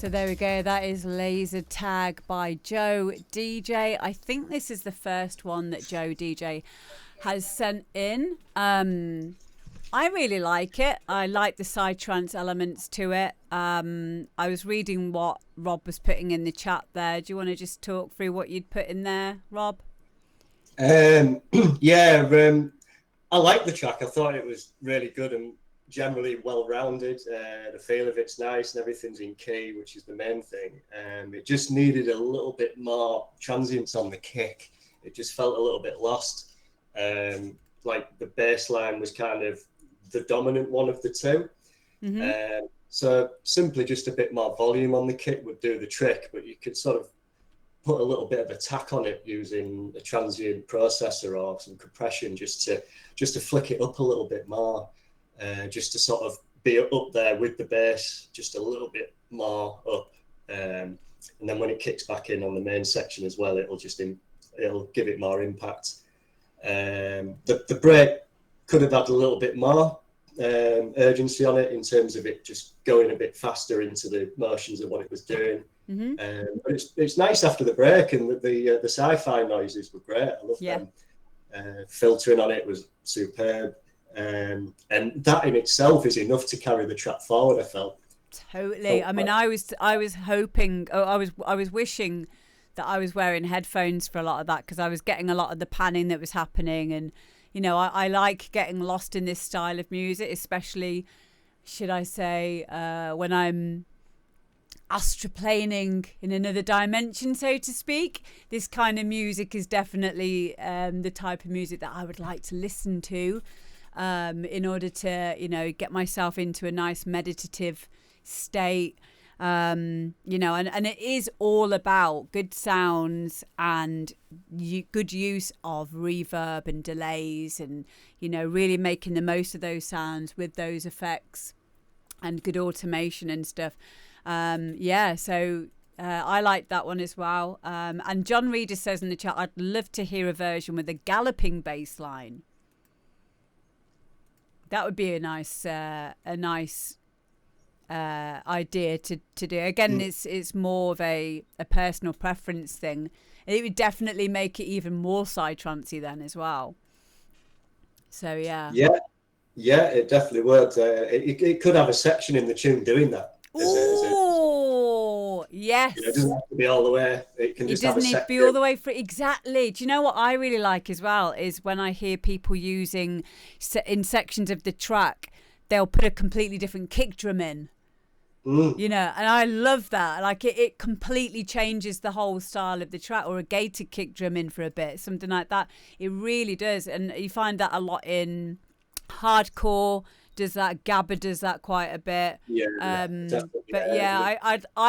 So there we go. That is Laser Tag by Joe DJ. I think this is the first one that Joe DJ has sent in. I really like it. I like the side trance elements to it. I was reading what Rob was putting in the chat there. Do you want to just talk through what you'd put in there, Rob? Yeah, I like the track. I thought it was really good and generally well-rounded. The feel of it's nice and everything's in key, which is the main thing. It just needed a little bit more transience on the kick. It just felt a little bit lost. Like the bass line was kind of the dominant one of the two. Mm-hmm. So simply just a bit more volume on the kick would do the trick, but you could sort of put a little bit of attack on it using a transient processor or some compression just to flick it up a little bit more. Just to sort of be up there with the bass, just a little bit more up, and then when it kicks back in on the main section as well, it'll give it more impact. The break could have had a little bit more urgency on it in terms of it just going a bit faster into the motions of what it was doing. But it's nice after the break, and the sci-fi noises were great. I love Yeah. them. Filtering on it was superb, and that in itself is enough to carry the track forward. I felt. Totally. I mean, I was hoping, I was wishing that I was wearing headphones for a lot of that, because I was getting a lot of the panning that was happening, and you know, I like getting lost in this style of music, especially, should I say, when I'm astroplaning in another dimension, so to speak. This kind of music is definitely the type of music that I would like to listen to in order to, you know, get myself into a nice meditative state. You know, and it is all about good sounds and good use of reverb and delays, and you know, really making the most of those sounds with those effects and good automation and stuff. So I like that one as well. And John Reader says in the chat, I'd love to hear a version with a galloping bass line. That would be a nice idea to do. Again, it's more of a personal preference thing. It would definitely make it even more psytrancey then as well. So yeah, it definitely would. It could have a section in the tune doing that. Oh, yes. You know, it doesn't have to be all the way. It can just have a doesn't need to section. be all the way through. Exactly. Do you know what I really like as well is when I hear people using in sections of the track, they'll put a completely different kick drum in. You know, and I love that. Like it completely changes the whole style of the track, or a gated kick drum in for a bit, something like that. It really does. And you find that a lot in hardcore. Does that, Gabba does that quite a bit. I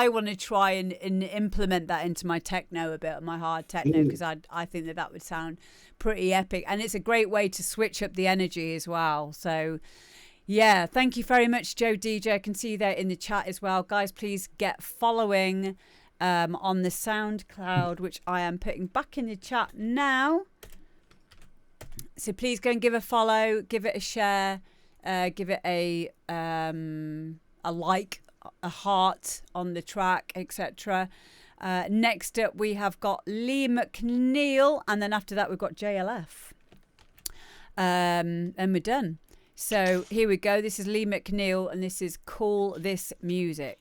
want to try and implement that into my techno a bit, my hard techno, because I think that would sound pretty epic, and it's a great way to switch up the energy as well. So yeah, thank you very much, Joe DJ. I can see you there in the chat as well. Guys, please get following on the SoundCloud, which I am putting back in the chat now. So please go and give a follow, give it a share, give it a like, a heart on the track, etc. Next up, we have got Lee McNeil, and then after that, we've got JLF. And we're done. So here we go. This is Lee McNeil, and this is Call This Music.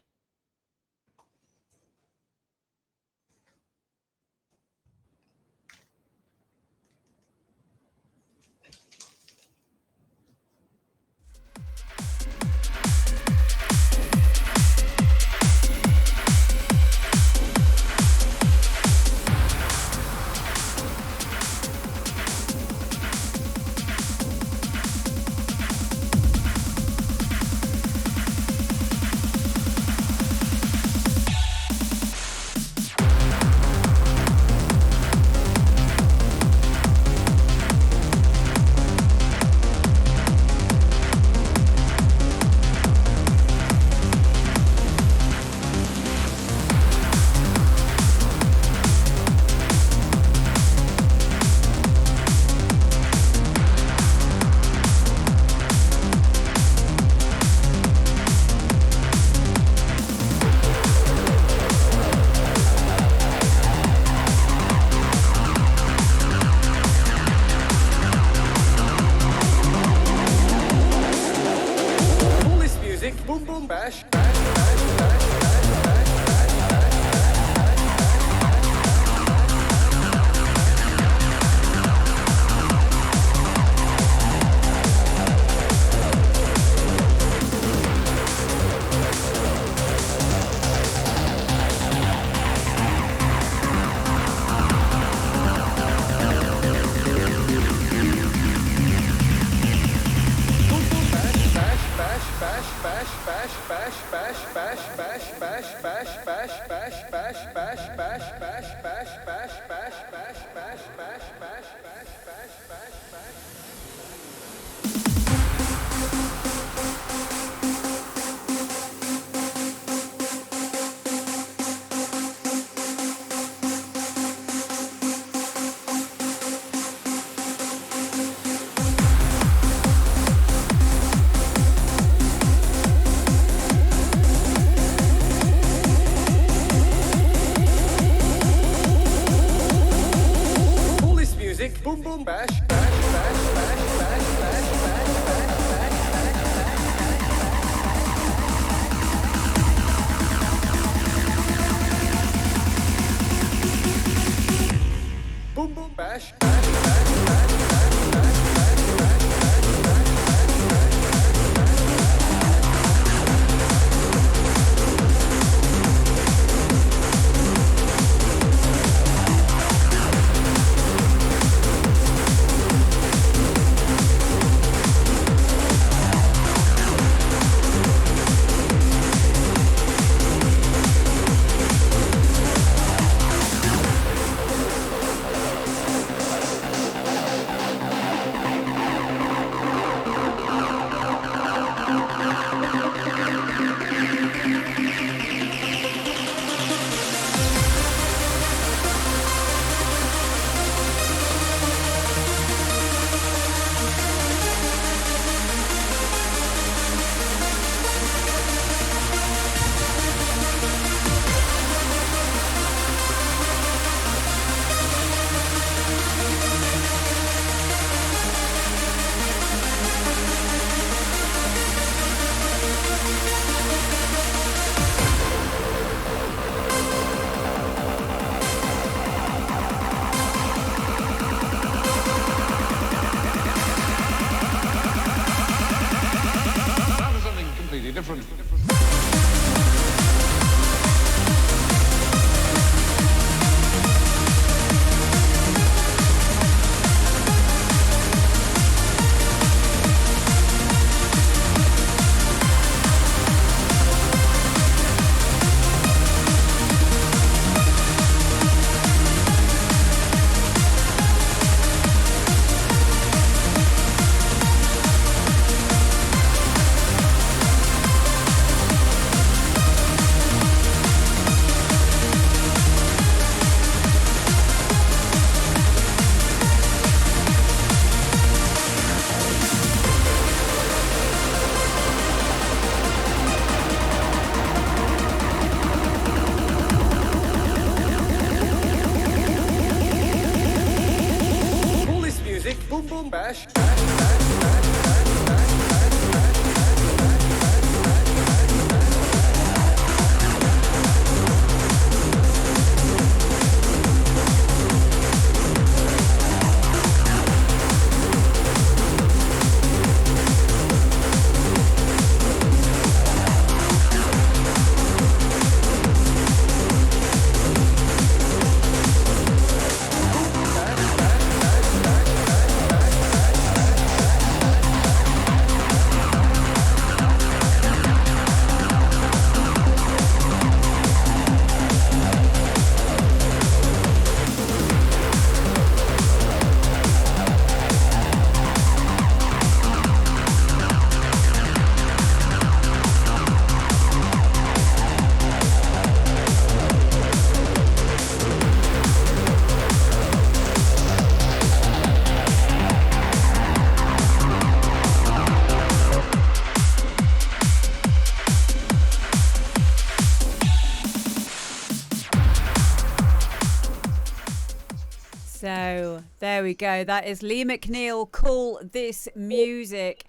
So there we go. That is Lee McNeil, Call This Music.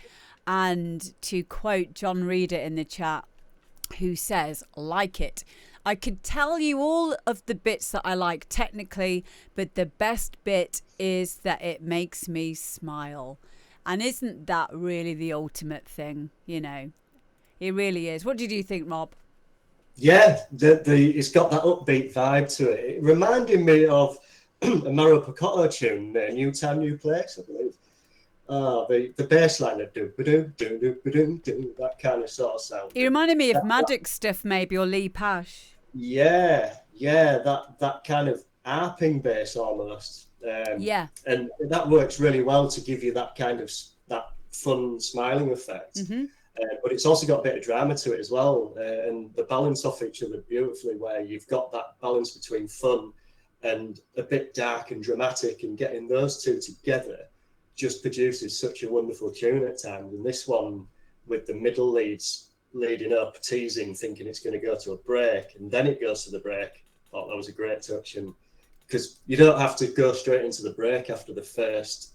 And to quote John Reader in the chat, who says, like it. I could tell you all of the bits that I like technically, but the best bit is that it makes me smile. And isn't that really the ultimate thing? You know, it really is. What did you think, Rob? Yeah, it's got that upbeat vibe to it. It reminded me of a Mario Picotto tune, New Time, New Place, I believe. The bass line of do-ba-do, that kind of sort of sound. It reminded me of Magic Stuff, maybe, or Lee Pash. Yeah, that kind of arping bass almost. Yeah. And that works really well to give you that kind of that fun smiling effect. Mm-hmm. But it's also got a bit of drama to it as well, and the balance off each other beautifully, where you've got that balance between fun and a bit dark and dramatic, and getting those two together just produces such a wonderful tune at times. And this one, with the middle leads leading up, teasing, thinking it's going to go to a break, and then it goes to the break. I thought that was a great touch, and because you don't have to go straight into the break after the first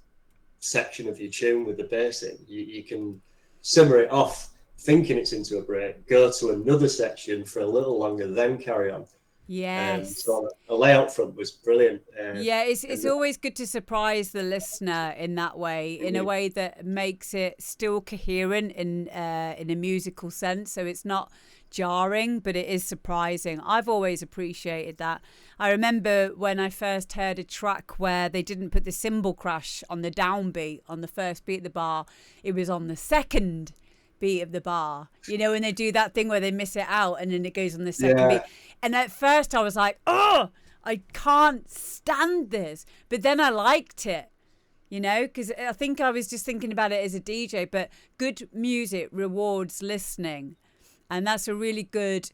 section of your tune with the bass in. You can simmer it off thinking it's into a break, go to another section for a little longer, then carry on. Yes. So a layout front was brilliant. Yeah, it's always good to surprise the listener in that way, in a way that makes it still coherent in a musical sense. So it's not jarring, but it is surprising. I've always appreciated that. I remember when I first heard a track where they didn't put the cymbal crash on the downbeat on the first beat of the bar, it was on the second beat of the bar, you know, when they do that thing where they miss it out and then it goes on the second beat. And at first I was like, oh, I can't stand this. But then I liked it, you know, because I think I was just thinking about it as a DJ, but good music rewards listening. And that's a really good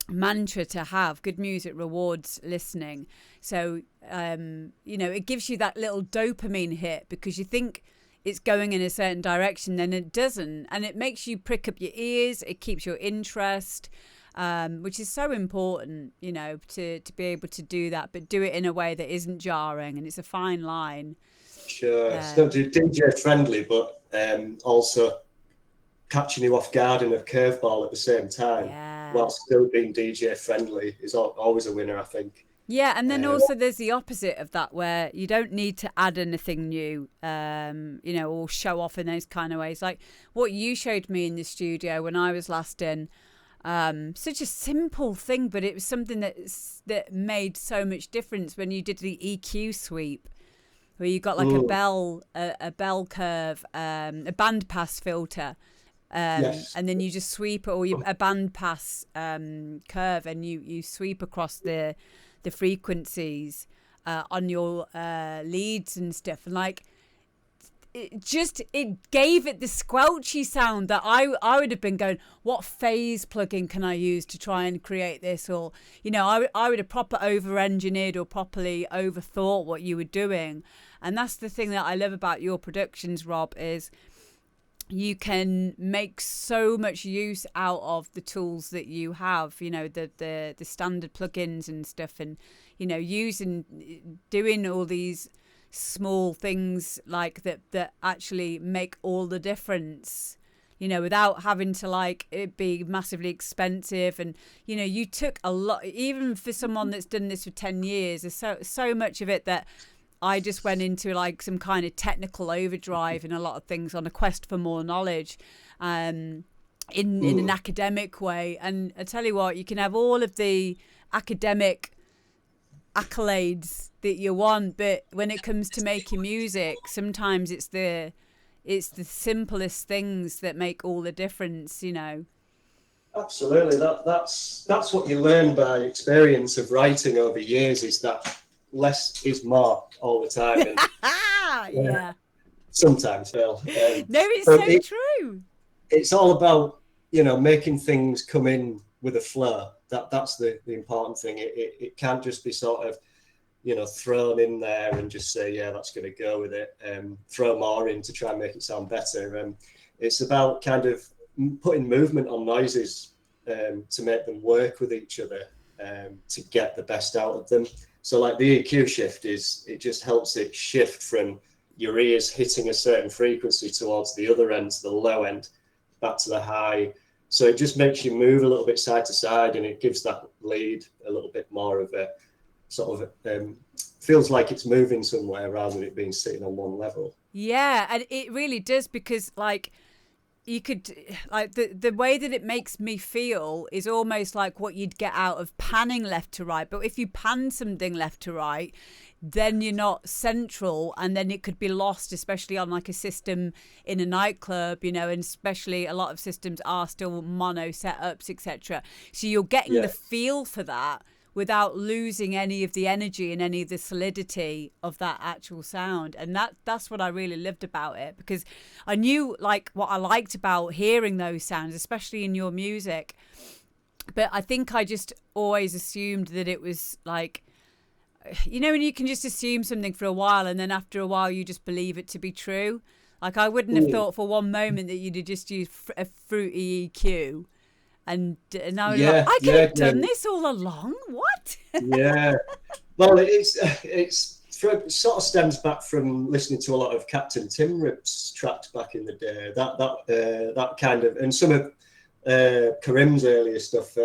mantra to have. Good music rewards listening. So, you know, it gives you that little dopamine hit because you think it's going in a certain direction, then it doesn't. And it makes you prick up your ears. It keeps your interest, which is so important, you know, to be able to do that, but do it in a way that isn't jarring. And it's a fine line. Sure. It's not DJ friendly, but also catching you off guard in a curveball at the same time, while still being DJ friendly is always a winner, I think. Yeah, and then also there's the opposite of that where you don't need to add anything new, you know, or show off in those kind of ways. Like what you showed me in the studio when I was last in, such a simple thing, but it was something that made so much difference when you did the EQ sweep, where you got like a bell curve, a band pass filter. And then you just sweep it, or a band pass curve, and you sweep across the frequencies on your leads and stuff, and like it gave it the squelchy sound that I would have been going, what phase plugin can I use to try and create this? Or, you know, I would have proper over engineered or properly overthought what you were doing. And that's the thing that I love about your productions, Rob, is you can make so much use out of the tools that you have, you know, the standard plugins and stuff, and, you know, doing all these small things like that actually make all the difference, you know, without having to like it be massively expensive. And, you know, you took a lot, even for someone that's done this for 10 years, there's so much of it that I just went into like some kind of technical overdrive in a lot of things on a quest for more knowledge, in an academic way. And I tell you what, you can have all of the academic accolades that you want, but when it comes to making music, sometimes it's the simplest things that make all the difference, you know. Absolutely. That's what you learn by experience of writing over years, is that less is more all the time. And, yeah. Sometimes, Phil. No, it's true. It's all about, you know, making things come in with a flow. That's the important thing. It can't just be sort of, you know, thrown in there and just say, yeah, that's going to go with it. Throw more in to try and make it sound better. It's about kind of putting movement on noises to make them work with each other, to get the best out of them. So like the EQ shift it just helps it shift from your ears hitting a certain frequency towards the other end, to the low end, back to the high. So it just makes you move a little bit side to side, and it gives that lead a little bit more of a sort of feels like it's moving somewhere rather than it being sitting on one level. Yeah, and it really does, because like you could, like the way that it makes me feel is almost like what you'd get out of panning left to right. But if you pan something left to right, then you're not central, and then it could be lost, especially on like a system in a nightclub, you know, and especially a lot of systems are still mono setups, etc. So you're getting the feel for that without losing any of the energy and any of the solidity of that actual sound. And that's what I really loved about it, because I knew like what I liked about hearing those sounds, especially in your music. But I think I just always assumed that it was like, you know, when you can just assume something for a while and then after a while you just believe it to be true. Like I wouldn't have thought for one moment that you'd have just used a fruity EQ. And I was like, I could have done this all along. What? Yeah. Well, it sort of stems back from listening to a lot of Captain Tim Rip's tracks back in the day. That kind of, and some of Karim's earlier stuff.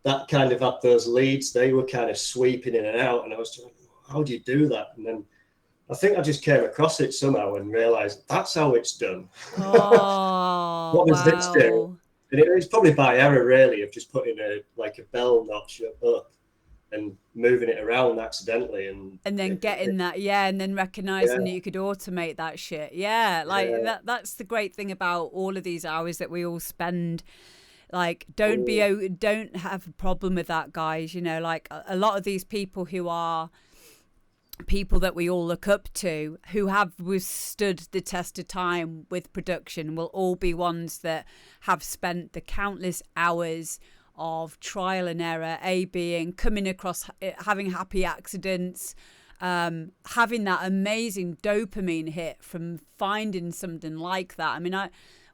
That kind of had those leads. They were kind of sweeping in and out, and I was like, how do you do that? And then I think I just came across it somehow and realised that's how it's done. Oh, What does this do? wow. And it's probably by error, really, of just putting a bell notch up and moving it around accidentally, and then getting that, and then recognizing that you could automate that shit. That's the great thing about all of these hours that we all spend. Like, don't have a problem with that, guys. You know, like a lot of these people who are people that we all look up to, who have withstood the test of time with production, will all be ones that have spent the countless hours of trial and error, being coming across, having happy accidents, having that amazing dopamine hit from finding something like that. I mean,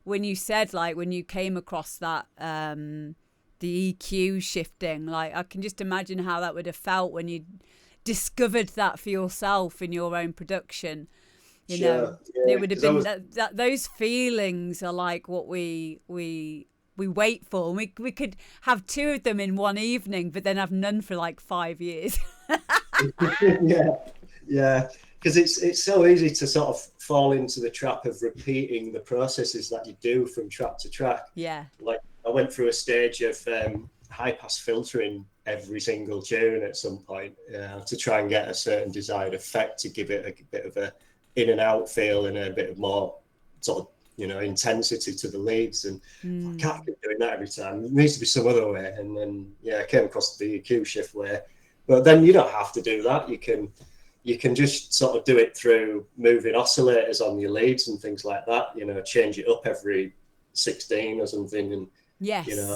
when you said, like, when you came across that, the EQ shifting, like, I can just imagine how that would have felt when you discovered that for yourself in your own production. You know, it would have been that those feelings are like what we wait for, and we could have two of them in one evening, but then have none for like 5 years. yeah, because it's so easy to sort of fall into the trap of repeating the processes that you do from track to track. Yeah, like I went through a stage of high pass filtering every single tune at some point to try and get a certain desired effect, to give it a bit of a in and out feel and a bit of more sort of, you know, intensity to the leads, and I can't keep doing that every time. There needs to be some other way. And then I came across the EQ shift way, but then you don't have to do that. You can just sort of do it through moving oscillators on your leads and things like that. You know, change it up every 16 or something, and you know,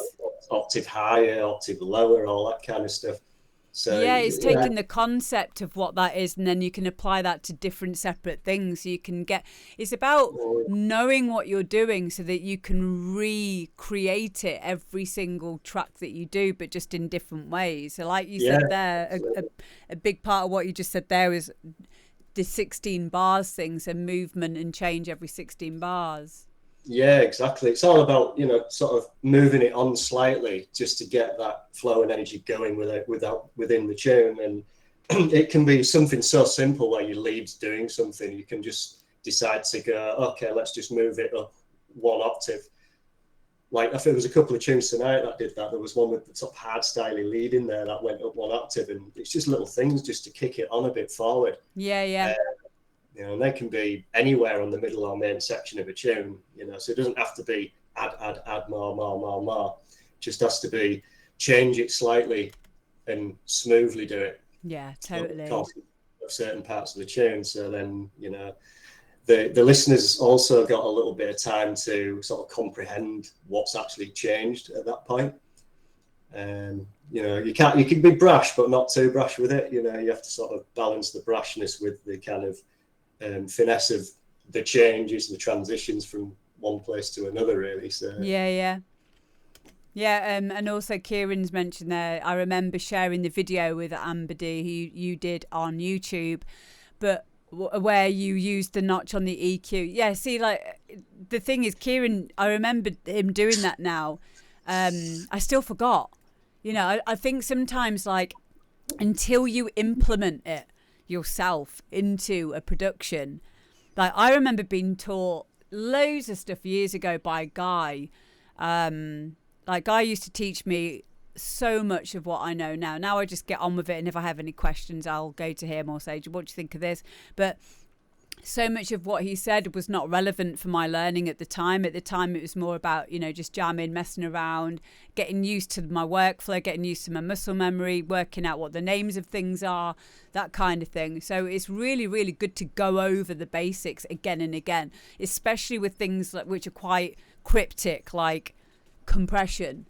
octave higher, octave lower, all that kind of stuff. So it's taking the concept of what that is, and then you can apply that to different separate things. So you can it's about knowing what you're doing so that you can recreate it every single track that you do, but just in different ways. So like you said there, a big part of what you just said there is the 16 bars thing, so movement and change every 16 bars. Yeah, exactly. It's all about, you know, sort of moving it on slightly just to get that flow and energy going within the tune. And it can be something so simple where your lead's doing something. You can just decide to go, okay, let's just move it up one octave. Like, I think there was a couple of tunes tonight that did that. There was one with the top hard styly lead in there that went up one octave, and it's just little things just to kick it on a bit forward. You know, and they can be anywhere on the middle or main section of a tune, you know, so it doesn't have to be add more. It just has to be change it slightly and smoothly do it. Yeah, totally. Of certain parts of the tune. So then, you know, the listeners also got a little bit of time to sort of comprehend what's actually changed at that point. You know, you can be brash, but not too brash with it. You know, you have to sort of balance the brashness with the kind of finesse of the changes, the transitions from one place to another, really. So and also Kieran's mentioned there, I remember sharing the video with Amber D who you did on YouTube, but where you used the notch on the EQ. See, like, the thing is, Kieran, I remember him doing that now. I still forgot, you know. I think sometimes, like, until you implement it yourself into a production, like, I remember being taught loads of stuff years ago by Guy. Like, Guy used to teach me so much of what I know now. I just get on with it, and if I have any questions, I'll go to him or say, what do you think of this? But so much of what he said was not relevant for my learning at the time. At the time, it was more about, you know, just jamming, messing around, getting used to my workflow, getting used to my muscle memory, working out what the names of things are, that kind of thing. So it's really, really good to go over the basics again and again, especially with things like, which are quite cryptic, like compression,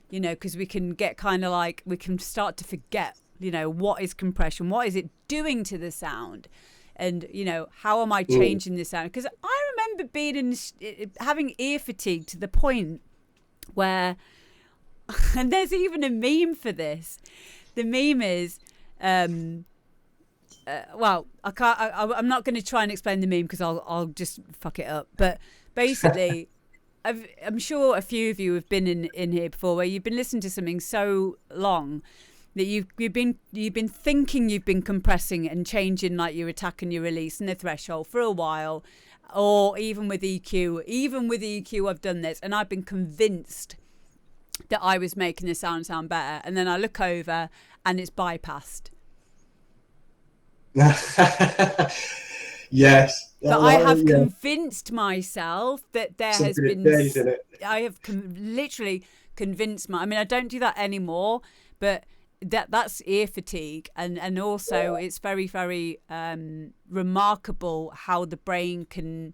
you know, because we can get kind of like, we can start to forget, you know, what is compression? What is it doing to the sound? And, you know, how am I changing this sound? Because I remember being having ear fatigue to the point where, and there's even a meme for this, the meme is, well, I can't. I'm not going to try and explain the meme because I'll just fuck it up. But basically, I'm sure a few of you have been in here before, where you've been listening to something so long that you've been thinking you've been compressing and changing like your attack and your release and the threshold for a while, or even with EQ. Even with EQ, I've done this, and I've been convinced that I was making the sound better, and then I look over and it's bypassed. Yes, But I have convinced myself that there has been. I have literally convinced I mean, I don't do that anymore, but that's ear fatigue, and also it's very, very remarkable how the brain can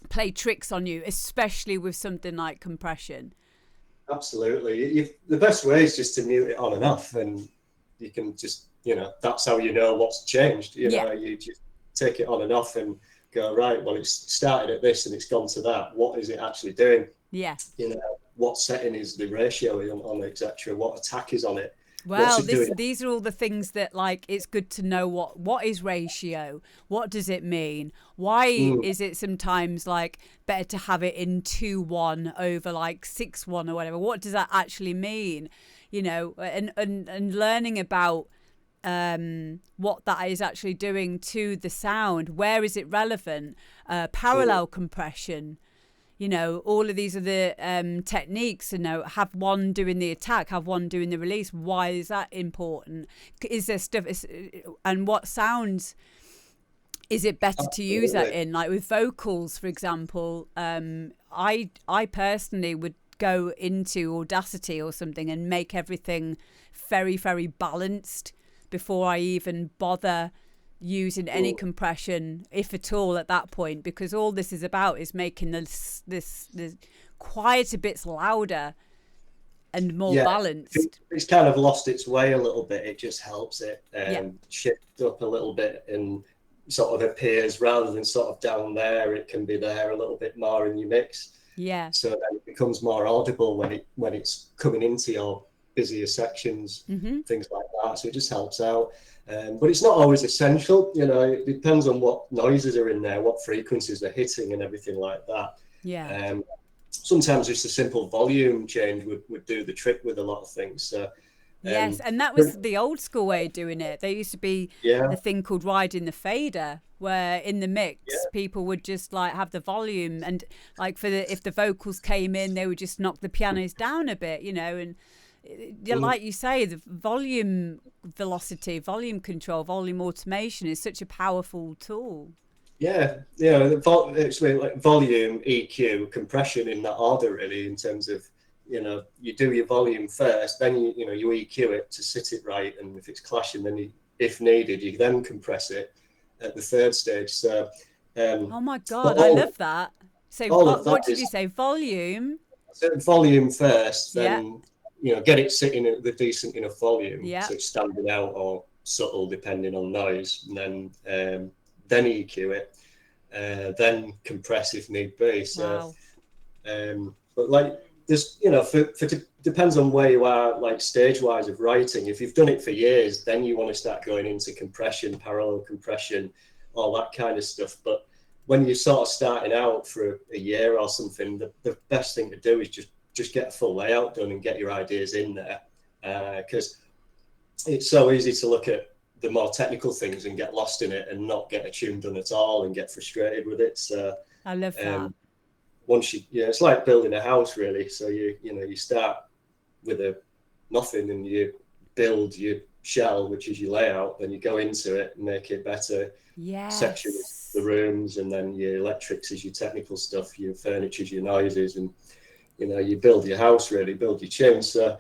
play tricks on you, especially with something like compression. Absolutely. The best way is just to mute it on and off, and you can just, that's how you know what's changed. You just take it on and off and go, right, well, it's started at this and it's gone to that. What is it actually doing? Yeah. What setting is the ratio on it, etc. What attack is on it? Well, these are all the things that, like, it's good to know what is ratio? What does it mean? Why is it sometimes like better to have it in 2:1 over like 6:1 or whatever? What does that actually mean? And learning about what that is actually doing to the sound. Where is it relevant? Parallel compression. All of these are the techniques. Have one doing the attack, have one doing the release. Why is that important? Is there stuff? And what sounds is it better to use that in? Like with vocals, for example, I personally would go into Audacity or something and make everything very, very balanced before I even bother using any compression, if at all, at that point, because all this is about is making this quieter bits louder and more balanced. It's kind of lost its way a little bit. It just helps it shift up a little bit and sort of appears, rather than sort of down there, it can be there a little bit more in your mix. Yeah. So then it becomes more audible when it's coming into your busier sections, things like that. So it just helps out. But it's not always essential. It depends on what noises are in there, what frequencies they're hitting and everything like that. Yeah. Sometimes just a simple volume change would do the trick with a lot of things. So, yes, and that was the old school way of doing it. There used to be a thing called riding the fader, where in the mix people would just like have the volume, and like if the vocals came in, they would just knock the pianos down a bit, and like you say, the volume velocity, volume control, volume automation is such a powerful tool. It's like volume, EQ, compression in that order, really, in terms of, you do your volume first, then you EQ it to sit it right, and if it's clashing, then if needed, you then compress it at the third stage. So oh my god, I love that. So what did you say? Volume first, then get it sitting at the decent enough volume, so it's standing out or subtle depending on noise, and then EQ it, then compress if need be. So but like there's depends on where you are, like stage wise of writing. If you've done it for years, then you want to start going into compression, parallel compression, all that kind of stuff. But when you're sort of starting out for a year or something, the best thing to do is just get a full layout done and get your ideas in there, because it's so easy to look at the more technical things and get lost in it and not get a tune done at all and get frustrated with it. So I love that. Once it's like building a house, really. So you start with nothing and you build your shell, which is your layout, then you go into it and make it better. Section the rooms, and then your electrics is your technical stuff, your furniture is your noises, and you build your house, really, build your tunes. So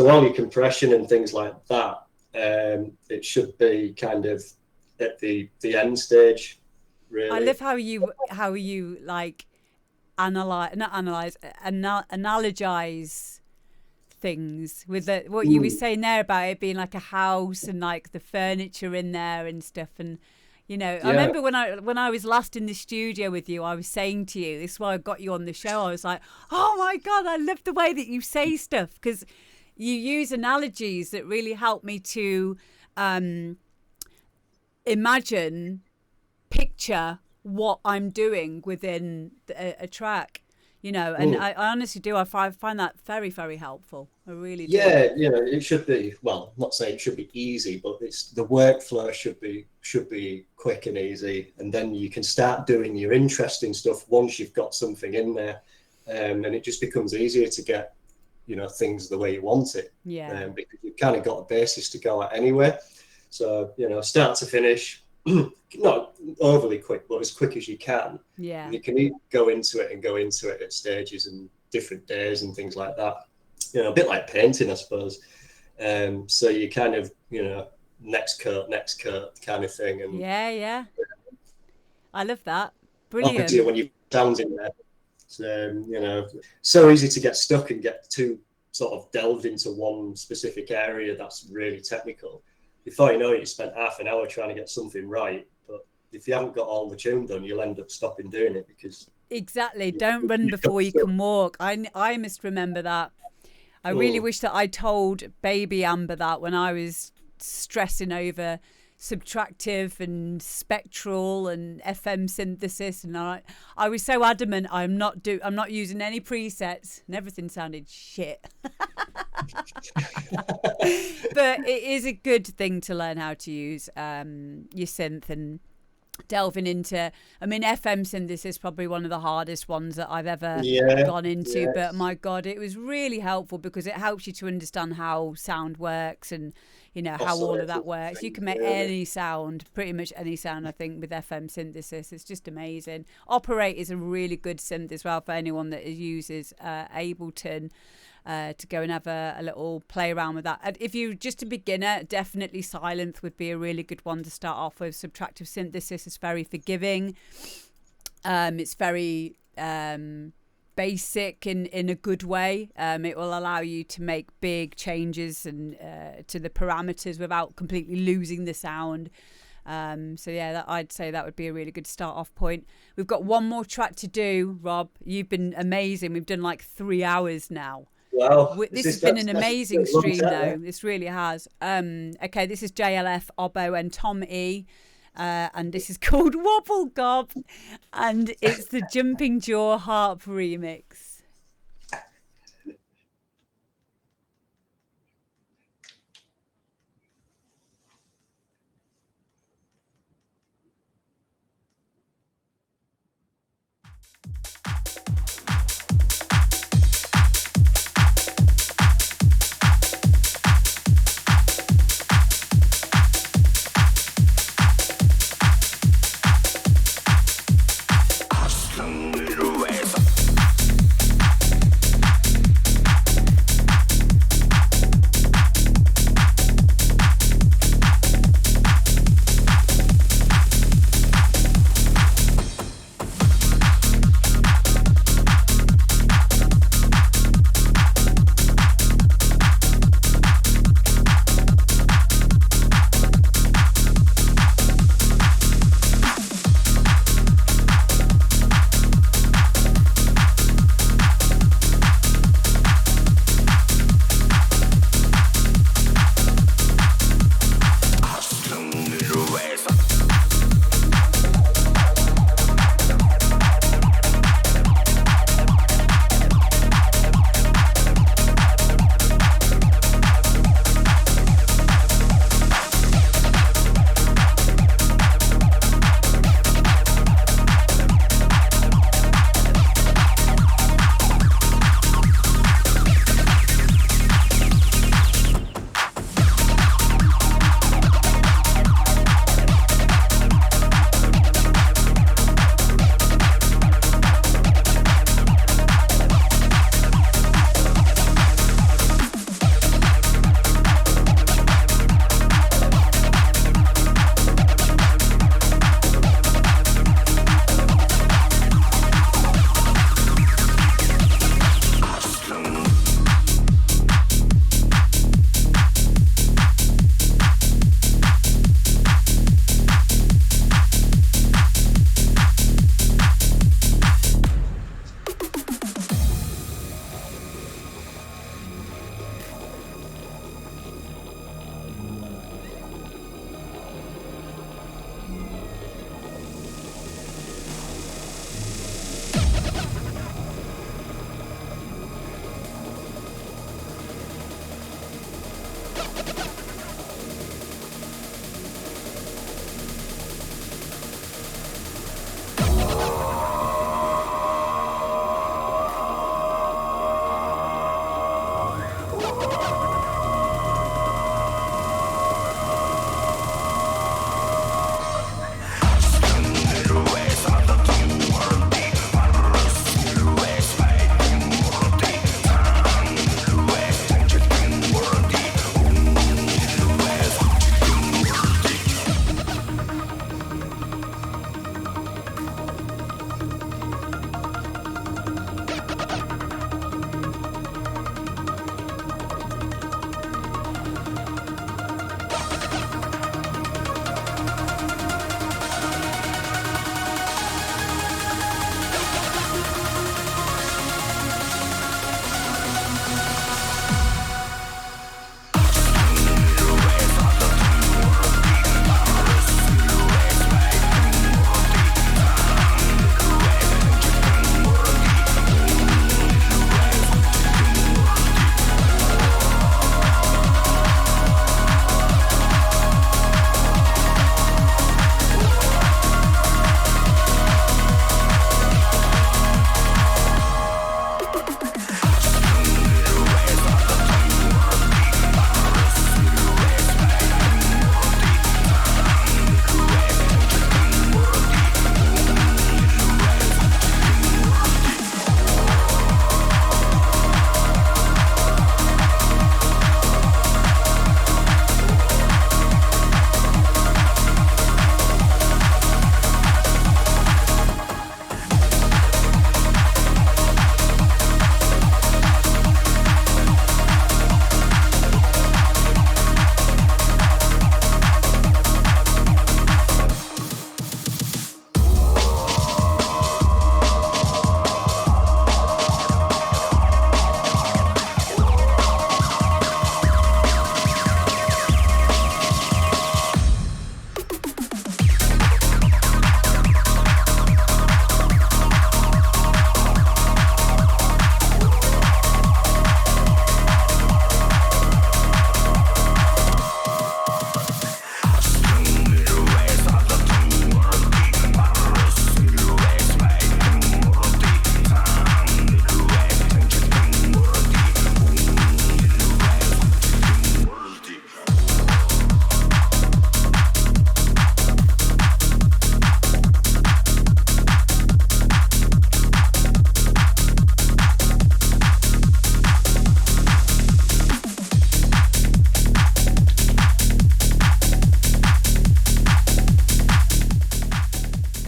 all your compression and things like that, it should be kind of at the end stage, really. I love how you like analogize things with what you were saying there about it being like a house and like the furniture in there and stuff. And I remember when I was last in the studio with you, I was saying to you, this is why I got you on the show, I was like, oh my god, I love the way that you say stuff, because you use analogies that really help me to imagine, picture what I'm doing within a track, you know, and I honestly do. I find that very, very helpful. I really do. Yeah, it should be, well, not saying it should be easy, but it's the workflow should be quick and easy, and then you can start doing your interesting stuff once you've got something in there, and it just becomes easier to get, things the way you want it. Yeah. Because you've kind of got a basis to go at anyway. So, start to finish, not overly quick, but as quick as you can. Yeah. And you can go into it at stages and different days and things like that. A bit like painting, I suppose. So you kind of, next coat kind of thing. And yeah. I love that. Brilliant. When you sound in there. So, so easy to get stuck and get too sort of delved into one specific area that's really technical. Before you know it, you spent half an hour trying to get something right. But if you haven't got all the tune done, you'll end up stopping doing it because... Exactly. Don't run before you can walk. I must remember that. I really wish that I told baby Amber that when I was stressing over subtractive and spectral and FM synthesis, and I was so adamant I'm not using any presets, and everything sounded shit. But it is a good thing to learn how to use your synth and delving into, I mean, FM synthesis is probably one of the hardest ones that I've ever gone into, but my God, it was really helpful because it helps you to understand how sound works and, how all of that works. You can make any sound, pretty much any sound, I think, with FM synthesis. It's just amazing. Operate is a really good synth as well for anyone that uses Ableton. To go and have a little play around with that. If you're just a beginner, definitely Sylenth would be a really good one to start off with. Subtractive synthesis is very forgiving. It's very basic in a good way. It will allow you to make big changes and to the parameters without completely losing the sound. I'd say that would be a really good start off point. We've got one more track to do, Rob. You've been amazing. We've done like 3 hours now. Wow. This has been an amazing stream, though. This really has. Okay, this is JLF, Obbo, and Tom E. And this is called Wobble Gob. And it's the Jumping Jaw Harp remix. Aslan Rueza.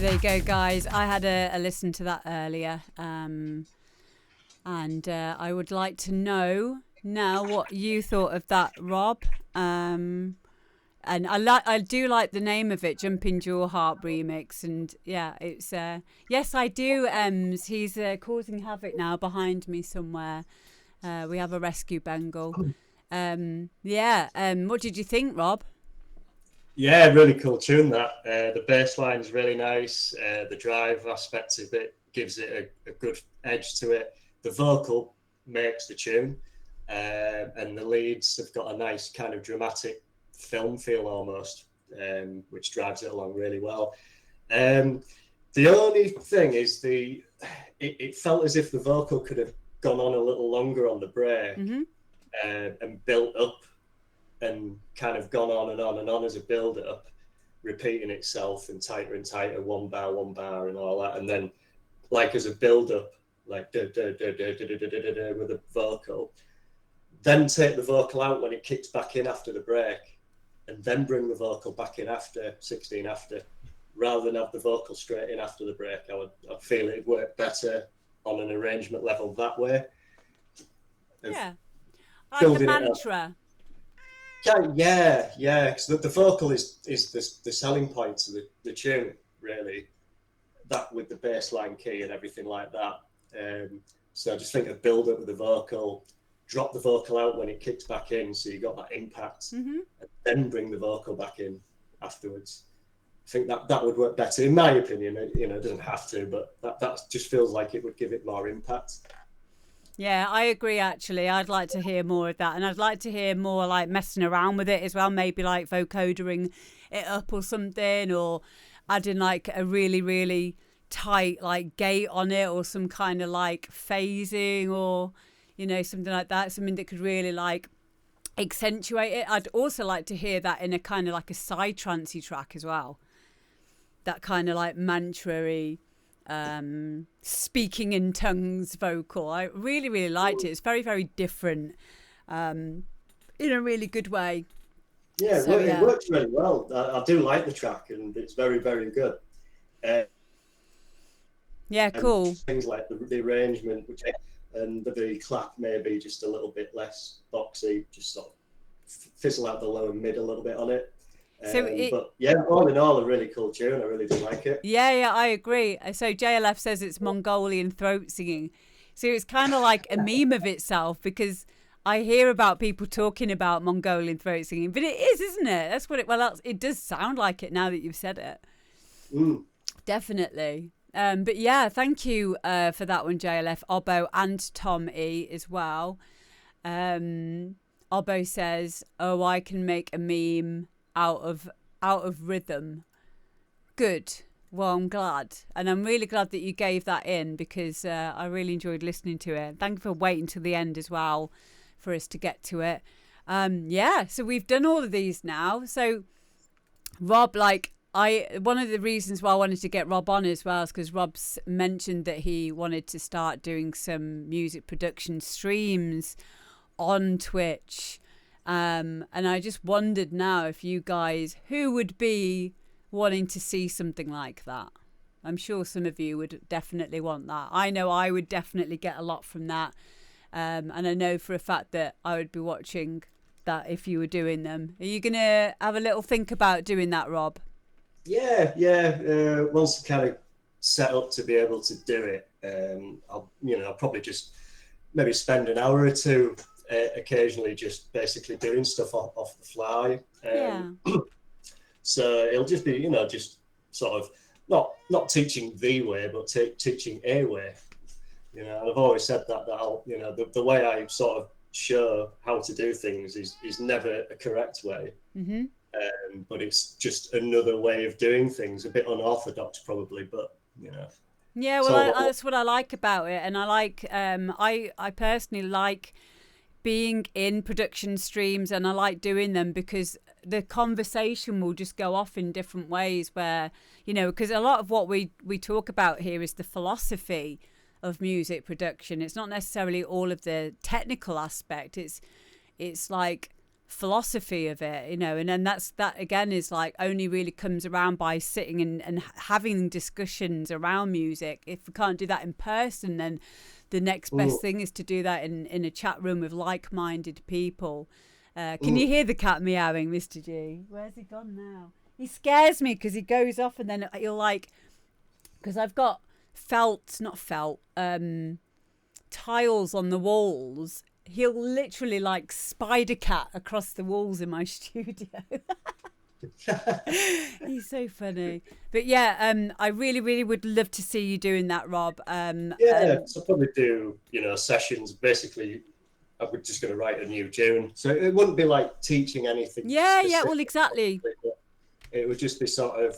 So there you go, guys. I had a listen to that earlier, and I would like to know now what you thought of that, Rob. And I do like the name of it, Jumping Jaw Harp Remix, and yeah, it's yes, I do. He's causing havoc now behind me somewhere. We have a rescue Bengal. What did you think, Rob? Yeah, really cool tune that. The bass line's really nice. The drive aspect of it gives it a good edge to it. The vocal makes the tune, and the leads have got a nice kind of dramatic film feel almost, which drives it along really well. The only thing is it felt as if the vocal could have gone on a little longer on the break, and built up and kind of gone on and on and on as a build up, repeating itself and tighter, one bar and all that. And then like as a build up, like with a vocal, then take the vocal out when it kicks back in after the break, and then bring the vocal back in after 16 after, rather than have the vocal straight in after the break. I'd feel it'd work better on an arrangement level that way. Yeah, like a mantra. Yeah, because the vocal is the selling point to the tune, really. That with the bass line key and everything like that. So I just think a build up with the vocal, drop the vocal out when it kicks back in, so you got that impact, and then bring the vocal back in afterwards. I think that would work better, in my opinion. It doesn't have to, but that just feels like it would give it more impact. Yeah, I agree, actually. I'd like to hear more of that. And I'd like to hear more like messing around with it as well. Maybe like vocodering it up or something, or adding like a really, really tight like gate on it, or some kind of like phasing, or, something like that. Something that could really like accentuate it. I'd also like to hear that in a kind of like a psytrancey track as well. That kind of like mantra-y, speaking in tongues vocal. I really, really liked it. It's very, very different, in a really good way. Yeah, it works really well. I do like the track, and it's very, very good. Cool. Things like the arrangement, and the clap maybe just a little bit less boxy, just sort of fizzle out the low and mid a little bit on it. But yeah, all in all, a really cool tune. I really do like it. Yeah, I agree. So JLF says it's Mongolian throat singing. So it's kind of like a meme of itself, because I hear about people talking about Mongolian throat singing, but it is, isn't it? That's what it does sound like it now that you've said it. Definitely. But yeah, thank you for that one, JLF, Obbo, and Tom E as well. Obbo says, "Oh, I can make a meme out of rhythm." Good. Well, I'm glad, and I'm really glad that you gave that in, because I really enjoyed listening to it. Thank you for waiting till the end as well for us to get to it. So we've done all of these now. So Rob, one of the reasons why I wanted to get Rob on as well is because Rob's mentioned that he wanted to start doing some music production streams on Twitch. And I just wondered now if you guys, who would be wanting to see something like that? I'm sure some of you would definitely want that. I know I would definitely get a lot from that. And I know for a fact that I would be watching that if you were doing them. Are you going to have a little think about doing that, Rob? Yeah. Once kind of set up to be able to do it, I'll probably just maybe spend an hour or two occasionally just basically doing stuff off the fly. So it'll just be, just sort of not teaching the way, but teaching a way. And I've always said that I'll, the way I sort of show how to do things is never a correct way. But it's just another way of doing things, a bit unorthodox probably, but Yeah, well, that's what I like about it, and I like I personally like being in production streams, and I like doing them because the conversation will just go off in different ways, where because a lot of what we talk about here is the philosophy of music production. It's not necessarily all of the technical aspect. It's like philosophy of it, you know, and then that again is like only really comes around by sitting and having discussions around music. If we can't do that in person, then the next best thing is to do that in a chat room with like-minded people. Can you hear the cat meowing, Mr. G? Where's he gone now? He scares me because he goes off and then he'll like, because I've got tiles on the walls. He'll literally like spider cat across the walls in my studio. He's so funny. But yeah, I really, really would love to see you doing that, Rob. So probably do, sessions. Basically, I was just going to write a new tune. So it wouldn't be like teaching anything. Yeah, well, exactly. It would just be sort of,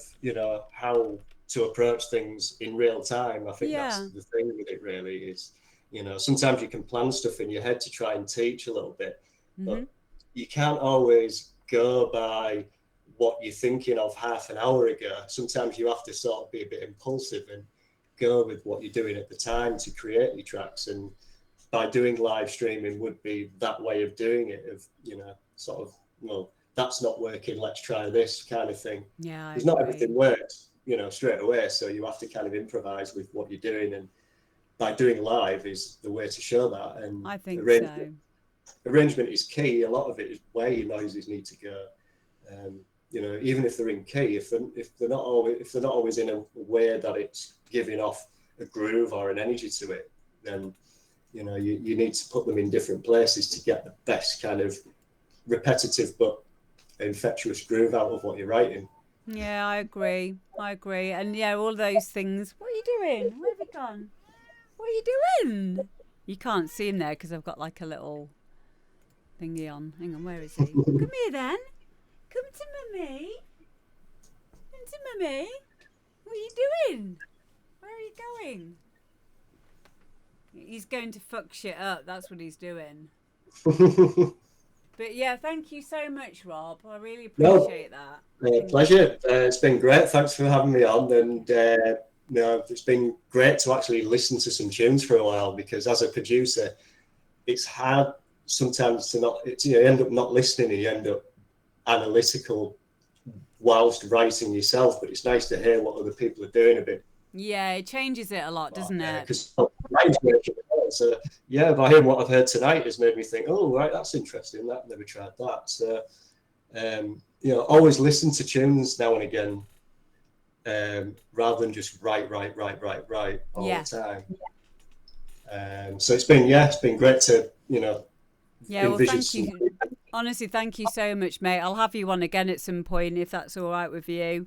how to approach things in real time. I think that's the thing with it really is, sometimes you can plan stuff in your head to try and teach a little bit, but you can't always go by what you're thinking of half an hour ago. Sometimes you have to sort of be a bit impulsive and go with what you're doing at the time to create your tracks. And by doing live streaming would be that way of doing it, of, sort of, well, that's not working, let's try this kind of thing. Yeah, because not everything works, straight away. So you have to kind of improvise with what you're doing. And by doing live is the way to show that. And I think arrangement is key. A lot of it is where your noises need to go. Even if they're in key, if they're not always in a way that it's giving off a groove or an energy to it, then you need to put them in different places to get the best kind of repetitive but infectious groove out of what you're writing. Yeah, I agree. And yeah, all those things. What are you doing? Where have you gone? What are you doing? You can't see him there because I've got like a little thingy on. Hang on, where is he? Come here then. Come to mummy. Come to mummy. What are you doing? Where are you going? He's going to fuck shit up. That's what he's doing. But yeah, thank you so much, Rob. I really appreciate that. Pleasure. It's been great. Thanks for having me on. And it's been great to actually listen to some tunes for a while, because as a producer, it's hard sometimes to not. You end up not listening, and you end up analytical whilst writing yourself. But it's nice to hear what other people are doing a bit. Yeah, it changes it a lot, doesn't it? Because so by hearing what I've heard tonight has made me think, oh right, that's interesting. I've never tried that. So always listen to tunes now and again, rather than just write all the time. So it's been great to well, thank you. Honestly, thank you so much, mate. I'll have you on again at some point if that's all right with you.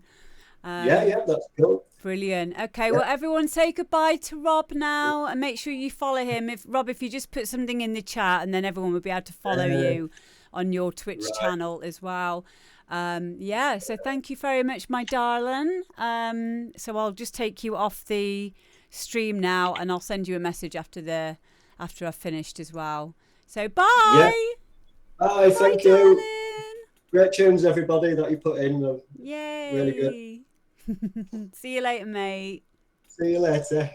That's cool. Brilliant. Okay, well, everyone say goodbye to Rob now, and make sure you follow him. If you just put something in the chat, and then everyone will be able to follow you on your Twitch channel as well. So thank you very much, my darling. So I'll just take you off the stream now, and I'll send you a message after I've finished as well. So bye. Bye. Thank you. Great tunes, everybody, that you put in. Yay. Really good. See you later, mate. See you later.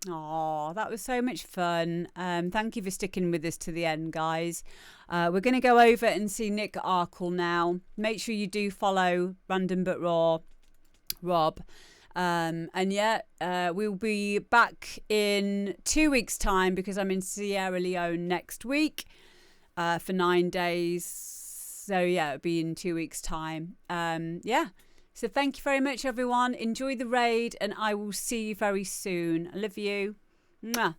Oh, that was so much fun. Thank you for sticking with us to the end, guys. We're going to go over and see Nick Arkle now. Make sure you do follow Random But Raw, Rob. We'll be back in 2 weeks' time, because I'm in Sierra Leone next week for 9 days. So it'll be in 2 weeks' time. So thank you very much, everyone. Enjoy the raid, and I will see you very soon. I love you. Mwah.